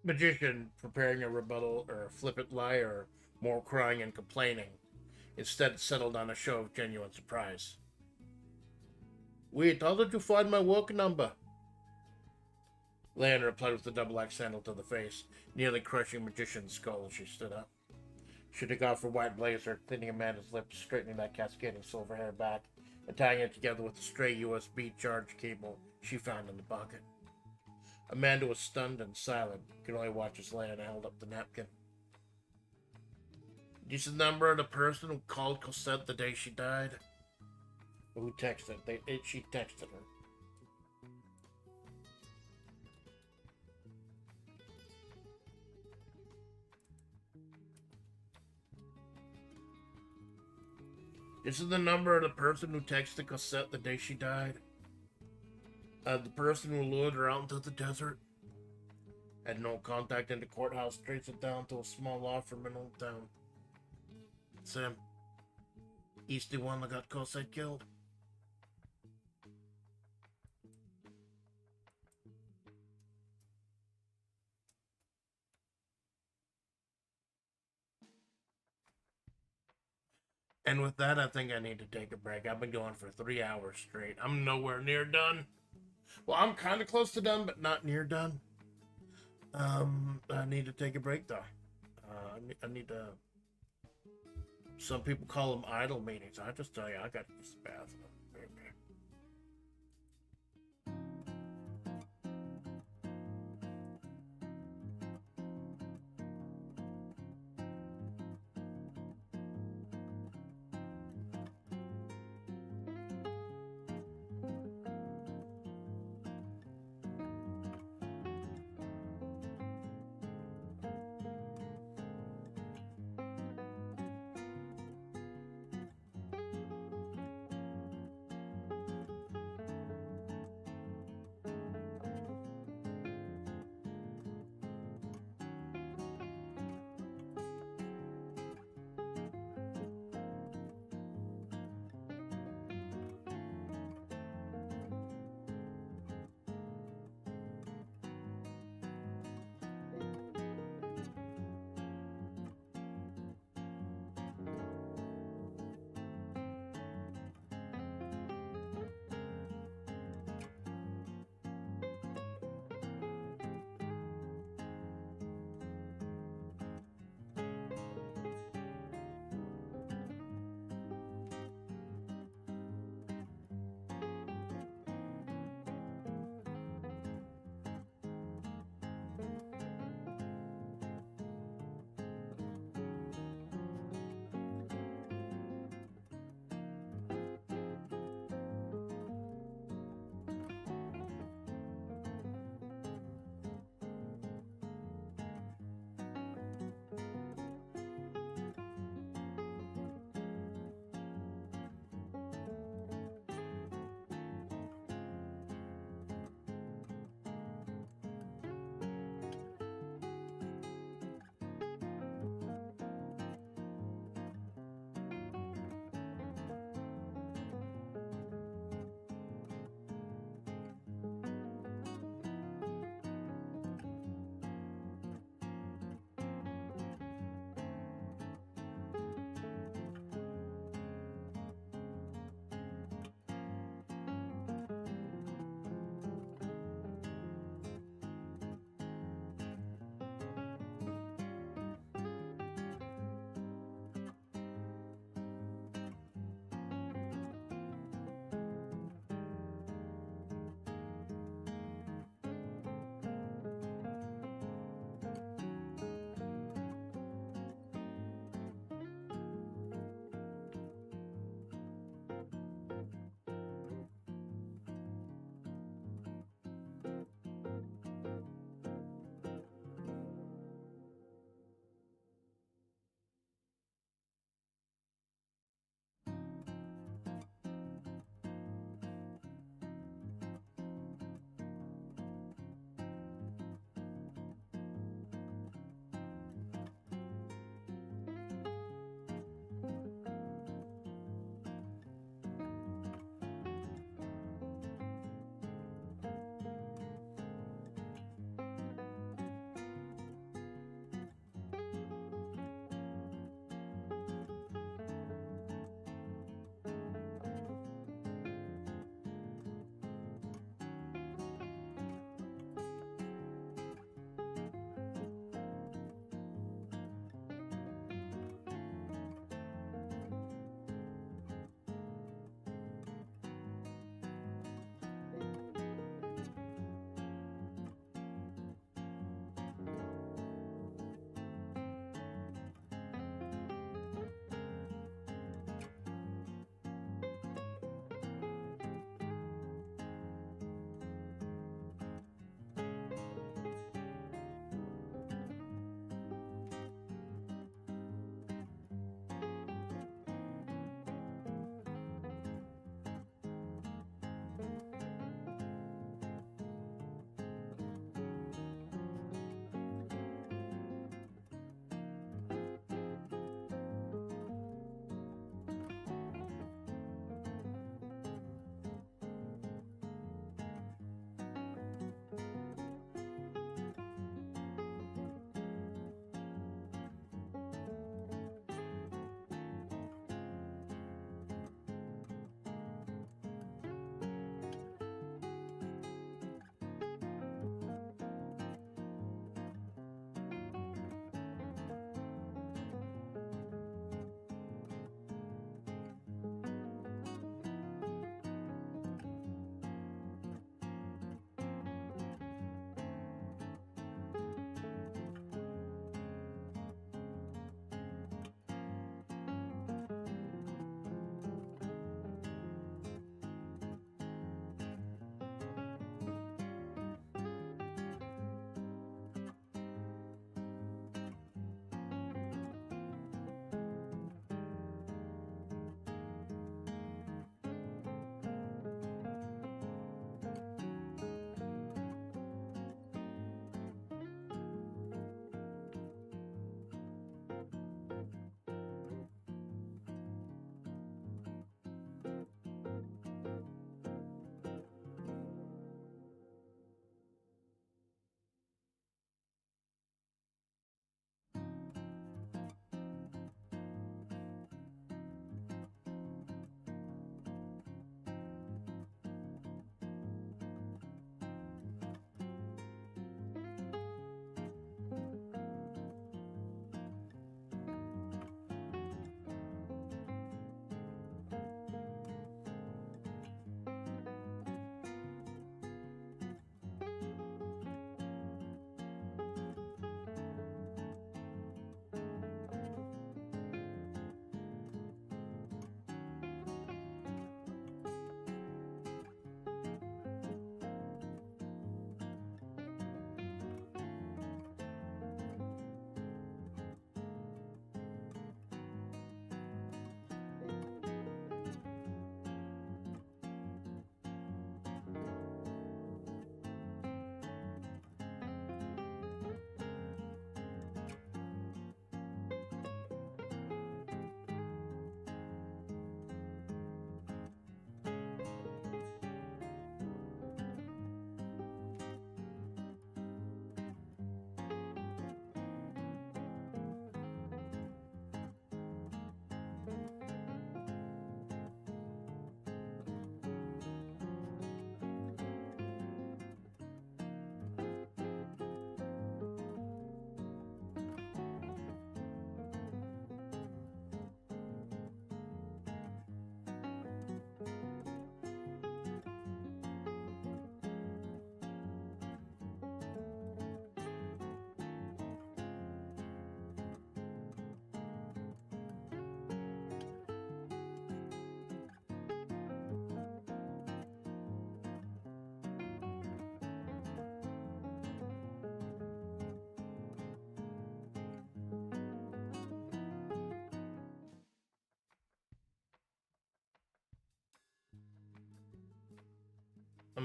[SPEAKER 1] Magician preparing a rebuttal or a flippant lie or more crying and complaining, instead settled on a show of genuine surprise. Wait, how did you find my work number? Leona replied with a double-axe sandal to the face, nearly crushing Magician's skull as she stood up. She took off her white blazer, cleaning Amanda's lips, straightening that cascading silver hair back, and tying it together with a stray USB charge cable she found in the pocket. Amanda was stunned and silent, could only watch as Leona held up the napkin. This is the number of the person who called Cosette the day she died? Who texted? She texted her. This is the number of the person who texted Cosette the day she died. The person who lured her out into the desert. Had no contact in the courthouse, traced it down to a small law firm in Old Town. Sam, he's the one that got Cosette killed. And with that, I think I need to take a break. I've been going for 3 hours straight. I'm nowhere near done. Well, I'm kind of close to done, but not near done. I need to take a break, though. I need to... Some people call them idle meetings. I just tell you, I got to use the bathroom.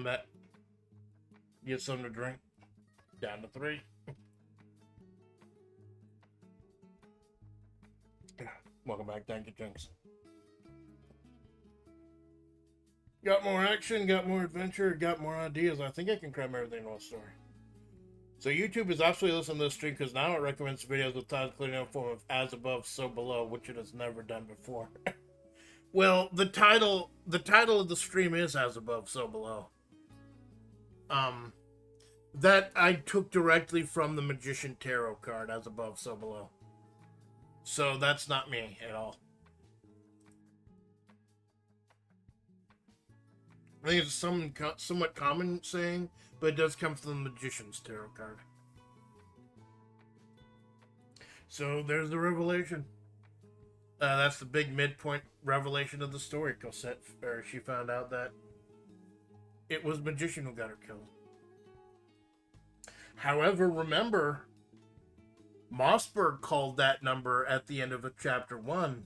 [SPEAKER 1] that. Get something to drink. Down to 3. Welcome back. Thank you, Jinx. Got more action, got more adventure, got more ideas. I think I can cram everything in one story. So YouTube is absolutely listening to this stream because now it recommends videos with titles including in the form of as above, so below, which it has never done before. Well, the title of the stream is as above, so below. That I took directly from the Magician Tarot card, as above, so below. So that's not me at all. I think it's a somewhat common saying, but it does come from the Magician's Tarot card. So there's the revelation. That's the big midpoint revelation of the story. Cosette, or she found out that it was Magician who got her killed. However, remember, Mossberg called that number at the end of chapter 1,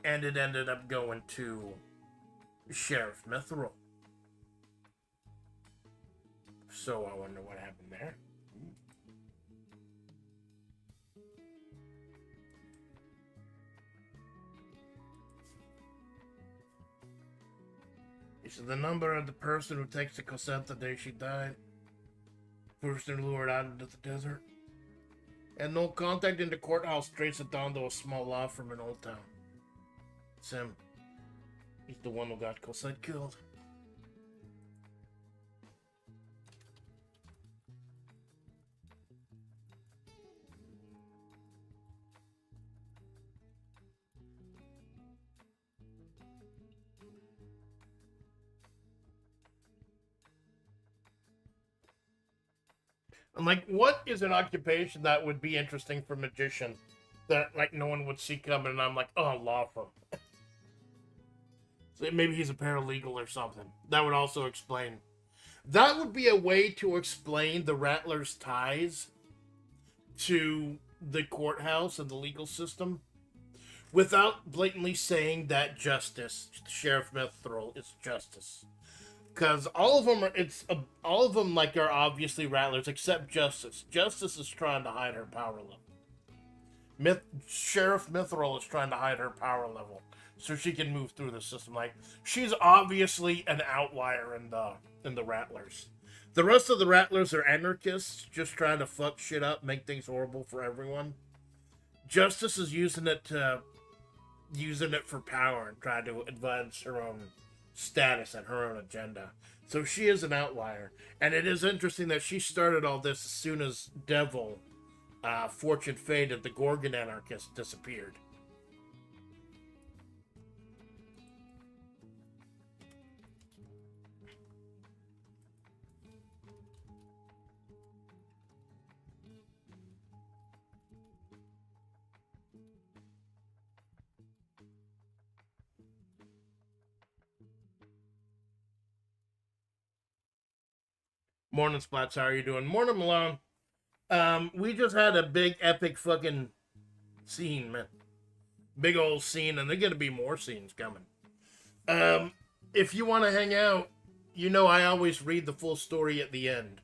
[SPEAKER 1] and it ended up going to Sheriff Mithril. So I wonder what happened there. He said the number of the person who takes the Cosette the day she died. Person lured out into the desert. And no contact in the courthouse traces it down to a small law firm in Old Town. It's him. He's the one who got Cosette killed. I'm like, what is an occupation that would be interesting for Magician that like no one would see coming? And I'm like, oh, law firm. So maybe he's a paralegal or something. That would also explain. That would be a way to explain the Rattler's ties to the courthouse and the legal system without blatantly saying that justice, Sheriff Mithril, is justice. Because all of them are, like are obviously Rattlers, except Justice. Justice is trying to hide her power level. Sheriff Mithril is trying to hide her power level, so she can move through the system. Like she's obviously an outlier in the Rattlers. The rest of the Rattlers are anarchists, just trying to fuck shit up, make things horrible for everyone. Justice is using it for power and trying to advance her own status and her own agenda. So she is an outlier. And it is interesting that she started all this as soon as Devil, Fortune faded, the Gorgon anarchist disappeared. Morning, Splats. How are you doing? Morning, Malone. We just had a big, epic fucking scene, man. Big old scene, and there's gonna be more scenes coming. If you want to hang out, you know I always read the full story at the end.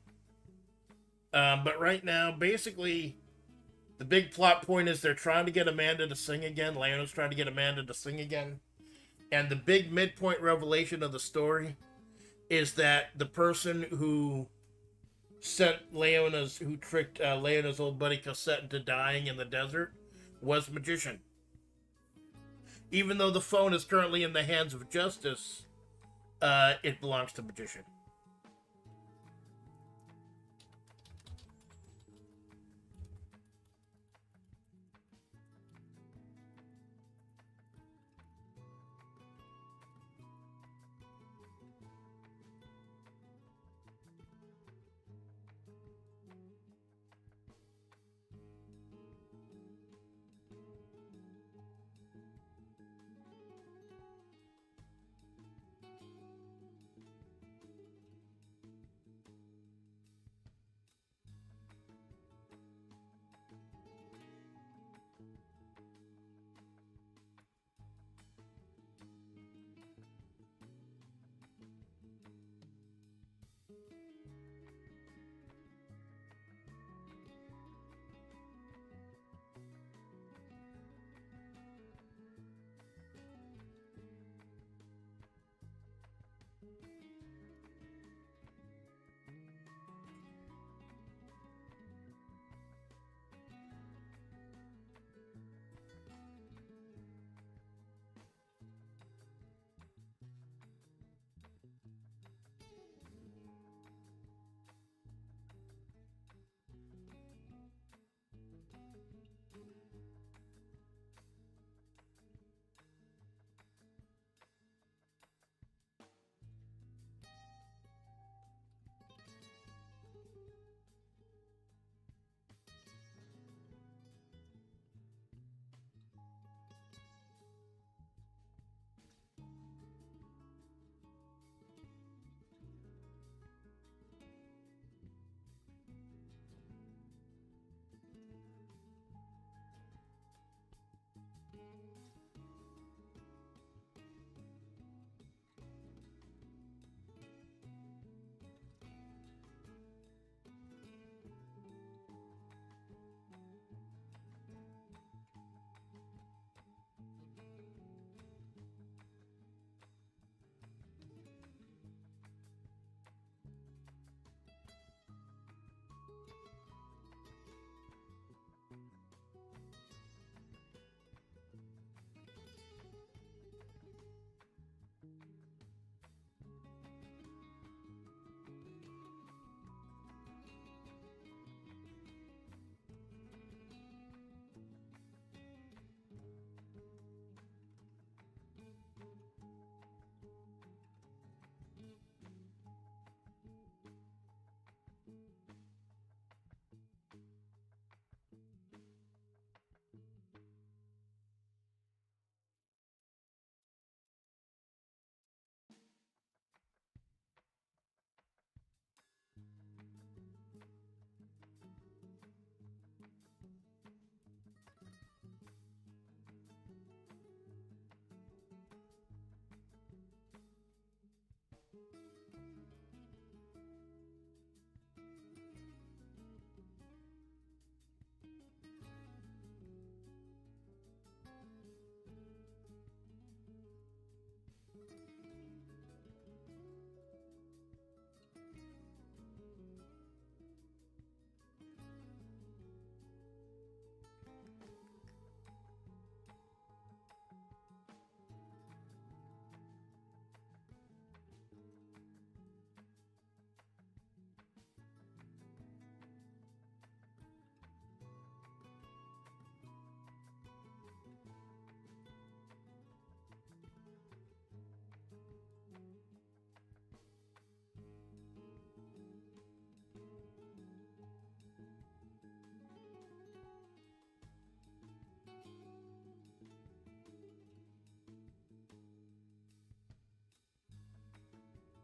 [SPEAKER 1] But right now, basically, the big plot point is they're trying to get Amanda to sing again. Leona's trying to get Amanda to sing again. And the big midpoint revelation of the story is that the person who tricked Leona's old buddy Cosette into dying in the desert was Magician. Even though the phone is currently in the hands of Justice, it belongs to Magician.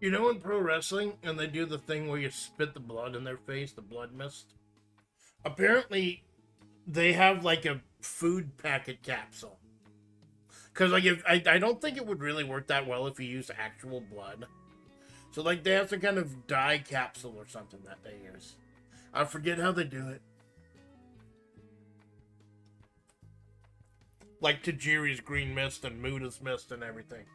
[SPEAKER 1] You know, in pro wrestling, and they do the thing where you spit the blood in their face, the blood mist. Apparently, they have like a food packet capsule. Because like, if I don't think it would really work that well if you use actual blood. So like, they have some kind of dye capsule or something that they use. I forget how they do it. Like Tajiri's green mist and Muda's mist and everything.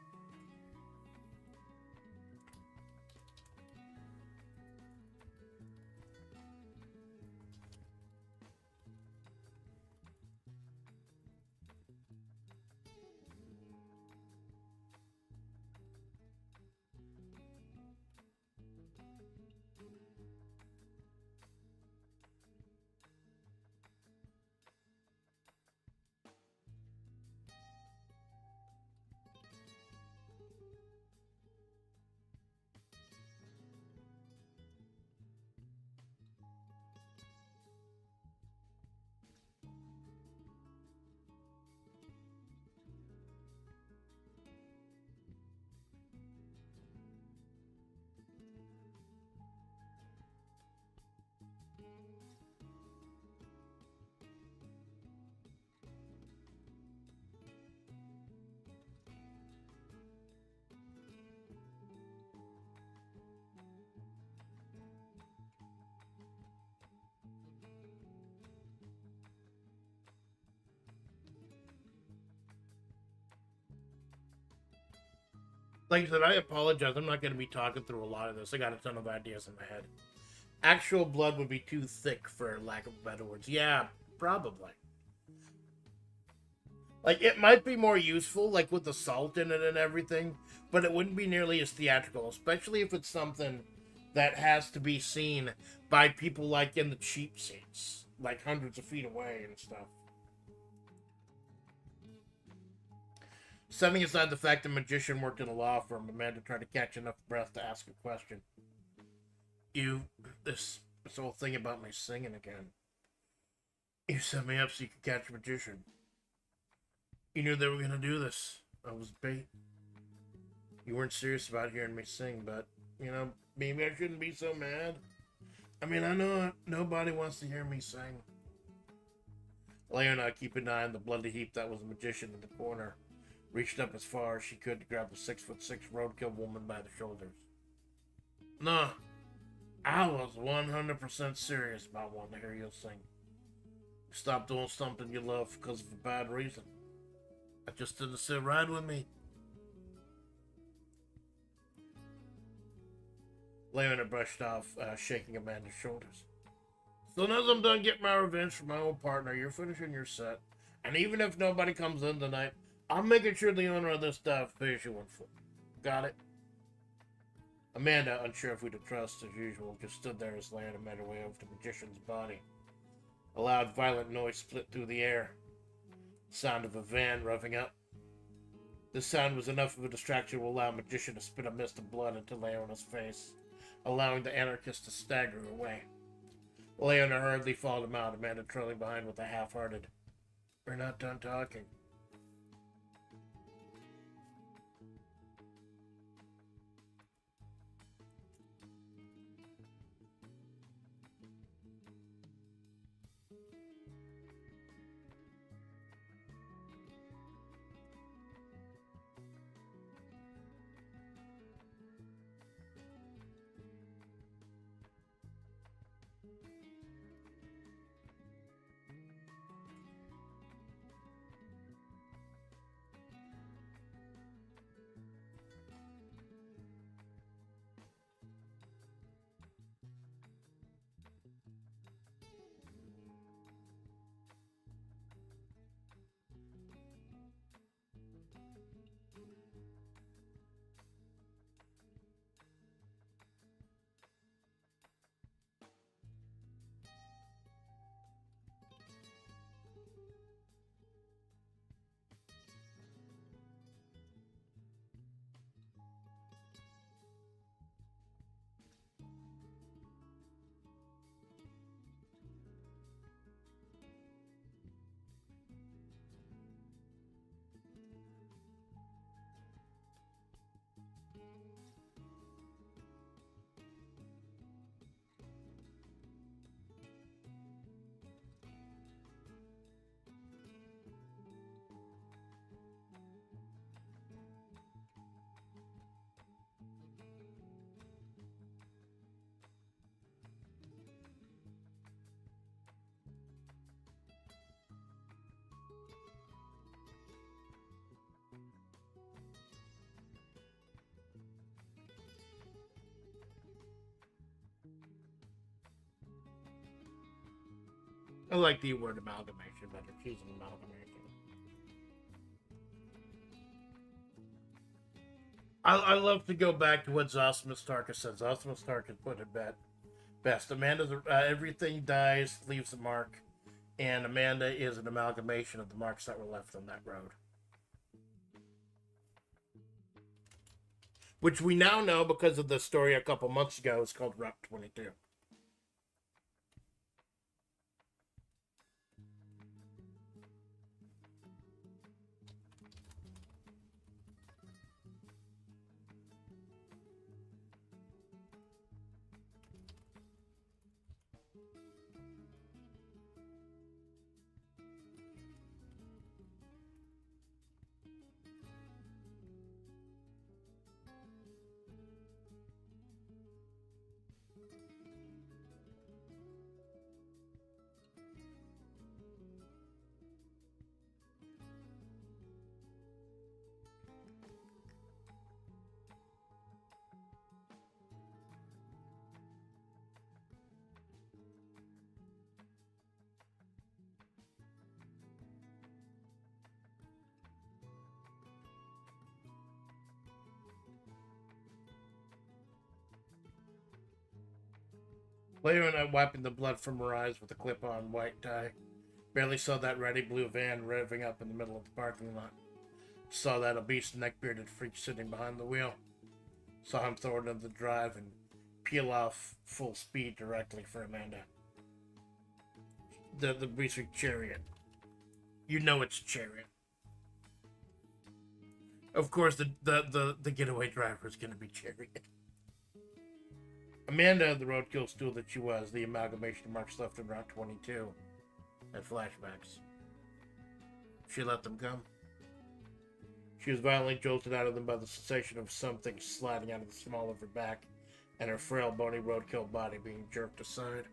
[SPEAKER 1] Like I said, I apologize. I'm not going to be talking through a lot of this. I got a ton of ideas in my head. Actual blood would be too thick, for lack of better words. Yeah, probably. Like, it might be more useful, like with the salt in it and everything, but it wouldn't be nearly as theatrical, especially if it's something that has to be seen by people like in the cheap seats, like hundreds of feet away and stuff. Setting aside the fact the magician worked in a law firm, Amanda tried to catch enough breath to ask a question. This whole thing about me singing again. You set me up so you could catch a magician. You knew they were going to do this. I was bait. You weren't serious about hearing me sing, but, you know, maybe I shouldn't be so mad. I mean, I know nobody wants to hear me sing. Leona, keeping an eye on the bloody heap that was a magician in the corner, reached up as far as she could to grab the 6'6" roadkill woman by the shoulders. No, I was 100% serious about wanting to hear you sing. Stop doing something you love because of a bad reason. I just didn't sit right with me. Leona brushed off, shaking Amanda's shoulders. So now that I'm done getting my revenge for my old partner, you're finishing your set. And even if nobody comes in tonight, I'm making sure the owner of this stuff pays you in full. Got it? Amanda, unsure if who to trust as usual, just stood there as Leona made her way over to the magician's body. A loud, violent noise split through the air. The sound of a van revving up. This sound was enough of a distraction to allow the magician to spit a mist of blood into Leona's face, allowing the anarchist to stagger away. Leona hurriedly followed him out, Amanda trailing behind with a half-hearted, "We're not done talking." I like the word amalgamation better. She's an amalgamation. I love to go back to what Zosimus Tarkus said. Zosimus Tarkus put it best. Amanda, everything dies, leaves a mark, and Amanda is an amalgamation of the marks that were left on that road. Which we now know because of the story a couple months ago is called Route 22. Leona wiping the blood from her eyes with a clip-on white tie. Barely saw that ratty blue van revving up in the middle of the parking lot. Saw that obese neck-bearded freak sitting behind the wheel. Saw him throw it into the drive and peel off full speed directly for Amanda. The basic chariot. You know it's a chariot. Of course, the getaway driver is going to be chariot. Amanda, the roadkill stool that she was, the amalgamation of marks left in Route 22, had flashbacks. She let them come. She was violently jolted out of them by the sensation of something sliding out of the small of her back and her frail, bony roadkill body being jerked aside.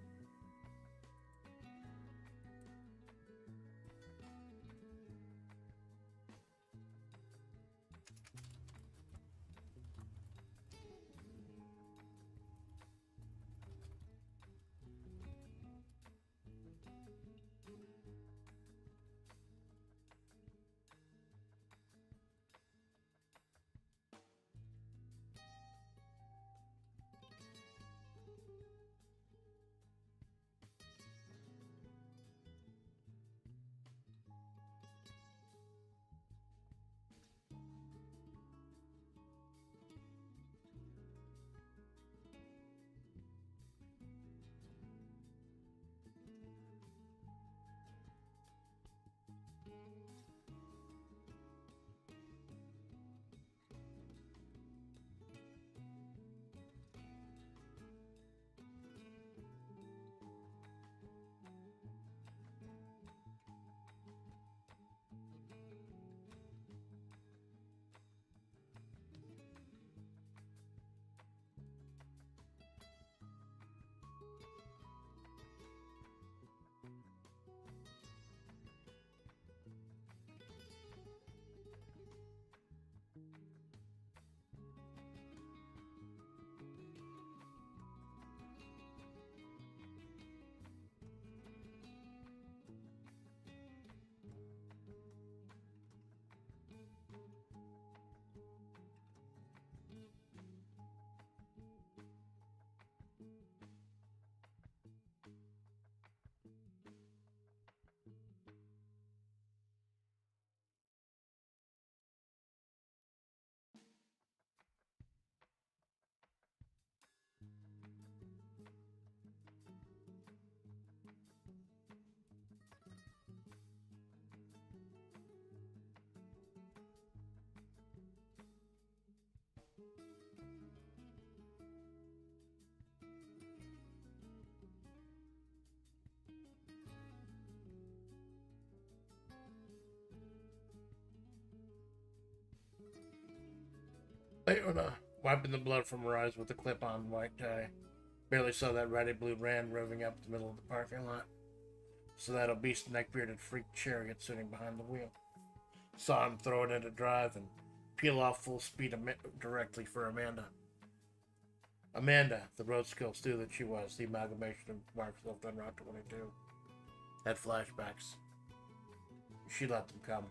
[SPEAKER 1] Leona, wiping the blood from her eyes with a clip-on white tie. Barely saw that ratty blue van revving up the middle of the parking lot. Saw that obese neck-bearded freak chariot sitting behind the wheel. Saw him throw it into drive and peel off full speed directly for Amanda. Amanda, the road skill stew that she was, the amalgamation of marks left on Route 22. had flashbacks. She let them come.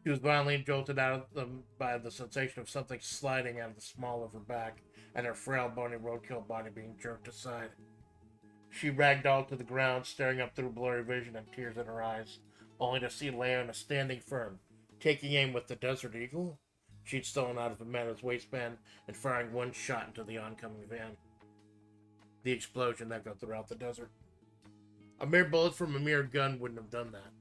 [SPEAKER 1] She was violently jolted out of them by the sensation of something sliding out of the small of her back and her frail, bony roadkill body being jerked aside. She ragdolled to the ground, staring up through blurry vision and tears in her eyes, only to see Leona standing firm, taking aim with the Desert Eagle she'd stolen out of Amanda's waistband and firing one shot into the oncoming van. The explosion echoed throughout the desert. A mere bullet from a mere gun wouldn't have done that.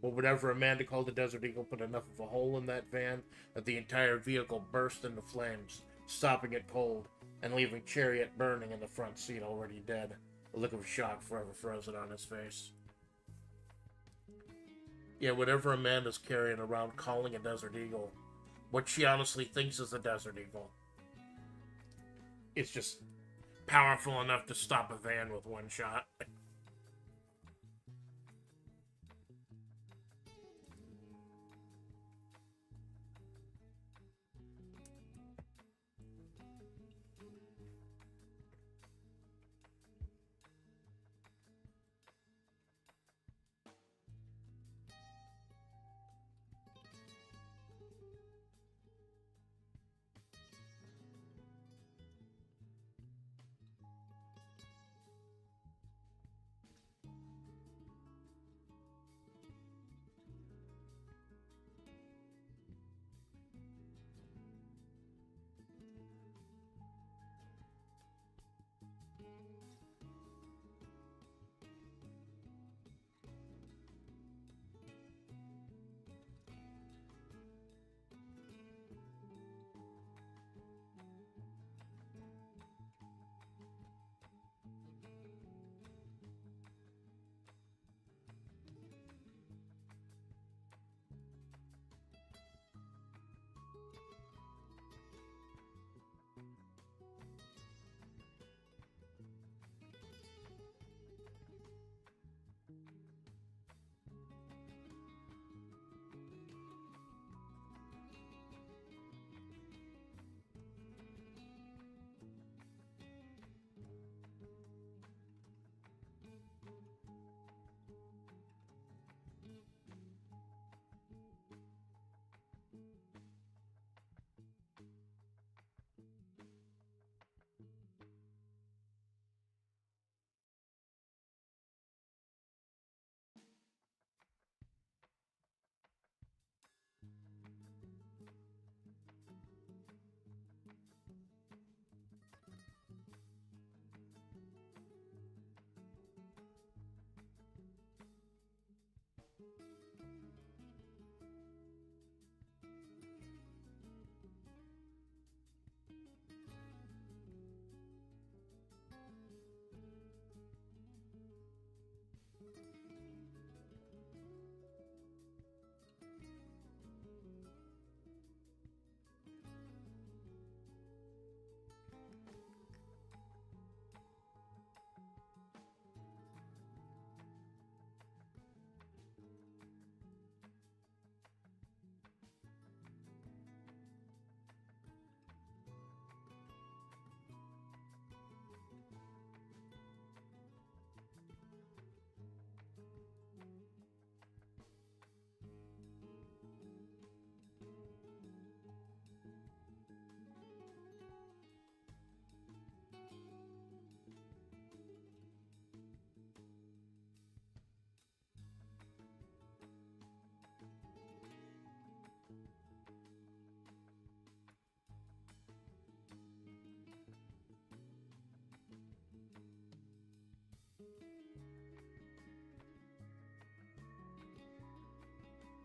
[SPEAKER 1] But whatever Amanda called the Desert Eagle put enough of a hole in that van that the entire vehicle burst into flames, stopping it cold and leaving Chariot burning in the front seat already dead, a look of shock forever frozen on his face. Yeah, whatever Amanda's carrying around calling a Desert Eagle, what she honestly thinks is a Desert Eagle, it's just powerful enough to stop a van with one shot.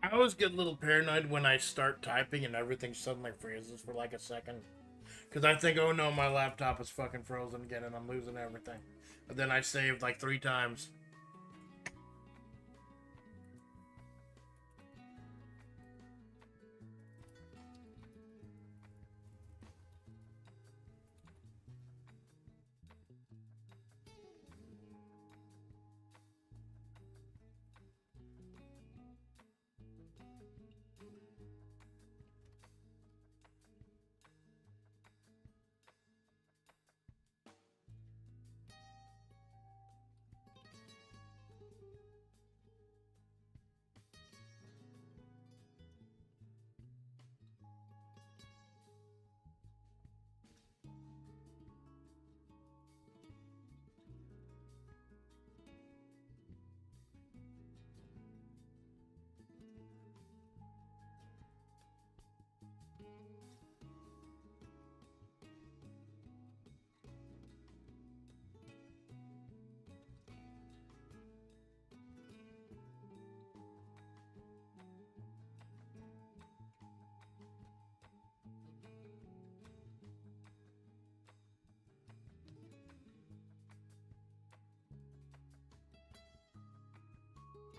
[SPEAKER 1] I always get a little paranoid when I start typing and everything suddenly freezes for like a second. Because I think, oh no, my laptop is fucking frozen again and I'm losing everything. And then I saved like 3 times.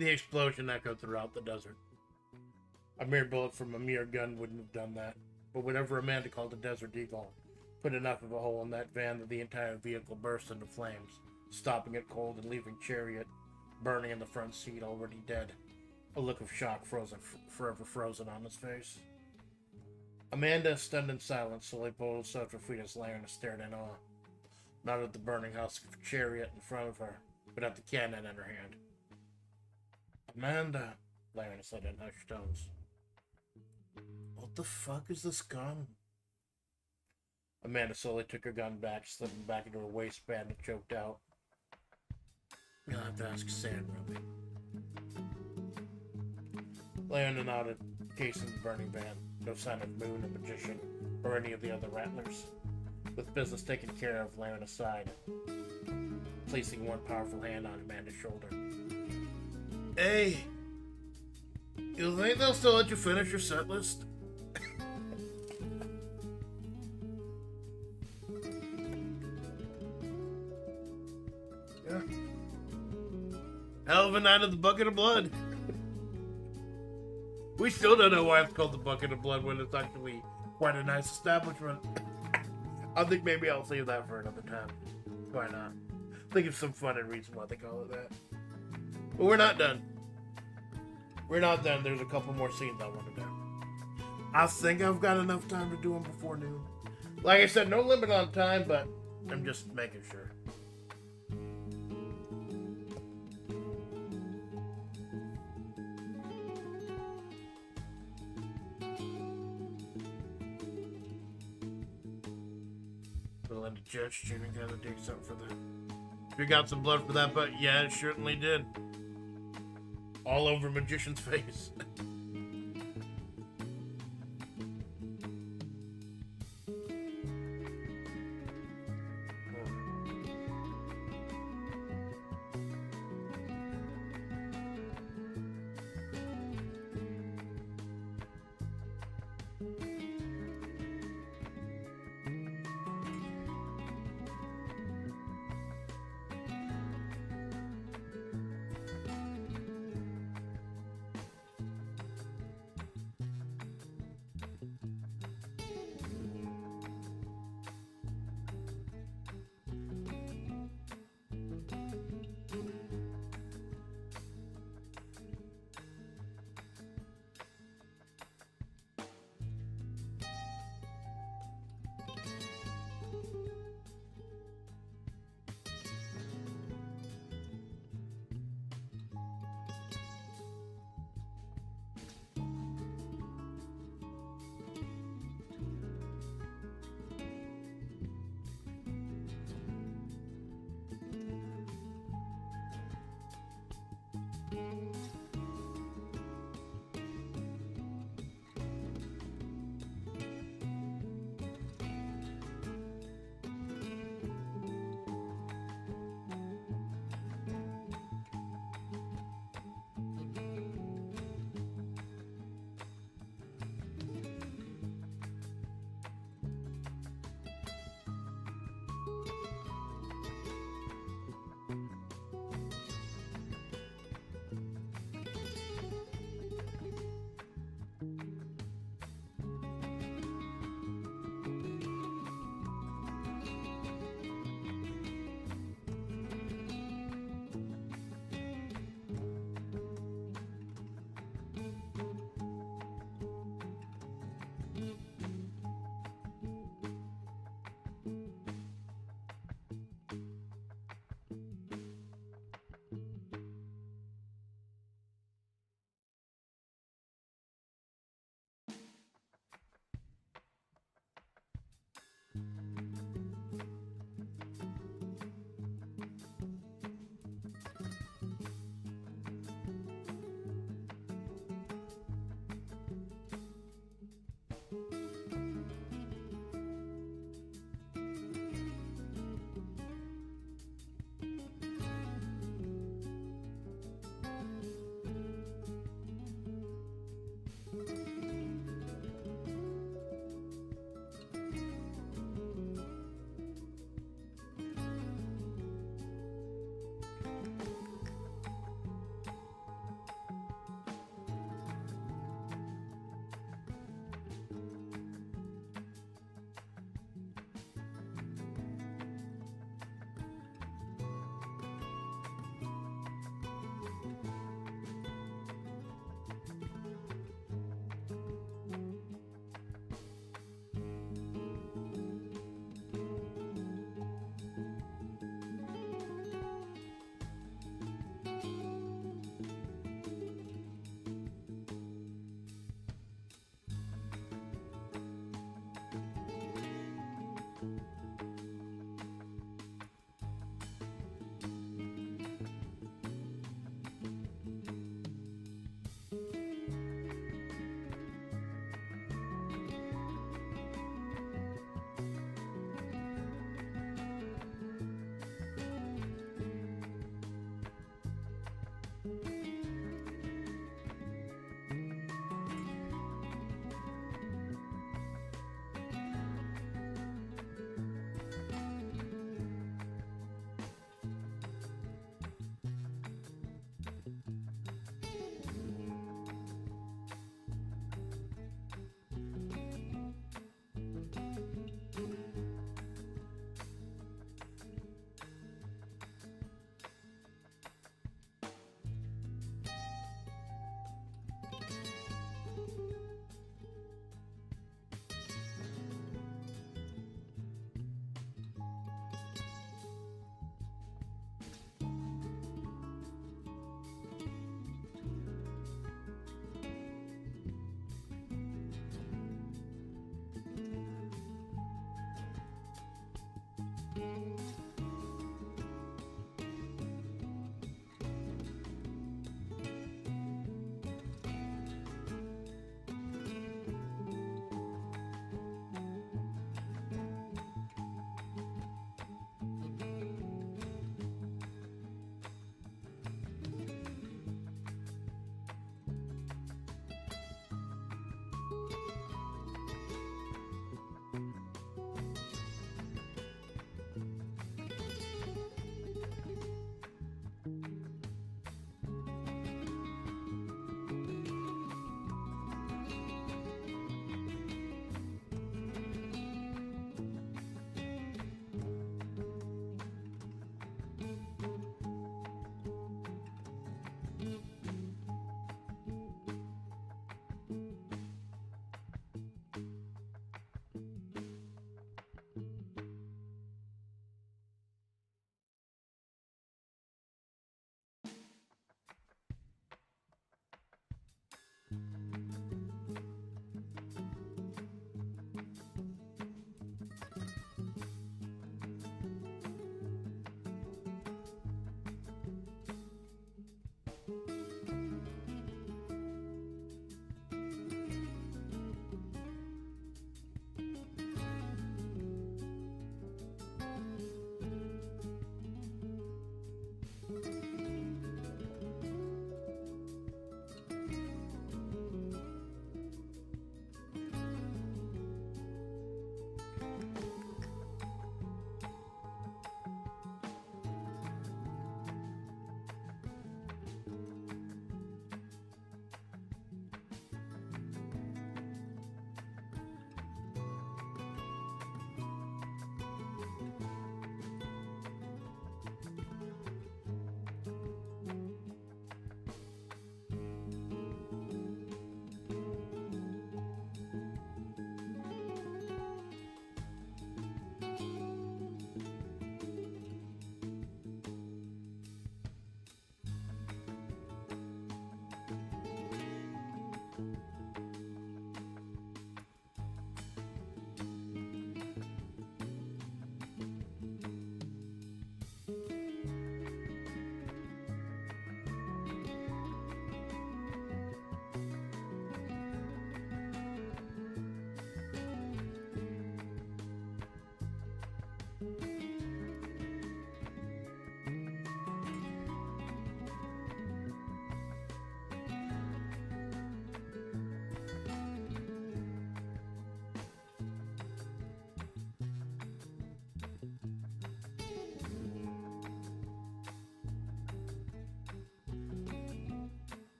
[SPEAKER 1] The explosion echoed throughout the desert. A mere bullet from a mere gun wouldn't have done that, but whatever Amanda called a desert eagle put enough of a hole in that van that the entire vehicle burst into flames, stopping it cold and leaving Chariot burning in the front seat, already dead, a look of shock forever frozen on his face. Amanda, stunned in silence, slowly pulled herself to her feet as Leona stared in awe, not at the burning husk of Chariot in front of her, but at the cannon in her hand. Amanda, Leona said in hushed tones. What the fuck is this gun? Amanda slowly took her gun back, slipping back into her waistband and choked out. You'll have to ask Sam, Ruby. Leona nodded, casing the burning van. No sign of Moon, the magician, or any of the other rattlers. With business taken care of, Leona sighed, placing one powerful hand on Amanda's shoulder. Hey, you think they'll still let you finish your set list? Yeah. Hell of a night of the Bucket of Blood. We still don't know why it's called the Bucket of Blood when it's actually quite a nice establishment. I think maybe I'll save that for another time. Why not? Think of some fun and reason why they call it that. But we're not done. We're not done. There's a couple more scenes I want to do. I think I've got enough time to do them before noon. Like I said, no limit on time, but I'm just making sure. Belinda Judge Jr. gotta do something for that. We got some blood for that, but yeah, it certainly did. All over Magician's face.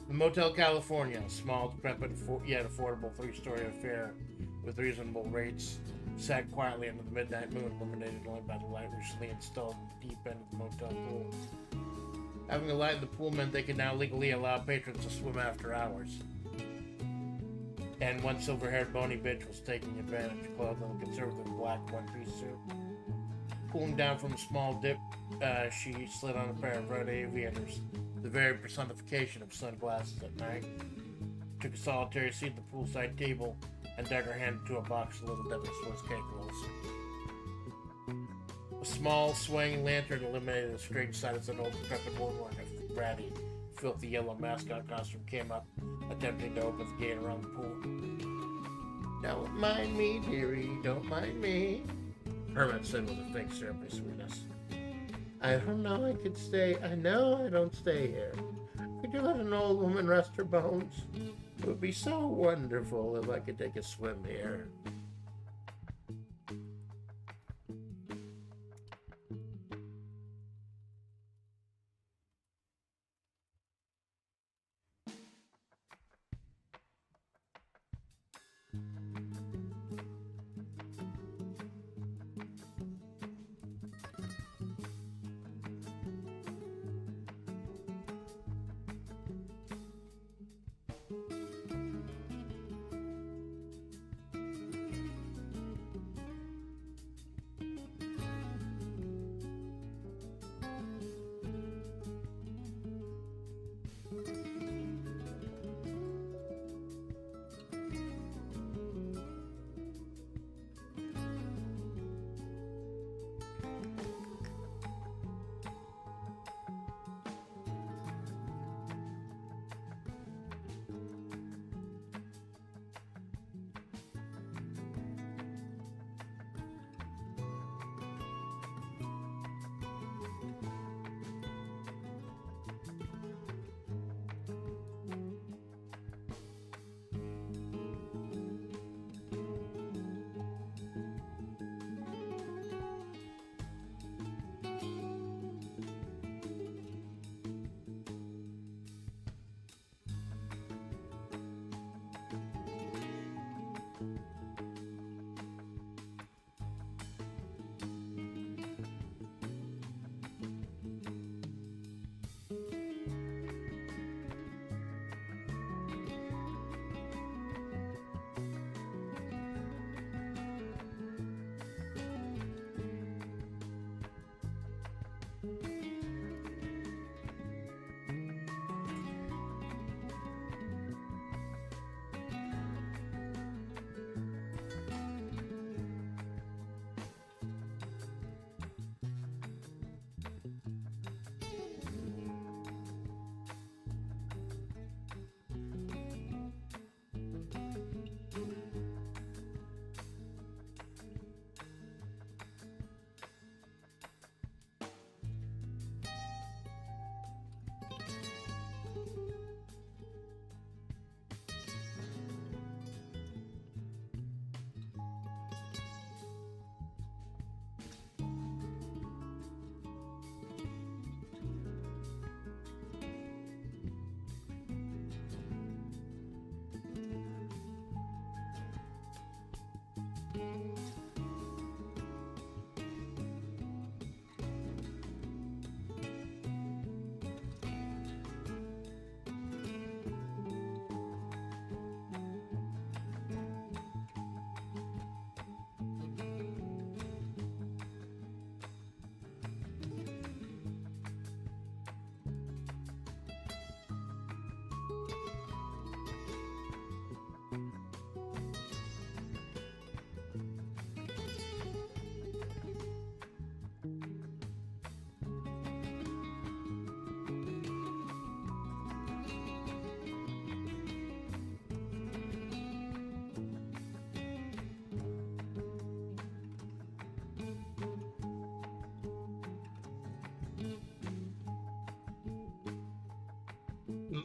[SPEAKER 1] The Motel California, a small, decrepit, yet affordable three-story affair with reasonable rates, sat quietly under the midnight moon, illuminated only by the light recently installed in the deep end of the motel pool. Having a light in the pool meant they could now legally allow patrons to swim after hours. And one silver-haired bony bitch was taking advantage, clothed in a conservative black one-piece suit. Cooling down from a small dip, she slid on a pair of red aviators, the very personification of sunglasses at night, took a solitary seat at the poolside table, and dug her hand into a box of Little Debbie Swiss cake rolls. A small, swaying lantern illuminated the straight side as an old decrepit woman in a ratty, filthy yellow mascot costume came up, attempting to open the gate around the pool. "Don't mind me, dearie, don't mind me," Hermit said with a fake syrupy sweetness. "I don't know I could stay. I know I don't stay here. Could you let an old woman rest her bones? It would be so wonderful if I could take a swim here."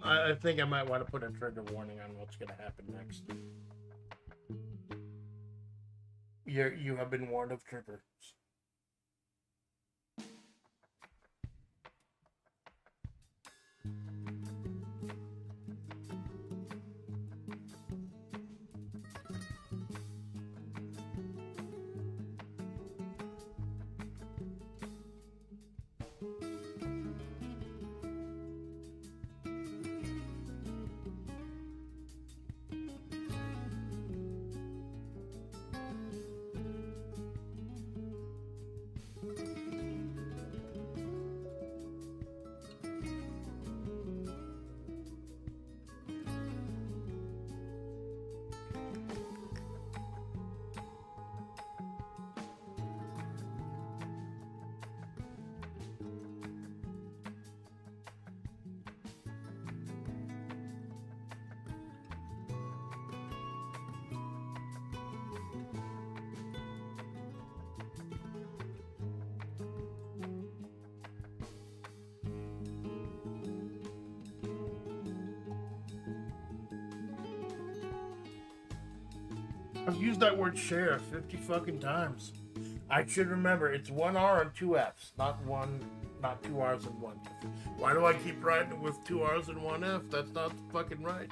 [SPEAKER 1] I think I might want to put a trigger warning on what's going to happen next. You have been warned of triggers. I've used that word share 50 fucking times. I should remember it's 1 R and 2 F's, not 2 R's and 1 F. Why do I keep writing it with 2 R's and 1 F? That's not fucking right.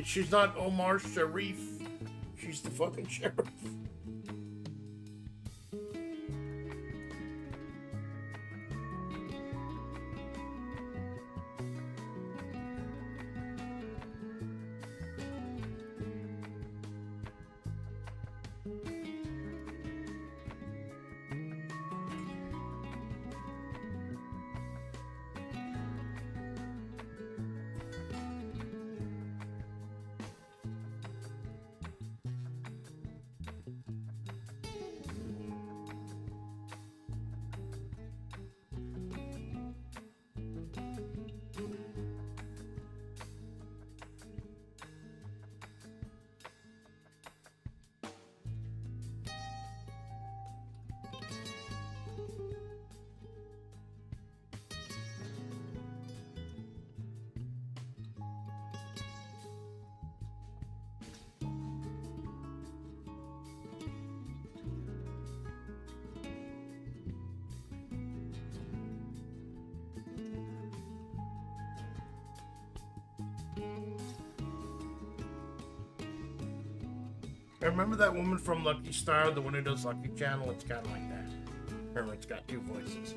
[SPEAKER 1] She's not Omar Sharif. She's the fucking sheriff. I remember that woman from Lucky Star, the one who does Lucky Channel. It's kind of like that. Remember, it's got 2 voices.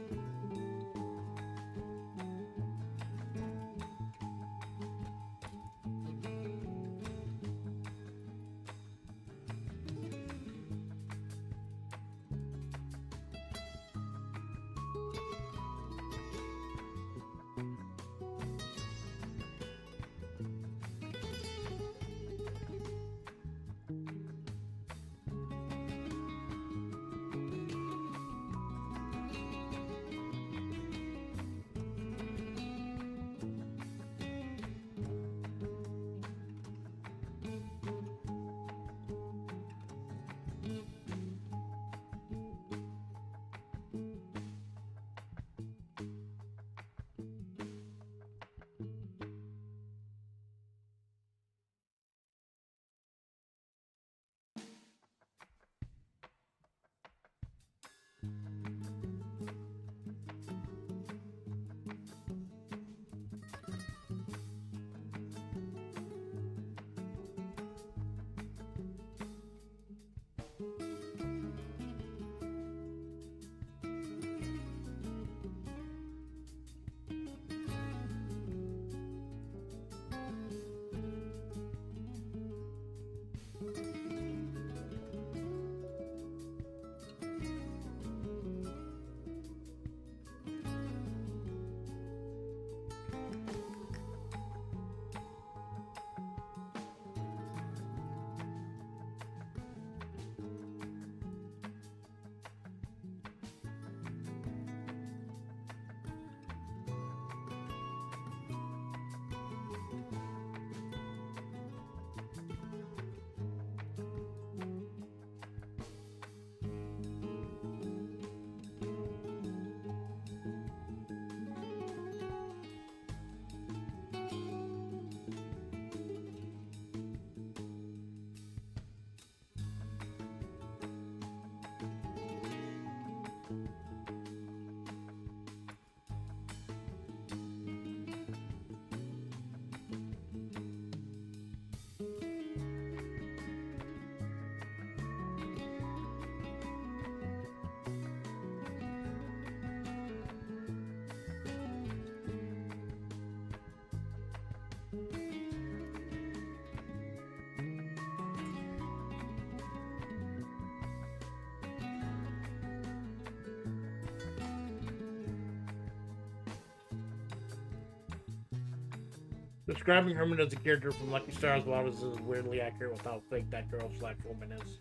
[SPEAKER 1] Describing Herman as a character from Lucky Star as well as is weirdly accurate with how fake that girl/woman is.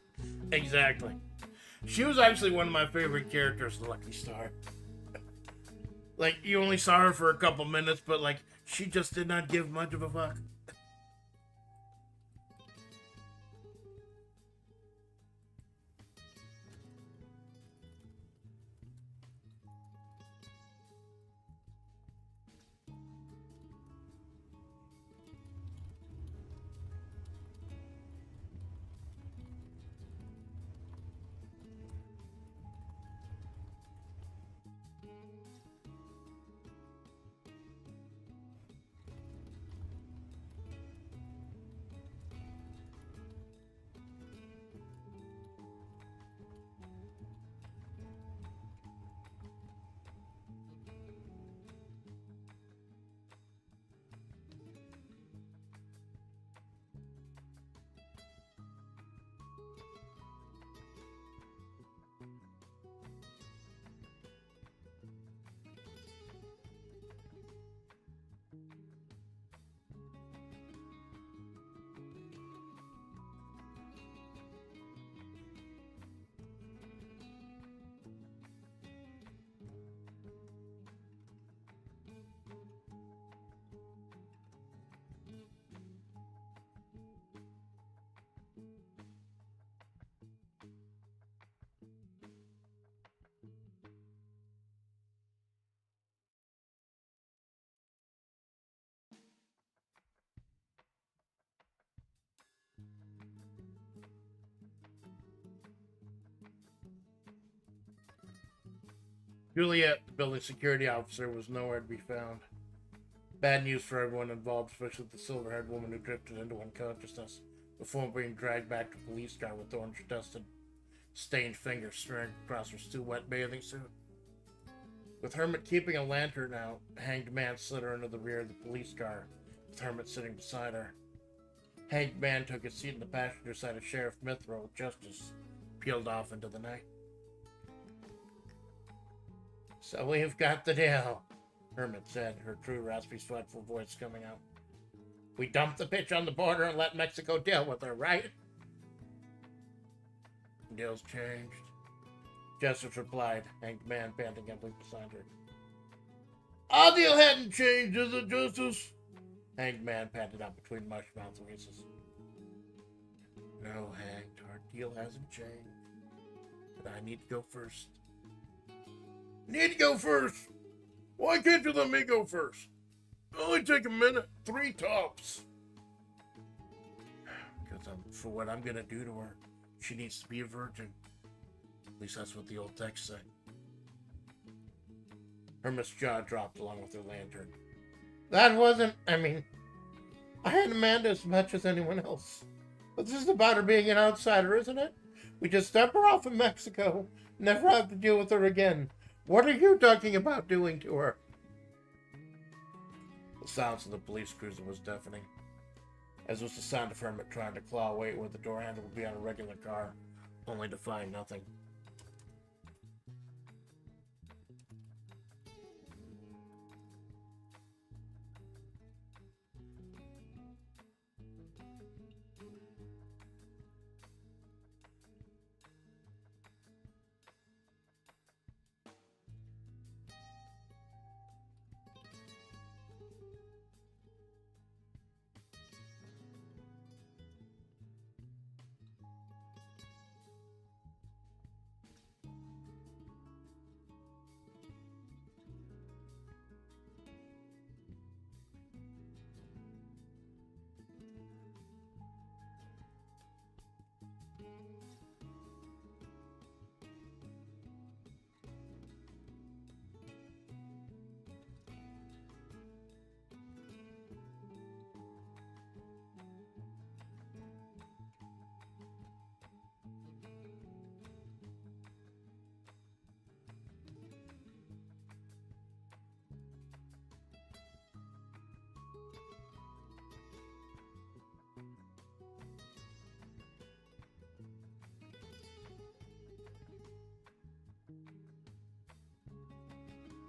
[SPEAKER 1] Exactly. She was actually one of my favorite characters in Lucky Star. Like, you only saw her for a couple minutes, but, like, she just did not give much of a fuck. Juliet, the building security officer, was nowhere to be found. Bad news for everyone involved, especially the silver-haired woman who drifted into unconsciousness before being dragged back to a police car with orange-dusted, stained fingers smearing across her still wet bathing suit. With Hermit keeping a lantern out, Hanged Man slid her into the rear of the police car, with Hermit sitting beside her. Hanged Man took his seat in the passenger side of Sheriff Mithrow with Justice peeled off into the night. So we've got the deal, Hermit said, her true raspy, sweatful voice coming out. We dump the bitch on the border and let Mexico deal with her, right? Deal's changed. Justice replied, Hanged Man panting heavily beside her. Our deal hadn't changed, is it, Justice? Hanged Man panted out between mush-mouth raises. No, Hanged, our deal hasn't changed. But I need to go first. Need to go first? Why can't you let me go first? It'll only take a minute, 3 tops. Because for what I'm gonna do to her, she needs to be a virgin. At least that's what the old texts say. Hermit's jaw dropped along with her lantern. That wasn't, I had Amanda as much as anyone else. But this is about her being an outsider, isn't it? We just dump her off in Mexico, never have to deal with her again. What are you talking about doing to her? The sounds of the police cruiser was deafening, as was the sound of Hermit trying to claw away where the door handle would be on a regular car, only to find nothing.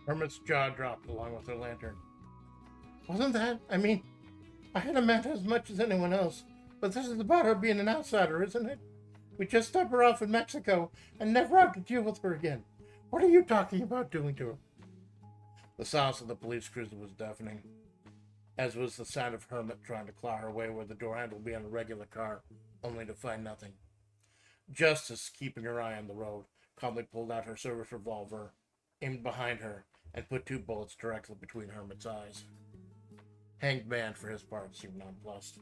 [SPEAKER 1] Hermit's jaw dropped along with her lantern. Wasn't that, I hate Amanda as much as anyone else, but this is about her being an outsider, isn't it? We just stop her off in Mexico and never have to deal with her again. What are you talking about doing to her? The silence of the police cruiser was deafening, as was the sound of Hermit trying to claw her way where the door handle would be on a regular car, only to find nothing. Justice, keeping her eye on the road, calmly pulled out her service revolver, aimed behind her, and put 2 bullets directly between Hermit's eyes. Hanged Man, for his part, seemed nonplussed.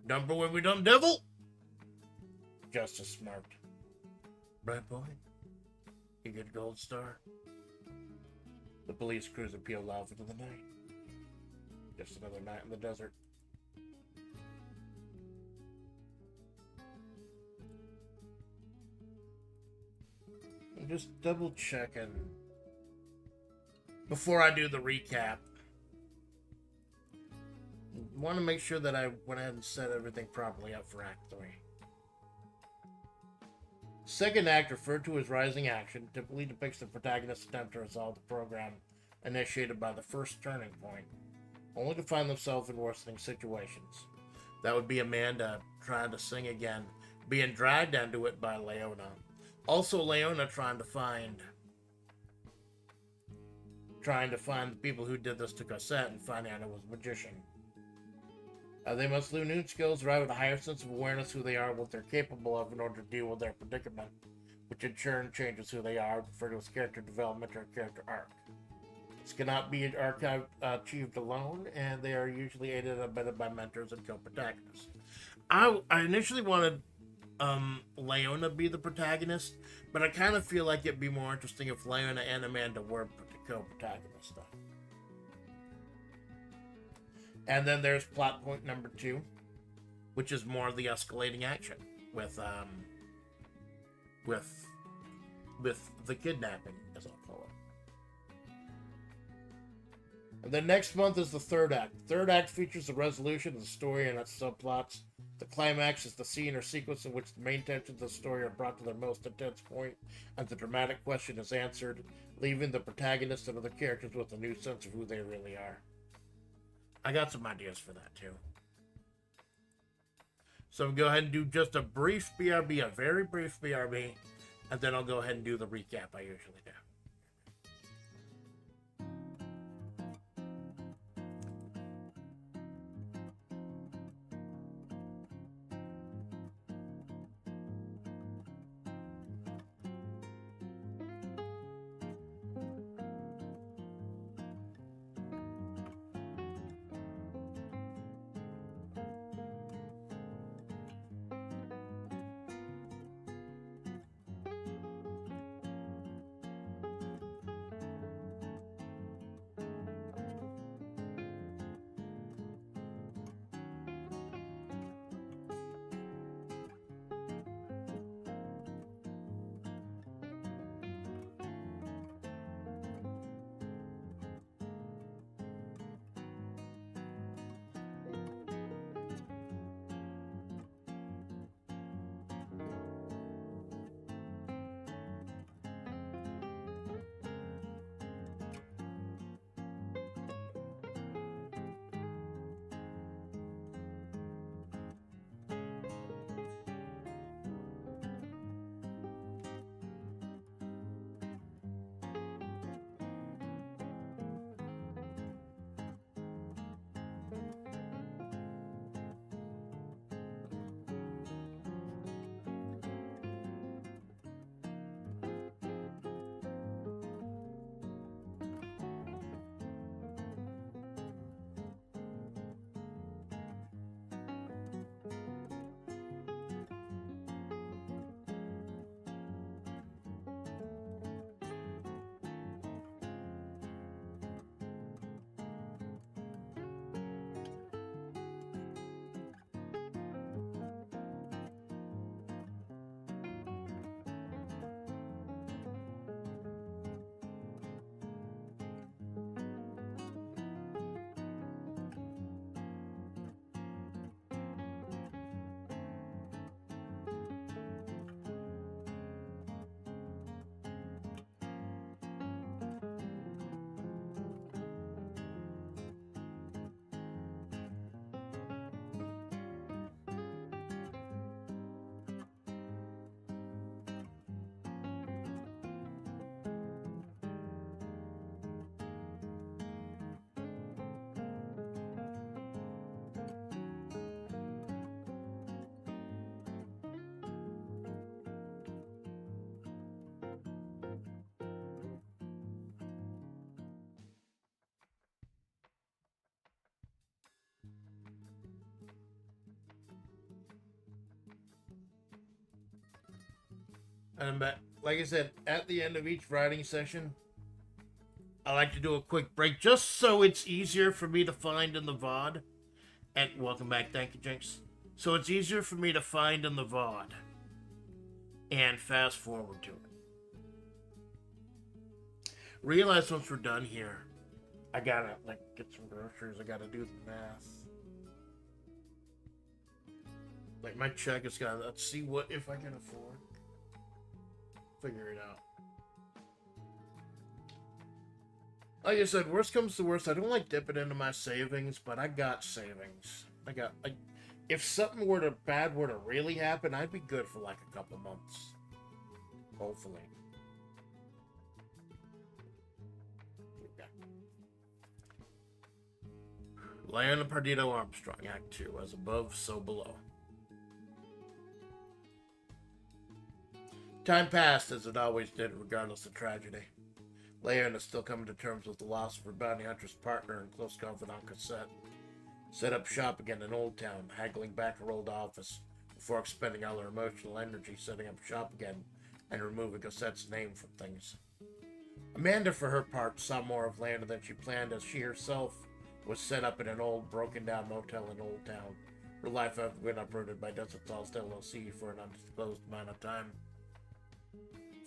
[SPEAKER 1] "Number when we done, devil?" Justice smirked. "Right, boy? You get a gold star?" The police cruiser peeled off into the night. Just another night in the desert. I'm just double checking before I do the recap. I want to make sure that I went ahead and set everything properly up for Act 3. Second act, referred to as Rising Action, typically depicts the protagonist's attempt to resolve the program initiated by the first turning point, only to find themselves in worsening situations. That would be Amanda trying to sing again, being dragged into it by Leona. Also, Leona trying to find the people who did this to Cosette and finding out it was a magician. They must learn new skills, arrive at a higher sense of awareness who they are, what they're capable of in order to deal with their predicament, which in turn changes who they are, referred to as character development or character arc. This cannot be achieved alone, and they are usually aided and abetted by mentors and co-protagonists. I initially wanted Leona be the protagonist, but I kind of feel like it'd be more interesting if Leona and Amanda were co-protagonists, though. And then there's plot point number 2, which is more of the escalating action with the kidnapping, as I'll call it. And then next month is the third act. The third act features the resolution of the story and its subplots. The climax is the scene or sequence in which the main tensions of the story are brought to their most intense point, and the dramatic question is answered, leaving the protagonist and other characters with a new sense of who they really are. I got some ideas for that too. So we'll go ahead and do just a brief BRB, a very brief BRB, and then I'll go ahead and do the recap I usually do. And I'm back. Like I said, at the end of each writing session, I like to do a quick break just so it's easier for me to find in the VOD. And welcome back, thank you, Jinx. So it's easier for me to find in the VOD and fast forward to it. Realize once we're done here, I gotta get some groceries. I gotta do the math. My check is gotta. Let's see what if I can afford. Figure it out. Like I said, worst comes to worst, I don't like dipping into my savings, but I got savings. If something bad were to really happen, I'd be good for a couple months. Hopefully. Leona Perdido-Armstrong, Act 2, as above, so below. Time passed as it always did, regardless of tragedy. Leona is still coming to terms with the loss of her bounty hunter's partner and close confidant Cassette. Set up shop again in Old Town, haggling back her old office before expending all her emotional energy setting up shop again and removing Cassette's name from things. Amanda, for her part, saw more of Leona than she planned, as she herself was set up in an old, broken-down motel in Old Town, her life having been uprooted by Desert Falls LLC for an undisclosed amount of time.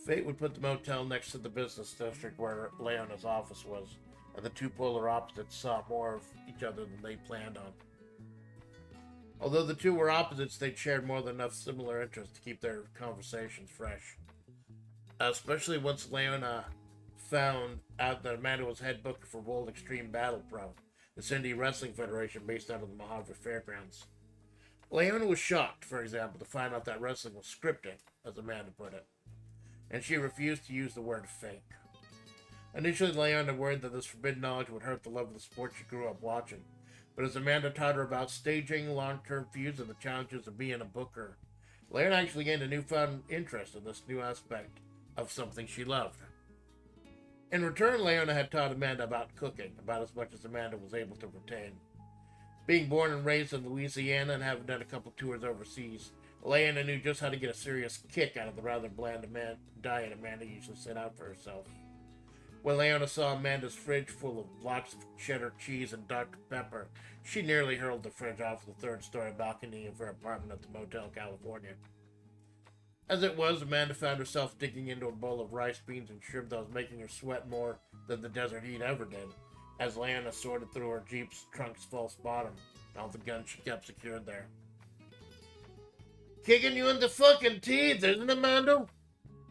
[SPEAKER 1] Fate would put the motel next to the business district where Leona's office was, and the two polar opposites saw more of each other than they planned on. Although the two were opposites, they shared more than enough similar interests to keep their conversations fresh. Especially once Leona found out that Amanda was head booker for World Extreme Battle Pro, the indie wrestling federation based out of the Mojave Fairgrounds. Leona was shocked, for example, to find out that wrestling was scripted, as Amanda put it, and she refused to use the word fake. Initially, Leona worried that this forbidden knowledge would hurt the love of the sport she grew up watching, but as Amanda taught her about staging, long-term feuds, and the challenges of being a booker, Leona actually gained a newfound interest in this new aspect of something she loved. In return, Leona had taught Amanda about cooking, about as much as Amanda was able to retain. Being born and raised in Louisiana and having done a couple tours overseas, Leona knew just how to get a serious kick out of the rather bland diet Amanda usually set out for herself. When Leona saw Amanda's fridge full of blocks of cheddar cheese and Dr. Pepper, she nearly hurled the fridge off the third-story balcony of her apartment at the Motel California. As it was, Amanda found herself digging into a bowl of rice, beans, and shrimp that was making her sweat more than the desert heat ever did, as Leona sorted through her Jeep's trunk's false bottom and all the guns she kept secured there. "Kicking you in the fucking teeth, isn't it, Amanda?"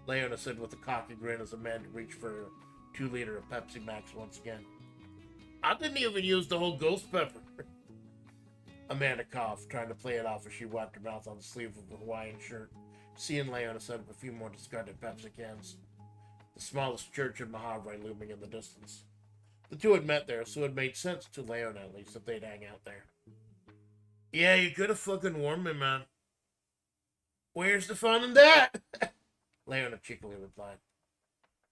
[SPEAKER 1] Leona said with a cocky grin as Amanda reached for her 2-liter of Pepsi Max once again. "I didn't even use the whole ghost pepper." Amanda coughed, trying to play it off as she wiped her mouth on the sleeve of the Hawaiian shirt. She and Leona set up a few more discarded Pepsi cans, the smallest church in Mojave looming in the distance. The two had met there, so it made sense to Leona, at least, that they'd hang out there. "Yeah, you could have fucking warned me, man." "Where's the fun in that?" Leona cheekily replied.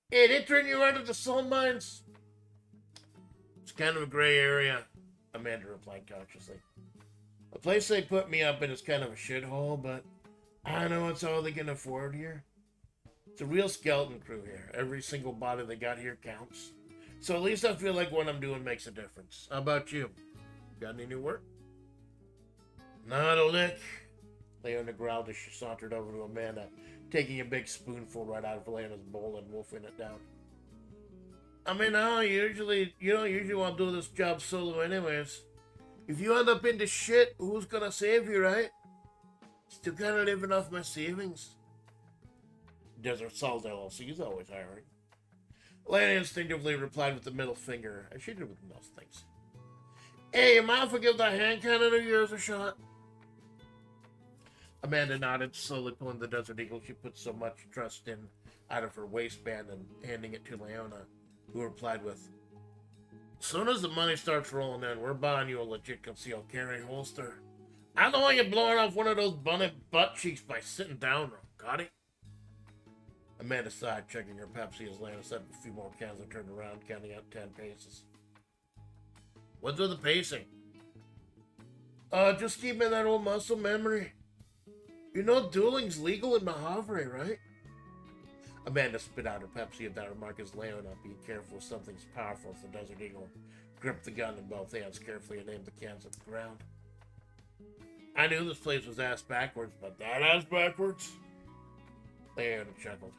[SPEAKER 1] "Hey, they turn you out of the soul mines?" "It's kind of a gray area," Amanda replied cautiously. "The place they put me up in is kind of a shithole, but I know it's all they can afford here. It's a real skeleton crew here. Every single body they got here counts. So at least I feel like what I'm doing makes a difference. How about you? Got any new work?" "Not a lick," Leona growled as she sauntered over to Amanda, taking a big spoonful right out of Leona's bowl and wolfing it down. "I mean, you don't usually want to do this job solo anyways. If you end up into shit, who's gonna save you, right? Still kind of living off my savings." Desert Salt LLC is always hiring. Leona instinctively replied with the middle finger, as she did with most things. "Hey, you mind if I give that hand cannon of yours a shot?" Amanda nodded, slowly pulling the Desert Eagle she put so much trust in out of her waistband and handing it to Leona, who replied with, "As soon as the money starts rolling in, we're buying you a legit concealed carry holster. I don't want you blowing off one of those bunny butt cheeks by sitting down, got it?" Amanda sighed, checking her Pepsi as Leona set a few more cans and turned around, counting out 10 paces. "What's with the pacing?" Just keeping that old muscle memory. You know dueling's legal in Mojave, right?" Amanda spit out her Pepsi at that remark as Leona, be careful, something's powerful as the Desert Eagle gripped the gun in both hands carefully and aimed the cans at the ground. I knew this place was ass backwards, but that ass backwards? Leona chuckled.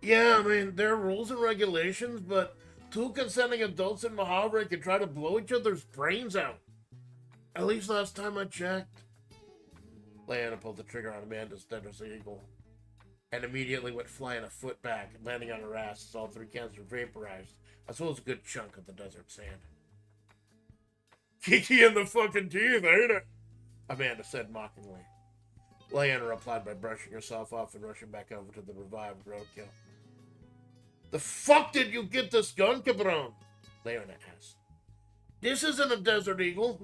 [SPEAKER 1] Yeah, I mean, there are rules and regulations, but two consenting adults in Mojave can try to blow each other's brains out. At least last time I checked. Leona pulled the trigger on Amanda's Desert Eagle and immediately went flying a foot back, landing on her ass as all three cans were vaporized, as well as a good chunk of the desert sand. Kiki in the fucking teeth, ain't it? Amanda said mockingly. Leona replied by brushing herself off and rushing back over to the revived roadkill. The fuck did you get this gun, cabron? Leona asked. This isn't a Desert Eagle.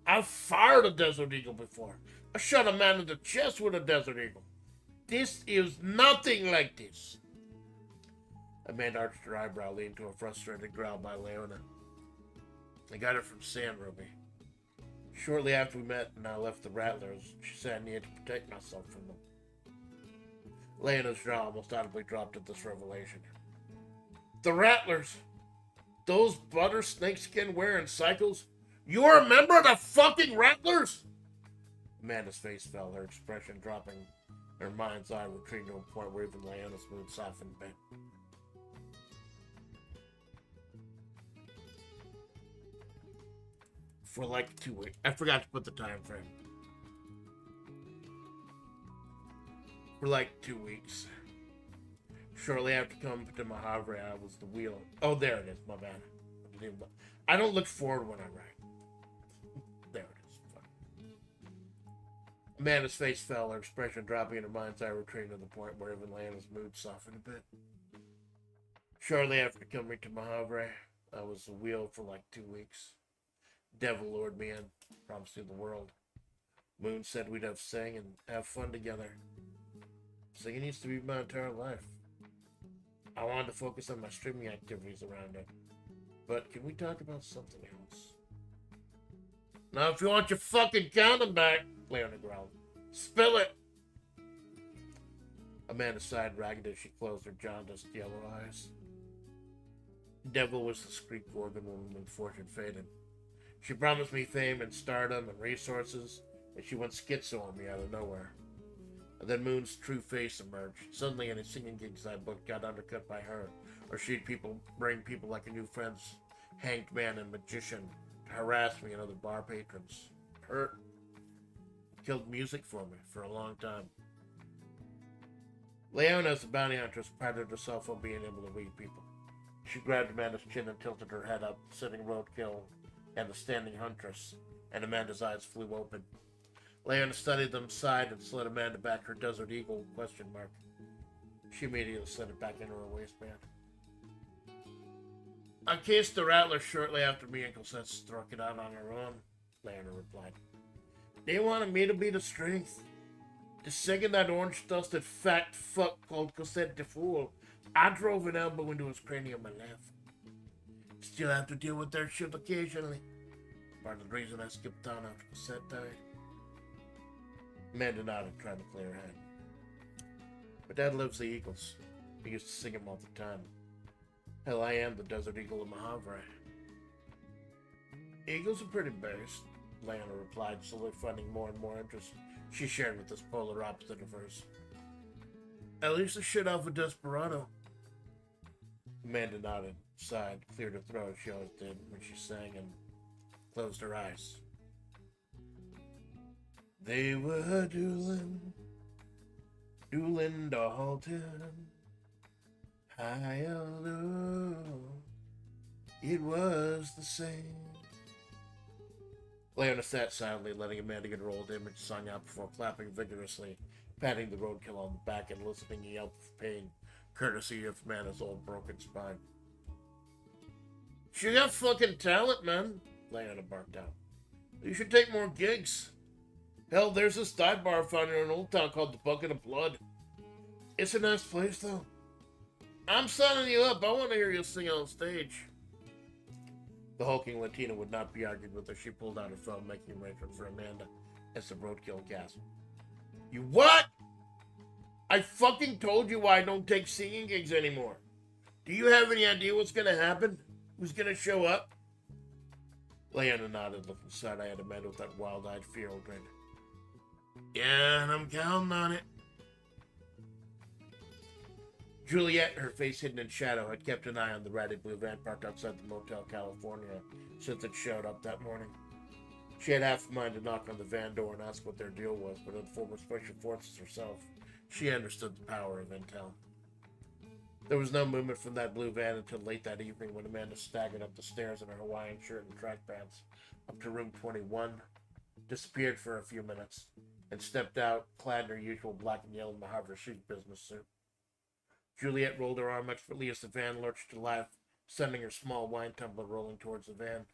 [SPEAKER 1] I've fired a Desert Eagle before. I shot a man in the chest with a Desert Eagle. This is nothing like this. Amanda arched her eyebrow, leading to a frustrated growl by Leona. I got it from Sam, Ruby. Shortly after we met and I left the Rattlers, she said I needed to protect myself from them. Leona's jaw almost audibly dropped at this revelation. The Rattlers! Those butter snakeskin wearing cycles? You remember the fucking Rattlers? Amanda's face fell, her expression dropping, her mind's eye retreating to a point where even Leona's mood softened a bit. For like 2 weeks. I forgot to put the time frame. For like 2 weeks. Shortly after coming to Mojave, I was the wheel. Oh, there it is. My bad. I don't look forward when I write. There it is. Fuck. Amanda's face fell, her expression dropping, and her mind's eye retreating to the point where even Leona's mood softened a bit. Shortly after coming to Mojave, I was the wheel for like 2 weeks. Devil lured me in, promised me the world. Moon said we'd have sing and have fun together. Singing used to be my entire life. I wanted to focus on my streaming activities around it. But can we talk about something else? Now, if you want your fucking condom back, Leona growled, spill it! Amanda sighed ragged as she closed her jaundiced yellow eyes. Devil was the Greek organ woman when fortune faded. She promised me fame and stardom and resources, and she went schizo on me out of nowhere. And then Moon's true face emerged. Suddenly, any singing gigs I booked got undercut by her, or she'd bring people like a new friend's hanged man and magician to harass me and other bar patrons. Hurt. Killed music for me for a long time. Leona, as a bounty huntress, prided herself on being able to read people. She grabbed Amanda's chin and tilted her head up, sitting roadkill and the standing huntress, and Amanda's eyes flew open. Leona studied them, sighed, and slid Amanda back her Desert Eagle ? She immediately slid it back into her waistband. I kissed the Rattler shortly after me and Cosette struck it out on her own, Leona replied. They wanted me to be the strength. The second that orange-dusted fat fuck called Cosette the Fool, I drove an elbow into his cranium and left. Still have to deal with their shit occasionally. Part of the reason I skipped town after Cosette died. Amanda nodded, trying to clear her head. My dad loves the Eagles. He used to sing them all the time. Hell, I am the Desert Eagle of Mojave. Eagles are pretty based, Leona replied, slowly finding more and more interest she shared with this polar opposite of hers. At least a shit off a desperado. Amanda nodded, sighed, cleared her throat as she always did when she sang, and closed her eyes. They were dueling Dalton, high or low, it was the same. Leona sat silently, letting Amanda get her old image sung out before clapping vigorously, patting the roadkill on the back and listening to yelp of pain, courtesy of Amanda's old broken spine. She got fucking talent, man, Leona barked out. You should take more gigs. Hell, there's this dive bar found in an old town called the Bucket of Blood. It's a nice place, though. I'm signing you up. I want to hear you sing on stage. The hulking Latina would not be argued with as she pulled out her phone, making arrangements for Amanda as the roadkill gasped. You what? I fucking told you why I don't take singing gigs anymore. Do you have any idea what's gonna happen? Who's gonna show up? Leona nodded, looking side-eyed at Amanda with that wild-eyed, feral grin. Yeah, and I'm counting on it. Juliet, her face hidden in shadow, had kept an eye on the ratty blue van parked outside the Motel California since it showed up that morning. She had half a mind to knock on the van door and ask what their deal was, but in former Special Forces herself, she understood the power of intel. There was no movement from that blue van until late that evening when Amanda staggered up the stairs in her Hawaiian shirt and track pants up to room 21, disappeared for a few minutes, and stepped out clad in her usual black and yellow Mojave chic business suit. Juliet rolled her arm expertly as the van lurched to life, sending her small wine tumbler rolling towards the van.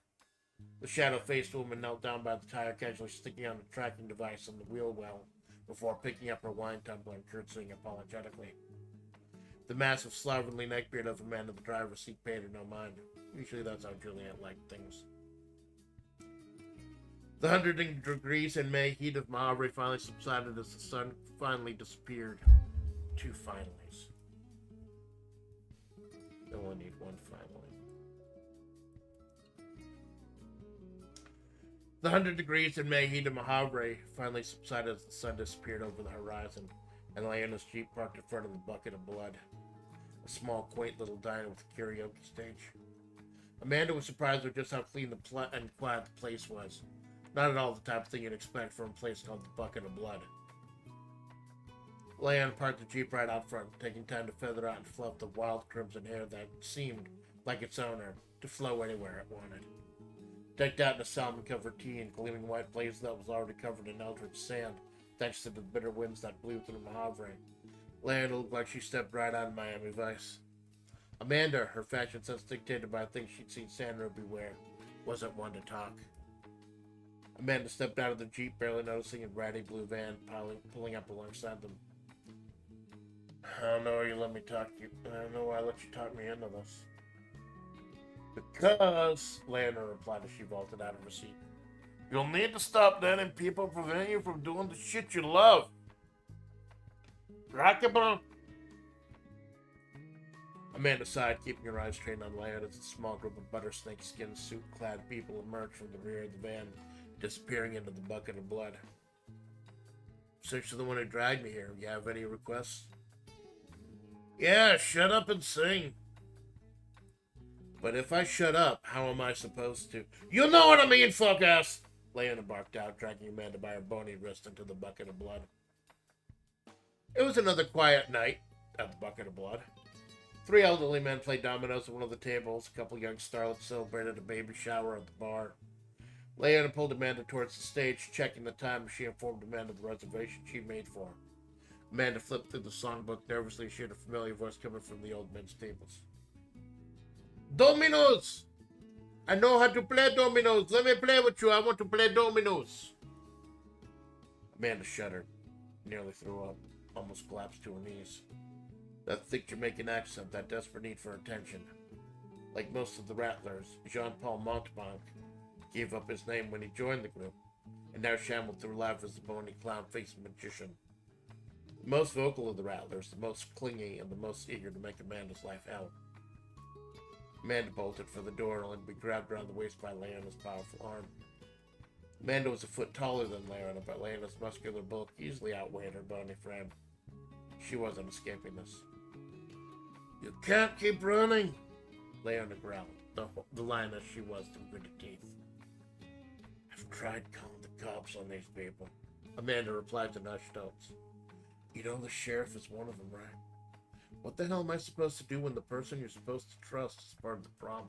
[SPEAKER 1] The shadow-faced woman knelt down by the tire, casually sticking out a tracking device on the wheel well before picking up her wine tumbler and curtsying apologetically. The massive, slovenly neckbeard of a man in the driver's seat paid her no mind. Usually that's how Juliet liked things. The 100 degrees in May heat of Mojave finally subsided as the sun finally disappeared. 2 finallys. They only need 1 finally. The 100 degrees in May heat of Mojave finally subsided as the sun disappeared over the horizon, and Leona's Jeep parked in front of the bucket of blood. A small, quaint little diner with a karaoke stage. Amanda was surprised at just how clean and quiet the place was. Not at all the type of thing you'd expect from a place called the Bucket of Blood. Leona parked the Jeep right out front, taking time to feather out and fluff the wild crimson hair that seemed, like its owner, to flow anywhere it wanted. Decked out in a salmon-covered tee and gleaming white blaze that was already covered in eldritch sand, thanks to the bitter winds that blew through Mojave, Leona looked like she stepped right out of Miami Vice. Amanda, her fashion sense dictated by things she'd seen Sandruby wear, wasn't one to talk. Amanda stepped out of the Jeep, barely noticing a ratty blue van pulling up alongside them. I don't know why you let me talk you. I don't know why I let you talk me into this. Because, Leona replied as she vaulted out of her seat, you'll need to stop letting people prevent you from doing the shit you love. Rockable. Amanda sighed, keeping her eyes trained on Leona as a small group of butter snake skin suit-clad people emerged from the rear of the van, disappearing into the bucket of blood. Since you're the one who dragged me here, you have any requests? Yeah, shut up and sing. But if I shut up, how am I supposed to? You know what I mean, fuck-ass! Leona barked out, dragging Amanda by her bony wrist into the bucket of blood. It was another quiet night at the bucket of blood. 3 elderly men played dominoes at one of the tables. A couple young starlets celebrated a baby shower at the bar. Leona pulled Amanda towards the stage, checking the time as she informed Amanda of the reservation she made for her. Amanda flipped through the songbook nervously. She heard a familiar voice coming from the old men's tables. Dominoes! I know how to play dominoes. Let me play with you. I want to play dominoes. Amanda shuddered, nearly threw up, almost collapsed to her knees. That thick Jamaican accent, that desperate need for attention. Like most of the Rattlers, Jean-Paul Montbank gave up his name when he joined the group, and now shambled through life as the bony clown-faced magician. The most vocal of the Rattlers, the most clingy, and the most eager to make Amanda's life hell. Amanda bolted for the door, only to be grabbed around the waist by Leona's powerful arm. Amanda was a foot taller than Leona, but Leona's muscular bulk easily outweighed her bony frame. She wasn't escaping this. You can't keep running, Leona growled, the lioness she was through gritted teeth. I've tried calling the cops on these people, Amanda replied in hushed tones. You know the sheriff is one of them, right? What the hell am I supposed to do when the person you're supposed to trust is part of the problem?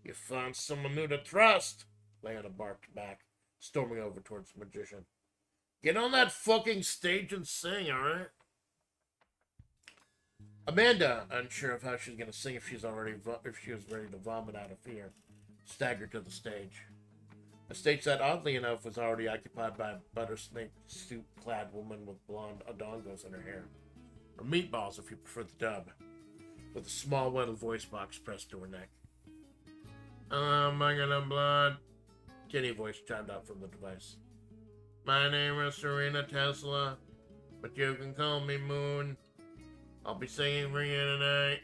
[SPEAKER 1] You found someone new to trust, Leona barked back, storming over towards the magician. Get on that fucking stage and sing, alright? Amanda, unsure of how she was going to sing if she was ready to vomit out of fear, staggered to the stage. A stage that, oddly enough, was already occupied by a butter snake suit-clad woman with blonde odongos in her hair. Or meatballs, if you prefer the dub, with a small metal voice box pressed to her neck. Hello, bucket of blood, Kitty voice chimed out from the device. My name is Serena Tesla. but you can call me Moon. I'll be singing for you tonight.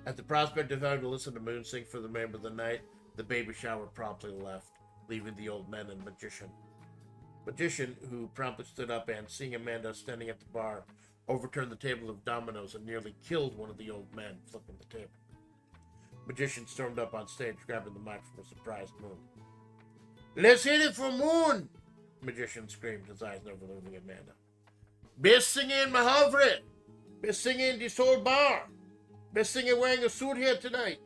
[SPEAKER 1] At the prospect of having to listen to Moon sing for the remainder of the night, the baby shower promptly left, leaving the old man and Magician. Magician, who promptly stood up and, seeing Amanda standing at the bar, overturned the table of dominoes and nearly killed one of the old men, flipping the table. Magician stormed up on stage, grabbing the mic from a surprised Moon. "Let's hit it for Moon!" Magician screamed, his eyes never leaving Amanda. "Best singer in Mahavre! Best singer in this whole bar! Best singer wearing a suit here tonight!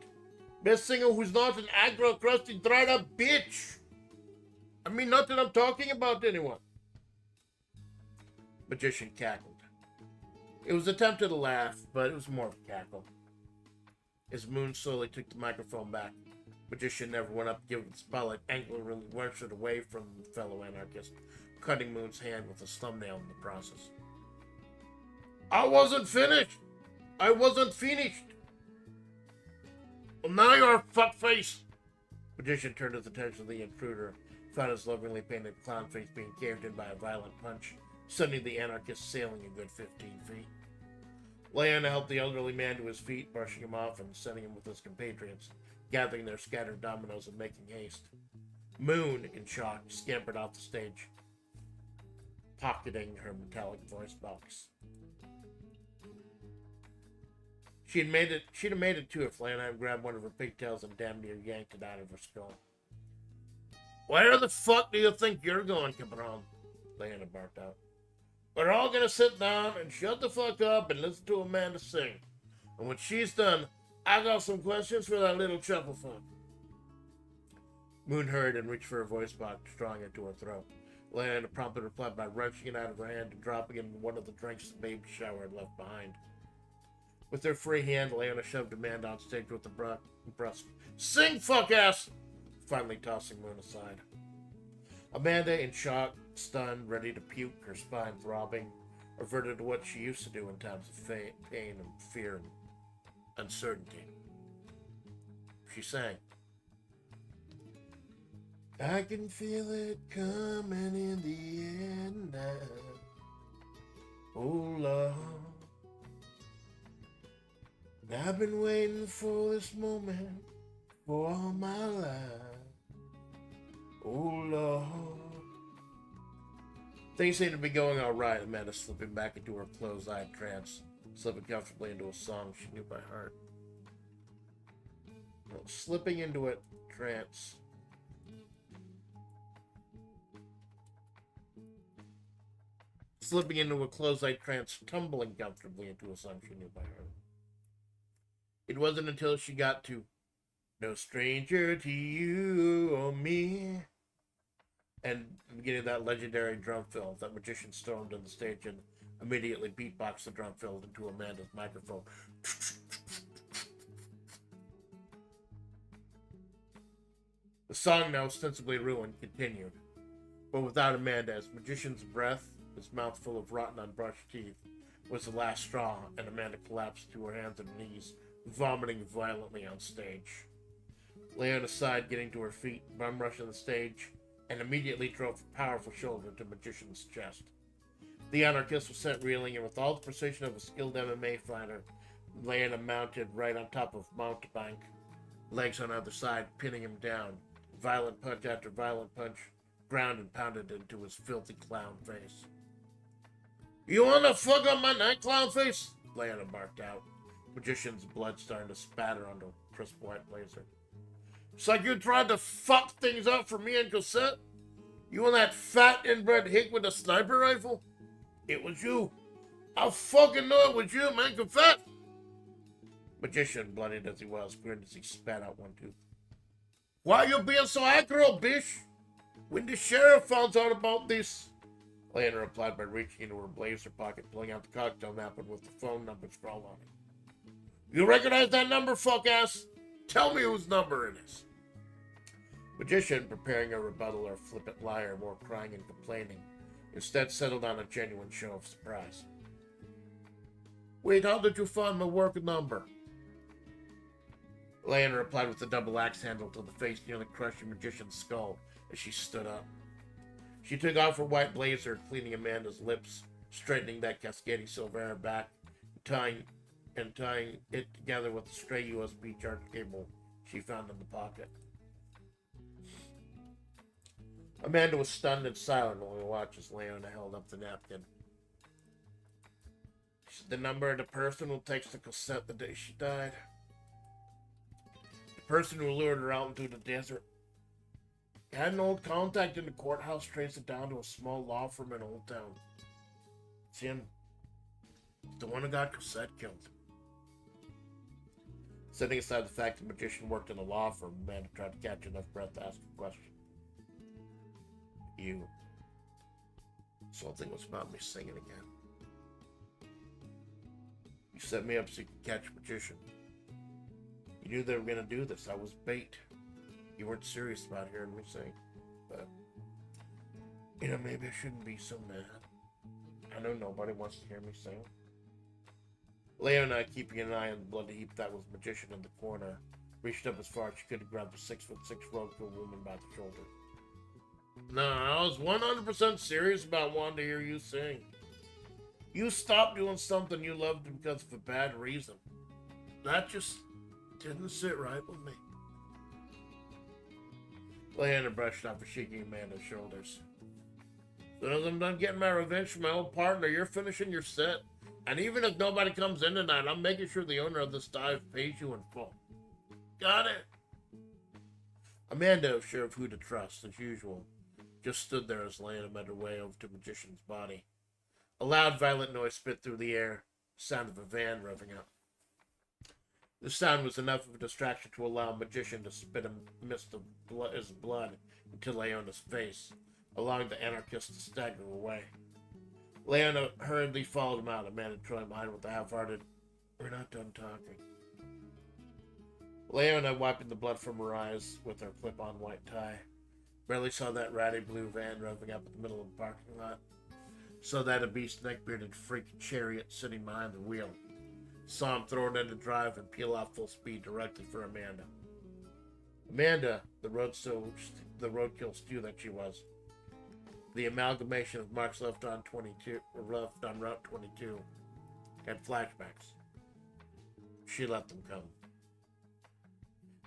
[SPEAKER 1] Best singer who's not an aggro-crusty, dried-up bitch! I mean, not that I'm talking about anyone." Magician cackled. It was attempted a laugh, but it was more of a cackle. As Moon slowly took the microphone back, Magician never went up to give it the spotlight, angrily wrenched it away from the fellow anarchist, cutting Moon's hand with his thumbnail in the process. "I wasn't finished! I wasn't finished! Well, now you're a fuckface!" Magician turned his attention to the intruder, found his lovingly painted clown face being caved in by a violent punch, sending the anarchist sailing a good 15 feet. Leona helped the elderly man to his feet, brushing him off and sending him with his compatriots, gathering their scattered dominoes and making haste. Moon, in shock, scampered off the stage, pocketing her metallic voice box. She'd have made it too if Leona had grabbed one of her pigtails and damn near yanked it out of her skull. "Where the fuck do you think you're going, cabron?" Leona barked out. "We're all gonna sit down and shut the fuck up and listen to Amanda sing. And when she's done, I got some questions for that little chuckle fuck." Moon heard and reached for her voice box, drawing it to her throat. Leona promptly replied by wrenching it out of her hand and dropping it in one of the drinks the baby shower had left behind. With her free hand, Leona shoved Amanda on stage with a brusque "Sing, fuck ass!" finally tossing Moon aside. Amanda, in shock, stunned, ready to puke, her spine throbbing, reverted to what she used to do in times of pain and fear and uncertainty. She sang, "I can feel it coming in the air now. Oh, Lord. I've been waiting for this moment for all my life. Oh, Lord." Things seemed to be going all right, Amanda slipping back into her closed-eyed trance, slipping comfortably into a song she knew by heart. Well, slipping into a trance. Slipping into a closed-eyed trance, tumbling comfortably into a song she knew by heart. It wasn't until she got to "No Stranger to You or Me," and beginning that legendary drum fill, that Magician stormed on the stage and immediately beatboxed the drum fill into Amanda's microphone. The song, now ostensibly ruined, continued, but without Amanda, as Magician's breath, his mouth full of rotten, unbrushed teeth, was the last straw, and Amanda collapsed to her hands and knees, vomiting violently on stage. Leona sighed, getting to her feet, bum rushing the stage, and immediately drove a powerful shoulder to Magician's chest. The anarchist was sent reeling, and with all the precision of a skilled MMA fighter, Leona mounted right on top of mountebank, legs on either side, pinning him down. Violent punch after violent punch, ground and pounded into his filthy clown face. "You wanna fuck up my night, clown face?" Leona barked out, Magician's blood starting to spatter onto a crisp white blazer. "It's like you tried to fuck things up for me and Cosette? You and that fat inbred hick with a sniper rifle? It was you. I fucking know it was you, man. Confess!" Magician, bloodied as he was, grinned as he spat out one tooth. "Why you being so aggro, bitch? When the sheriff found out about this..." Leona replied by reaching into her blazer pocket, pulling out the cocktail napkin with the phone number scrawled on it. "You recognize that number, fuck ass? Tell me whose number it is." Magician, preparing a rebuttal or flippant liar, more crying and complaining, instead settled on a genuine show of surprise. "Wait, how did you find my work number?" Leona replied with a double axe handle to the face, nearly crushing Magician's skull as she stood up. She took off her white blazer, cleaning Amanda's lips, straightening that cascading silver hair back, tying it together with the stray USB charge cable she found in the pocket. Amanda was stunned and silent while we watched as Leona held up the napkin. She said the number of the person who takes the cassette the day she died. The person who lured her out into the desert. Had an old contact in the courthouse, traced it down to a small law firm in Old Town. It's him. The one who got Cassette killed. Setting aside the fact the magician worked in a law firm, Amanda tried to catch enough breath to ask a question. You. Something was about me singing again. You set me up so you could catch a magician. You knew they were going to do this. I was bait. You weren't serious about hearing me sing. But, maybe I shouldn't be so mad. I know nobody wants to hear me sing. Leona, keeping an eye on the bloody heap that was magician in the corner, reached up as far as she could to grab the 6'6" roadkill woman by the shoulder. No, I was 100% serious about wanting to hear you sing. You stopped doing something you loved because of a bad reason. That just didn't sit right with me. Leona brushed off a shaking Amanda's shoulders. As soon as I'm done getting my revenge from my old partner, you're finishing your set. And even if nobody comes in tonight, I'm making sure the owner of this dive pays you in full. Got it? Amanda, sure of who to trust, as usual, just stood there as Leona made her way over to the magician's body. A loud, violent noise spit through the air, the sound of a van revving up. The sound was enough of a distraction to allow a magician to spit a mist of his blood into Leona's face, allowing the anarchist to stagger away. Leona hurriedly followed him out, Amanda trailing behind with a half-hearted, "We're not done talking." Leona, wiping the blood from her eyes with her clip-on white tie, barely saw that ratty blue van revving up in the middle of the parking lot. Saw that obese, neck-bearded freak chariot sitting behind the wheel. Saw him throw it into drive and peel off full speed directly for Amanda. Amanda, the roadkill stew that she was, the amalgamation of marks left on Route 22, had flashbacks. She let them come.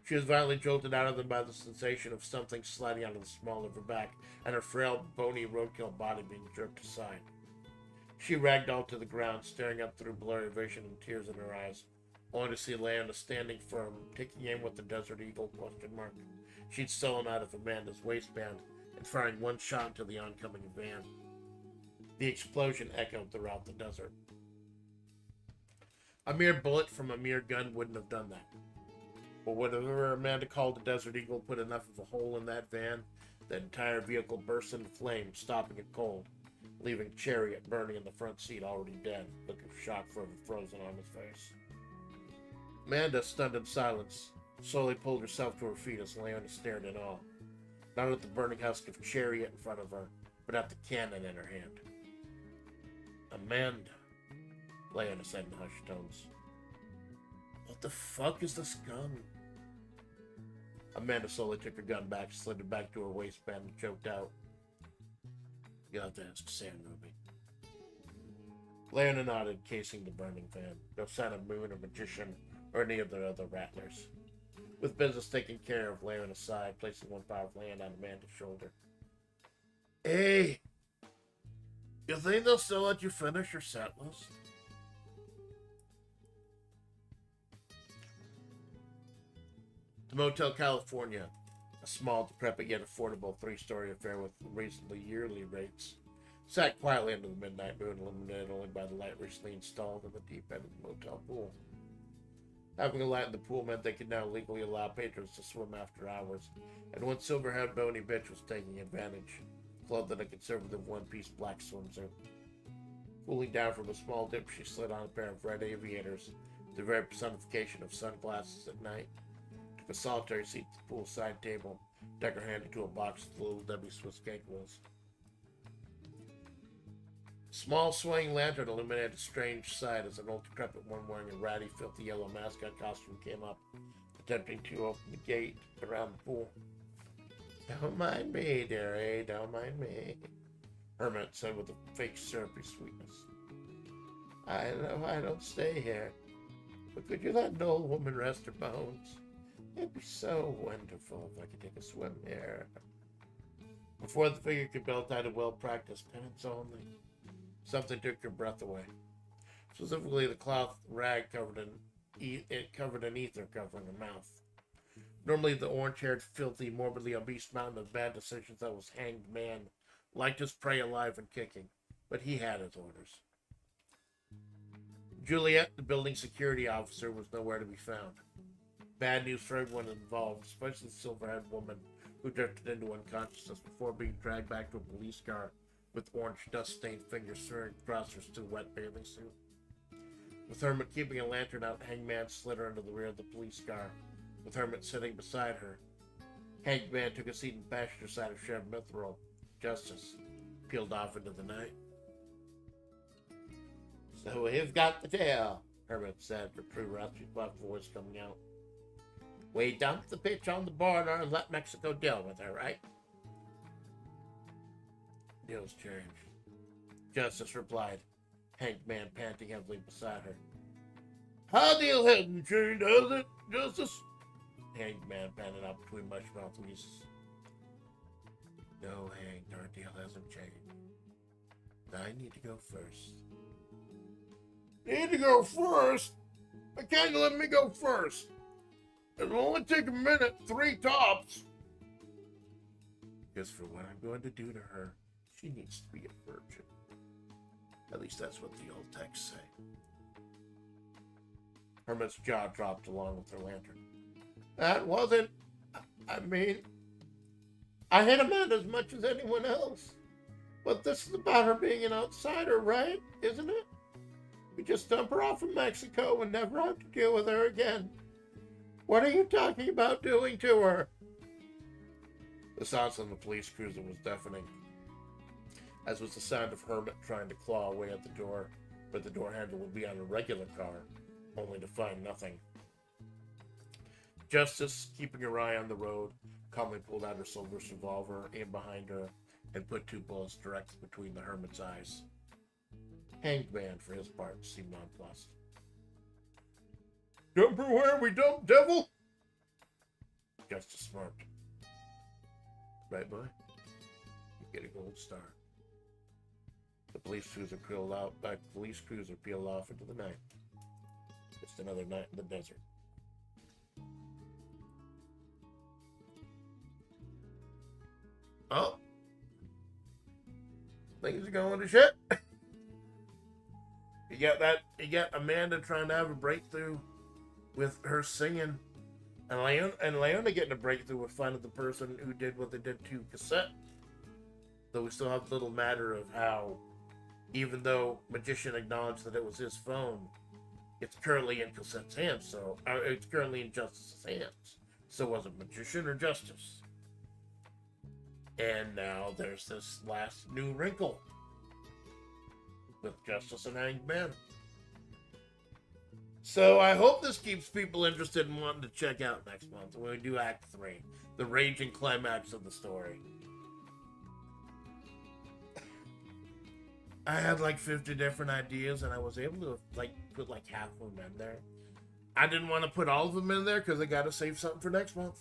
[SPEAKER 1] She was violently jolted out of them by the sensation of something sliding out of the small of her back and her frail, bony roadkill body being jerked aside. She ragdolled to the ground, staring up through blurry vision and tears in her eyes, only to see Leona standing firm, taking aim with the Desert Eagle ? She'd stolen out of Amanda's waistband and firing one shot into the oncoming van. The explosion echoed throughout the desert. A mere bullet from a mere gun wouldn't have done that. But whatever Amanda called the Desert Eagle put enough of a hole in that van, the entire vehicle burst into flames, stopping it cold, leaving Chariot burning in the front seat already dead, looking shock forever frozen on his face. Amanda, stunned in silence, slowly pulled herself to her feet as Leona stared in awe, not at the burning husk of Chariot in front of her, but at the cannon in her hand. "Amanda," Leona said in hushed tones. "What the fuck is this gun?" Amanda slowly took her gun back, slid it back to her waistband, and choked out, "You'll have to ask Sam, Ruby." Leona nodded, casing the burning van. No sign of Moon or Magician or any of the other rattlers. With business taken care of, Leona sighed, placing one powerful hand on Amanda's shoulder. "Hey, you think they'll still let you finish your set list?" The Motel California, a small, decrepit yet affordable three-story affair with reasonably yearly rates, sat quietly under the midnight moon, illuminated only by the light recently installed in the deep end of the motel pool. Having a light in the pool meant they could now legally allow patrons to swim after hours, and one silver-haired bony bitch was taking advantage, clothed in a conservative one-piece black swimsuit. Cooling down from a small dip, she slid on a pair of red aviators, the very personification of sunglasses at night, took a solitary seat at the poolside table, dug her hand into a box with little Debbie Swiss cake rolls. A small swaying lantern illuminated a strange sight as an old decrepit one wearing a ratty, filthy yellow mascot costume came up, attempting to open the gate around the pool. "Don't mind me, dearie, don't mind me." Hermit said with a fake syrupy sweetness. I know I don't stay here, but could you let an old woman rest her bones? It'd be so wonderful if I could take a swim here. Before the figure could belt out a well-practiced penance only, something took her breath away. Specifically, the cloth rag covered an ether covering her mouth. Normally, the orange-haired, filthy, morbidly obese mountain of bad decisions that was Hanged Man liked his prey alive and kicking, but he had his orders. Juliet, the building security officer, was nowhere to be found. Bad news for everyone involved, especially the silver-haired woman who drifted into unconsciousness before being dragged back to a police car with orange dust-stained fingers smearing across her still wet bathing suit. With Hermit keeping a lantern out, Hangman slid her into the rear of the police car, with Hermit sitting beside her. Hangman took a seat in the passenger side of Sheriff Mithril. Justice peeled off into the night. So we've got the tail, Hermit said, her true raspy voice coming out. We dumped the bitch on the border and let Mexico deal with her, right? Deal's changed. Justice replied, Hangman panting heavily beside her. How deal hasn't changed, has it, Justice? Hangman panted out between mush-mouth wheezes. No, Hank, our deal hasn't changed. I need to go first. Need to go first? Why can't you let me go first? It'll only take a minute, 3 tops. Just for what I'm going to do to her, she needs to be a virgin. At least that's what the old texts say. Hermit's jaw dropped along with her lantern. That wasn't... I mean... I hate Amanda as much as anyone else. But this is about her being an outsider, right? Isn't it? We just dump her off in Mexico and never have to deal with her again. What are you talking about doing to her? The sounds on the police cruiser was deafening, as was the sound of Hermit trying to claw away at the door, but the door handle would be on a regular car, only to find nothing. Justice, keeping her eye on the road, calmly pulled out her silver revolver, aimed behind her, and put 2 bullets directly between the Hermit's eyes. Hangman, for his part, seemed nonplussed. Dump her where we dump, devil? Justice smirked. Right, boy? You get a gold star. The police cruiser peeled off into the night. Just another night in the desert. Oh. Things are going to shit. You got Amanda trying to have a breakthrough with her singing, and Leona getting a breakthrough with finding the person who did what they did to Cassette. Though we still have the little matter of how, even though Magician acknowledged that it was his phone, it's currently in Cassette's hands, so it's currently in Justice's hands. So was it Magician or Justice? And now there's this last new wrinkle with Justice and Hangman. So I hope this keeps people interested in wanting to check out next month when we do Act 3, the raging climax of the story. I had like 50 different ideas, and I was able to put like half of them in there. I didn't want to put all of them in there because I got to save something for next month.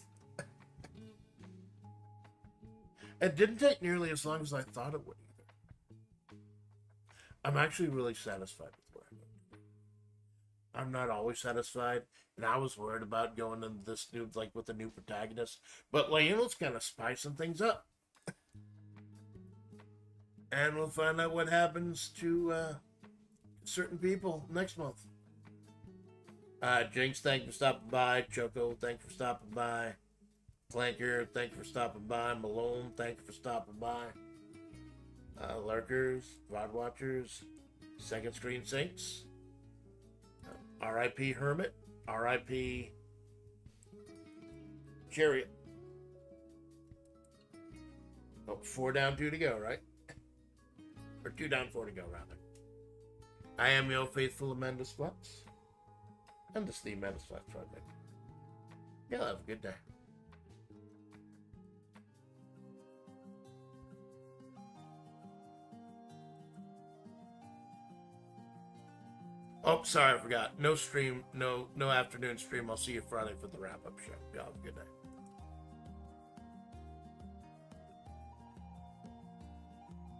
[SPEAKER 1] It didn't take nearly as long as I thought it would either. I'm actually really satisfied with what I did. I'm not always satisfied, and I was worried about going into this new, with the new protagonist, but Leona's kind of spicing things up. And we'll find out what happens to certain people next month. Jinx, thank you for stopping by. Choco, thank you for stopping by. Clanker, thank you for stopping by. Malone, thank you for stopping by. Lurkers, VOD Watchers, Second Screen Saints, R.I.P. Hermit, R.I.P. Chariot. Oh, 4 down, 2 to go, right? Or 2 down, 4 to go, rather. I am your faithful Amanda Splatts. And this is the Amanda Splatts Project. Y'all have a good day. Oh, sorry, I forgot. No stream, no afternoon stream. I'll see you Friday for the wrap-up show. Y'all have a good night.